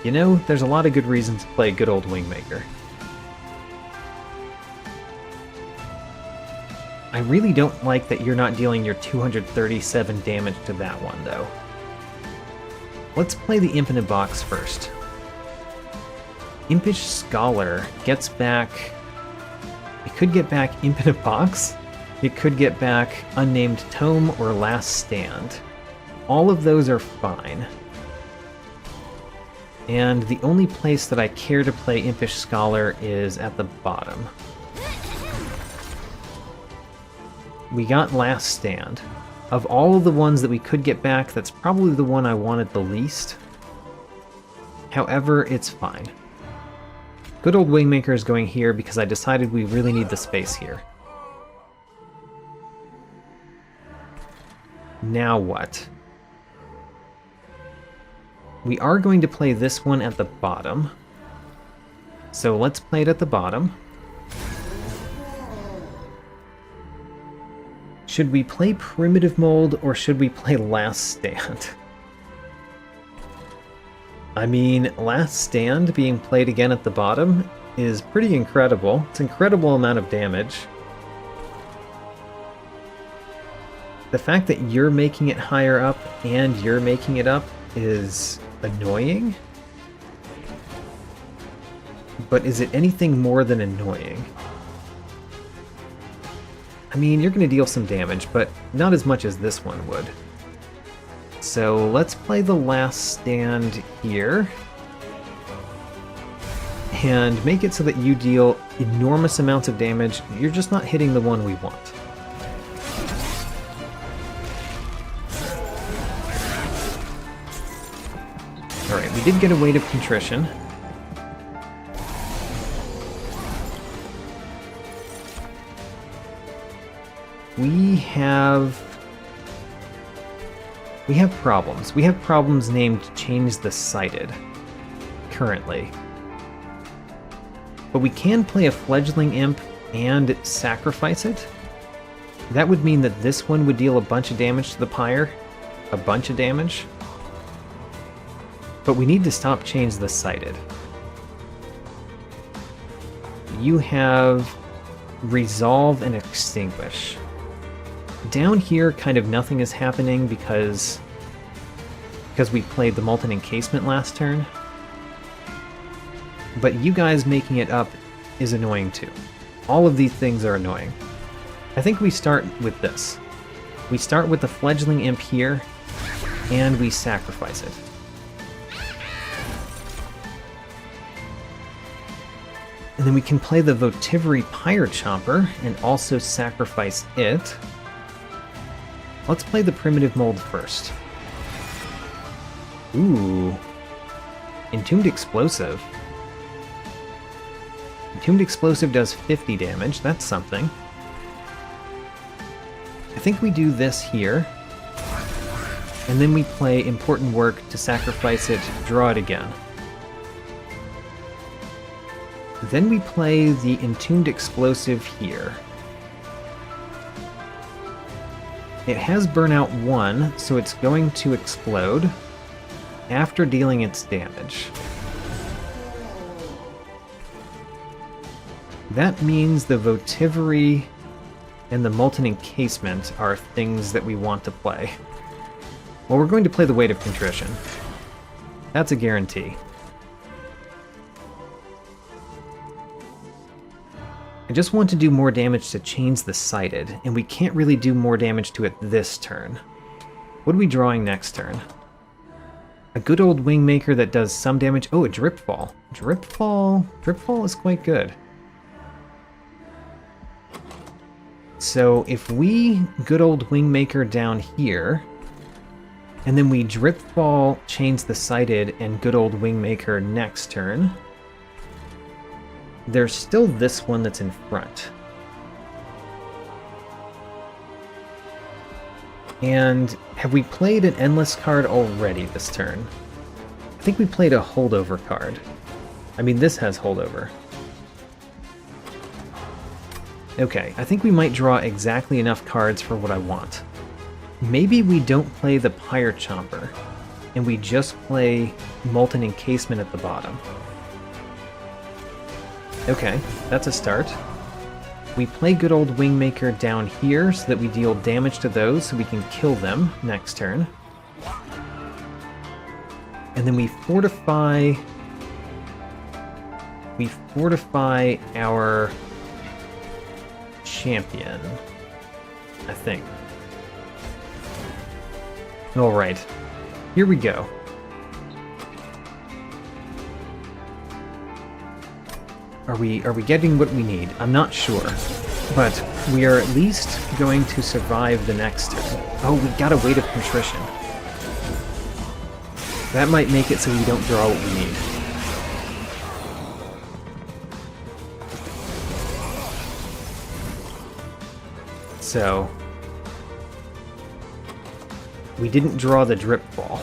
You know, there's a lot of good reasons to play good old Wingmaker. I really don't like that you're not dealing your 237 damage to that one, though. Let's play the Imp in a Box first. Impish Scholar gets back... It could get back Imp in a Box. It could get back Unnamed Tome or Last Stand. All of those are fine. And the only place that I care to play Impish Scholar is at the bottom. We got Last Stand. Of all of the ones that we could get back, that's probably the one I wanted the least. However, it's fine. Good old Wingmaker is going here because I decided we really need the space here. Now what? We are going to play this one at the bottom. So let's play it at the bottom. Should we play Primitive Mold or should we play Last Stand? I mean, Last Stand being played again at the bottom is pretty incredible. It's an incredible amount of damage. The fact that you're making it higher up and you're making it up is annoying. But is it anything more than annoying? I mean, you're going to deal some damage, but not as much as this one would. So let's play the Last Stand here. And make it so that you deal enormous amounts of damage. You're just not hitting the one we want. Alright, we did get a Weight of Contrition. We have problems. We have problems named Change the Sighted, currently. But we can play a Fledgling Imp and sacrifice it. That would mean that this one would deal a bunch of damage to the Pyre. A bunch of damage. But we need to stop Change the Sighted. You have Resolve and Extinguish. Down here, kind of nothing is happening because we played the Molten Encasement last turn. But you guys making it up is annoying too. All of these things are annoying. I think we start with this. We start with the Fledgling Imp here, and we sacrifice it. And then we can play the Votivary Pyre Chomper and also sacrifice it. Let's play the Primitive Mold first. Ooh. Entombed Explosive. Entombed Explosive does 50 damage, that's something. I think we do this here. And then we play Important Work to sacrifice it, draw it again. Then we play the Entombed Explosive here. It has Burnout 1, so it's going to explode after dealing its damage. That means the Votivary and the Molten Encasement are things that we want to play. Well, we're going to play the Weight of Contrition. That's a guarantee. I just want to do more damage to Change the Sighted, and we can't really do more damage to it this turn. What are we drawing next turn? A good old Wingmaker that does some damage. Oh, a Dripfall. Dripfall is quite good. So if we good old Wingmaker down here, and then we Dripfall, Change the Sighted, and good old Wingmaker next turn, there's still this one that's in front. And have we played an Endless card already this turn? I think we played a Holdover card. I mean, this has holdover. Okay, I think we might draw exactly enough cards for what I want. Maybe we don't play the Pyre Chomper, and we just play Molten Encasement at the bottom. Okay, that's a start. We play good old Wingmaker down here so that we deal damage to those so we can kill them next turn. And then we fortify our champion, I think. Alright, here we go. Are we getting what we need? I'm not sure. But we are at least going to survive the next turn. Oh, we got a Weight of Contrition. That might make it so we don't draw what we need. So, we didn't draw the Drip Ball.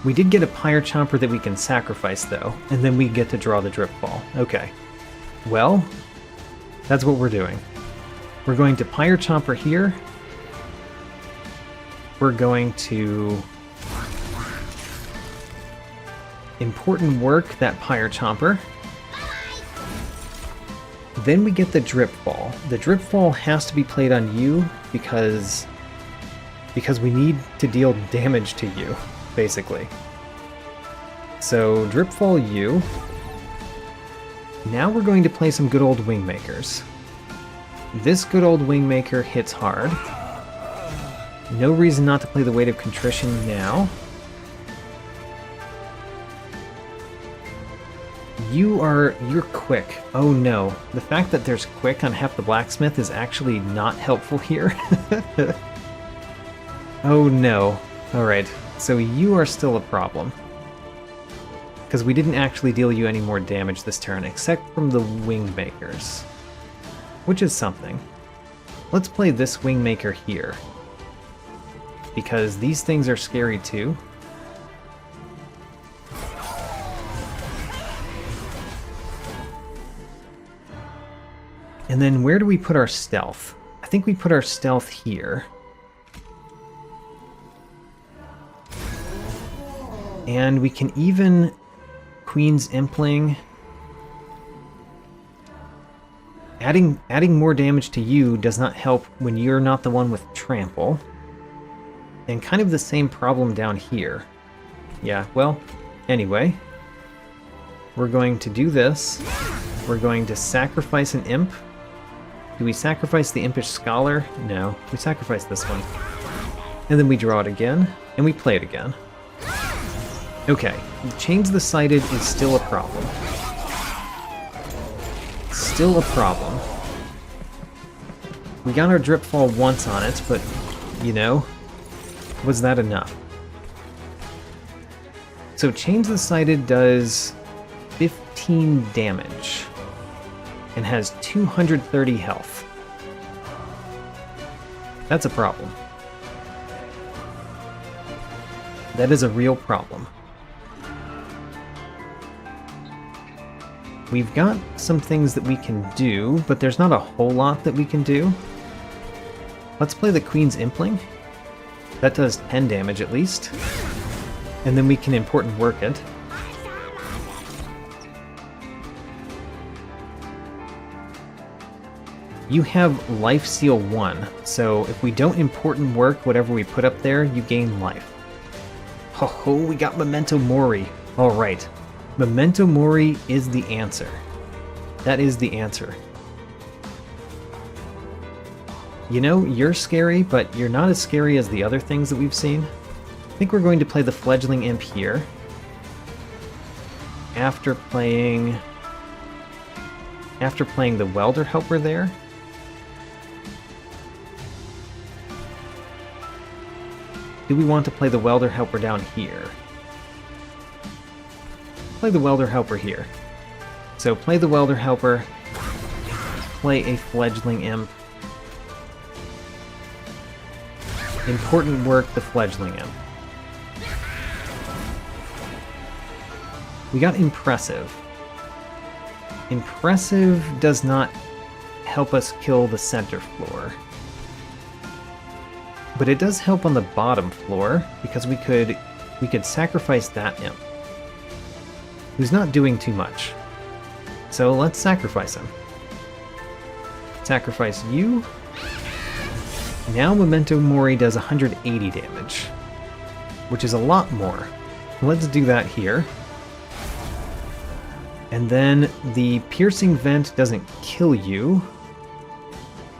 We did get a Pyre Chomper that we can sacrifice, though, and then we get to draw the Drip Ball. Okay. Well, that's what we're doing. We're going to Pyre Chomper here. We're going to Important Work that Pyre Chomper. Then we get the Drip Ball. The Drip Ball has to be played on you because we need to deal damage to you, basically. So, Drip Fall you. Now we're going to play some good old Wingmakers. This good old Wingmaker hits hard. No reason not to play the Weight of Contrition now. You're quick. Oh no. The fact that there's quick on Hep the Blacksmith is actually not helpful here. Oh no. Alright, so you are still a problem. Because we didn't actually deal you any more damage this turn, except from the Wingmakers. Which is something. Let's play this Wingmaker here. Because these things are scary too. And then where do we put our stealth? I think we put our stealth here. And we can even Queen's Impling. Adding more damage to you does not help when you're not the one with trample. And kind of the same problem down here. Yeah, well, anyway. We're going to do this. We're going to sacrifice an imp. Do we sacrifice the Impish Scholar? No, we sacrifice this one. And then we draw it again, and we play it again. Okay, Change the Sighted is still a problem. Still a problem. We got our Drip Fall once on it, but, you know, was that enough? So Change the Sighted does 15 damage and has 230 health. That's a problem. That is a real problem. We've got some things that we can do, but there's not a whole lot that we can do. Let's play the Queen's Impling. That does 10 damage at least. And then we can Important Work it. You have Life Seal 1, so if we don't Important Work whatever we put up there, you gain life. Ho ho, we got Memento Mori. Alright. Memento Mori is the answer. That is the answer. You know, you're scary, but you're not as scary as the other things that we've seen. I think we're going to play the Fledgling Imp here. After playing the Welder Helper there. Do we want to play the Welder Helper down here? Play the Welder Helper here. So play the Welder Helper, play a Fledgling Imp. Important Work the Fledgling Imp. We got Impressive. Impressive does not help us kill the center floor. But it does help on the bottom floor, because we could sacrifice that imp, who's not doing too much. So let's sacrifice him. Sacrifice you. Now Memento Mori does 180 damage, which is a lot more. Let's do that here. And then the Piercing Vent doesn't kill you.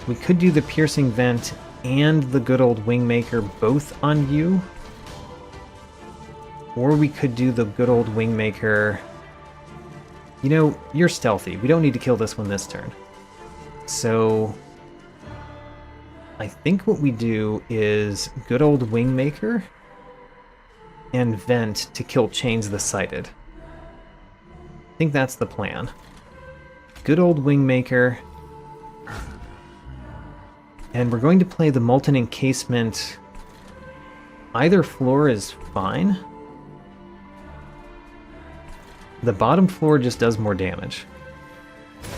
We could do the Piercing Vent and the good old Wingmaker both on you. Or we could do the good old Wingmaker. You know, you're stealthy. We don't need to kill this one this turn. So I think what we do is good old Wingmaker and Vent to kill Chains the Sighted. I think that's the plan. Good old Wingmaker. And we're going to play the Molten Encasement. Either floor is fine. The bottom floor just does more damage.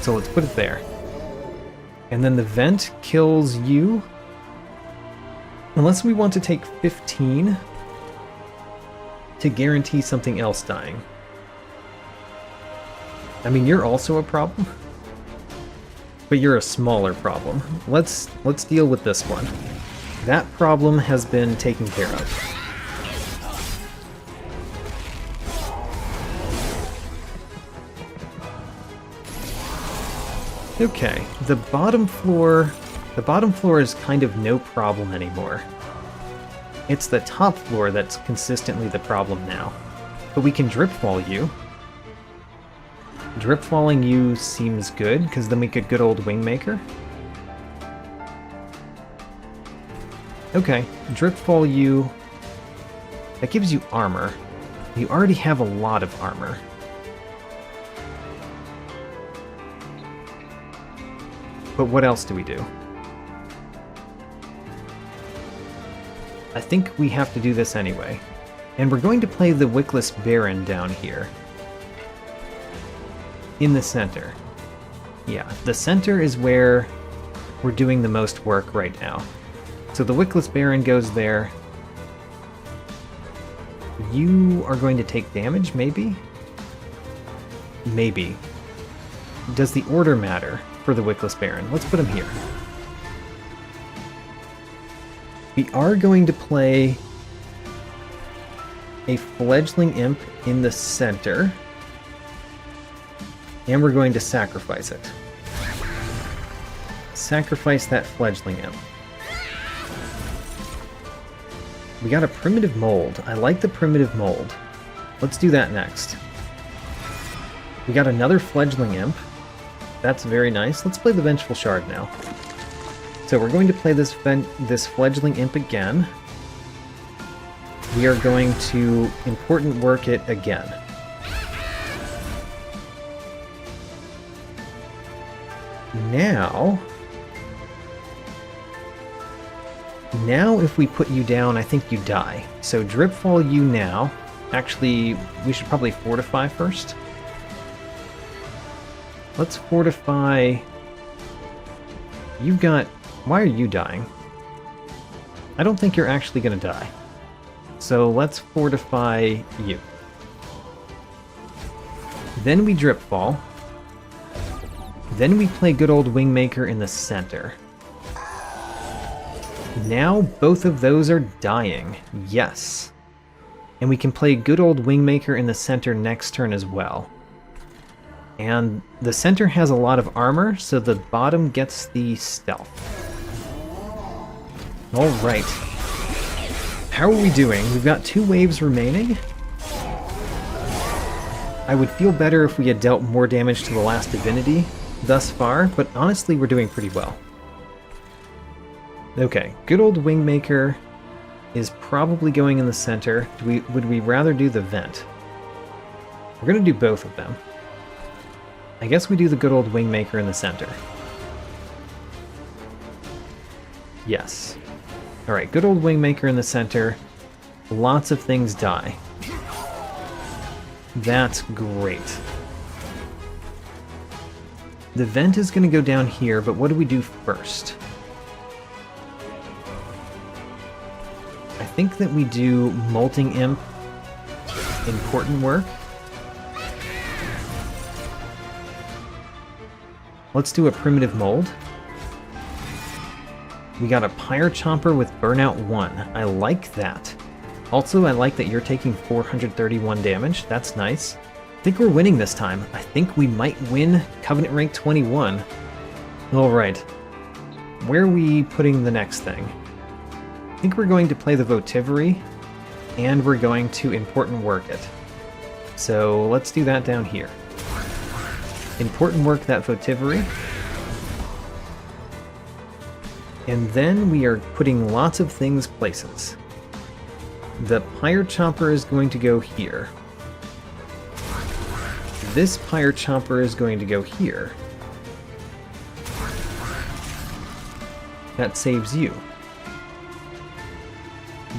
So let's put it there. And then the Vent kills you. Unless we want to take 15 to guarantee something else dying. I mean, you're also a problem, but you're a smaller problem. Let's deal with this one. That problem has been taken care of. Okay, the bottom floor is kind of no problem anymore. It's the top floor that's consistently the problem now. But we can Dripfall you. Dripfalling you seems good, because then we could good old Wingmaker. Okay, Dripfall you. That gives you armor. You already have a lot of armor. But what else do we do? I think we have to do this anyway. And we're going to play the Wickless Baron down here. In the center. Yeah, the center is where we're doing the most work right now. So the Wickless Baron goes there. You are going to take damage, maybe? Maybe. Does the order matter for the Wickless Baron? Let's put him here. We are going to play a Fledgling Imp in the center. And we're going to sacrifice it. Sacrifice that Fledgling Imp. We got a Primitive Mold. I like the Primitive Mold. Let's do that next. We got another Fledgling Imp. That's very nice. Let's play the Vengeful Shard now. So we're going to play this Fledgling Imp again. We are going to Important Work it again. Now if we put you down, I think you die. So Dripfall you now. Actually, we should probably fortify first. Let's fortify. You've got... Why are you dying? I don't think you're actually going to die. So let's fortify you. Then we Dripfall. Then we play good old Wingmaker in the center. Now both of those are dying. Yes. And we can play good old Wingmaker in the center next turn as well. And the center has a lot of armor, so the bottom gets the stealth. Alright. How are we doing? We've got 2 waves remaining. I would feel better if we had dealt more damage to the Last Divinity thus far, but honestly we're doing pretty well. Okay, good old Wingmaker is probably going in the center. Would we rather do the Vent? We're going to do both of them. I guess we do the good old Wingmaker in the center. Yes. Alright, good old Wingmaker in the center. Lots of things die. That's great. The vent is going to go down here, but what do we do first? I think that we do Molting Imp, important work. Let's do a Primitive Mold. We got a Pyre Chomper with Burnout 1. I like that. Also, I like that you're taking 431 damage. That's nice. I think we're winning this time. I think we might win Covenant rank 21. Alright. Where are we putting the next thing? I think we're going to play the Votivary, and we're going to important work it. So let's do that down here. Important work that Votivary. And then we are putting lots of things places. The Pyre Chomper is going to go here. This Pyre Chomper is going to go here. That saves you.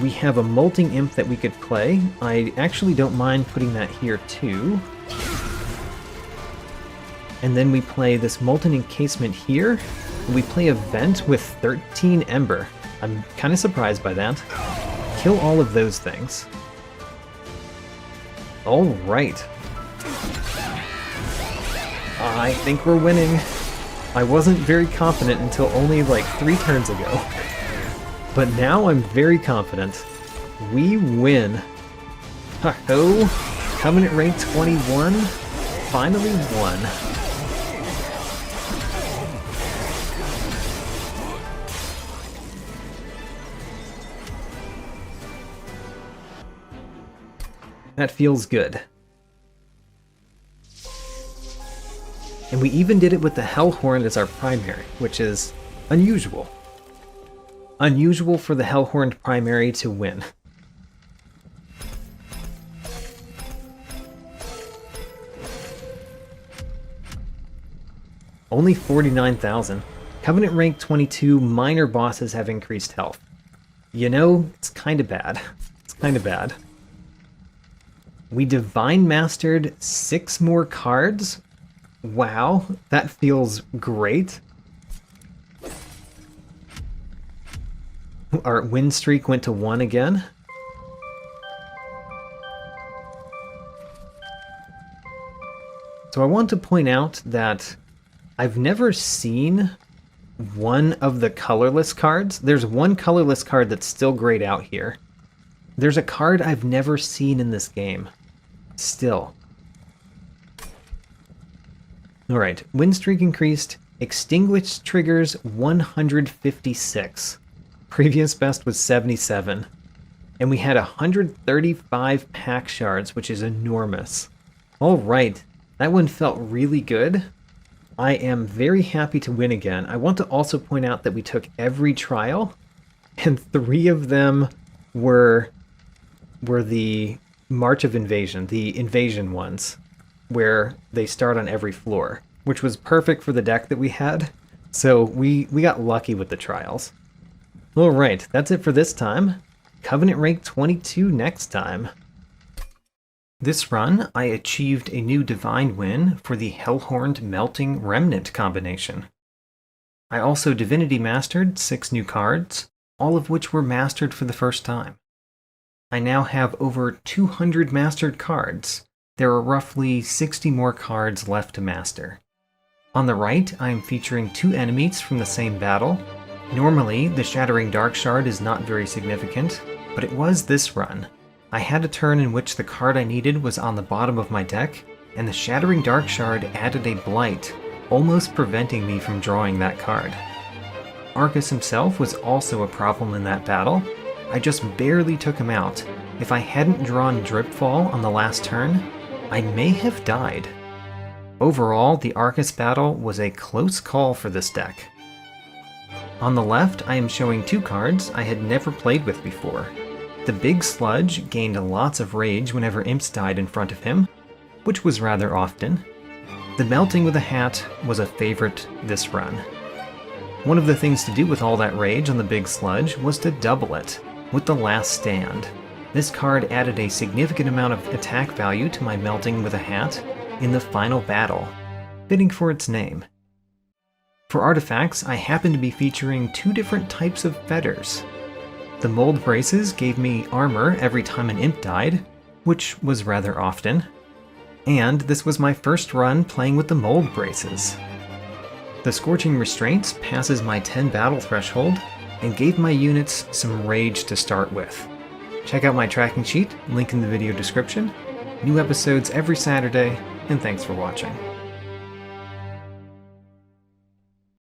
We have a Molting Imp that we could play. I actually don't mind putting that here too. And then we play this Molten Encasement here. We play a Vent with 13 Ember. I'm kind of surprised by that. Kill all of those things. Alright. I think we're winning. I wasn't very confident until only like 3 turns ago. But now I'm very confident. We win. Ho-ho! Covenant rank 21. Finally won. That feels good. And we even did it with the Hellorned as our primary, which is unusual. Unusual for the Hellorned primary to win. Only 49,000. Covenant rank 22 minor bosses have increased health. You know, it's kind of bad. It's kind of bad. We Divine Mastered 6 more cards. Wow, that feels great. Our win streak went to 1 again. So I want to point out that I've never seen one of the colorless cards. There's one colorless card that's still grayed out here. There's a card I've never seen in this game. Still. Alright, win streak increased. Extinguished triggers 156. Previous best was 77. And we had 135 pack shards, which is enormous. Alright, that one felt really good. I am very happy to win again. I want to also point out that we took every trial, and 3 of them were the March of Invasion, the invasion ones, where they start on every floor, which was perfect for the deck that we had. So we got lucky with the trials. Alright, that's it for this time. Covenant rank 22 next time. This run, I achieved a new Divine win for the Hellorned Melting Remnant combination. I also Divinity Mastered 6 new cards, all of which were mastered for the first time. I now have over 200 mastered cards. There are roughly 60 more cards left to master. On the right, I am featuring 2 enemies from the same battle. Normally, the Shattering Dark Shard is not very significant, but it was this run. I had a turn in which the card I needed was on the bottom of my deck, and the Shattering Dark Shard added a blight, almost preventing me from drawing that card. Archus himself was also a problem in that battle. I just barely took him out. If I hadn't drawn Dripfall on the last turn, I may have died. Overall, the Archus battle was a close call for this deck. On the left, I am showing 2 cards I had never played with before. The Big Sludge gained lots of rage whenever imps died in front of him, which was rather often. The Melting with a Hat was a favorite this run. One of the things to do with all that rage on the Big Sludge was to double it with the Last Stand. This card added a significant amount of attack value to my Melting with a Hat in the final battle, fitting for its name. For artifacts, I happen to be featuring 2 different types of fetters. The mold braces gave me armor every time an imp died, which was rather often, and this was my first run playing with the mold braces. The Scorching Restraints passes my 10 battle threshold and gave my units some rage to start with. Check out my tracking sheet, link in the video description. New episodes every Saturday, and thanks for watching.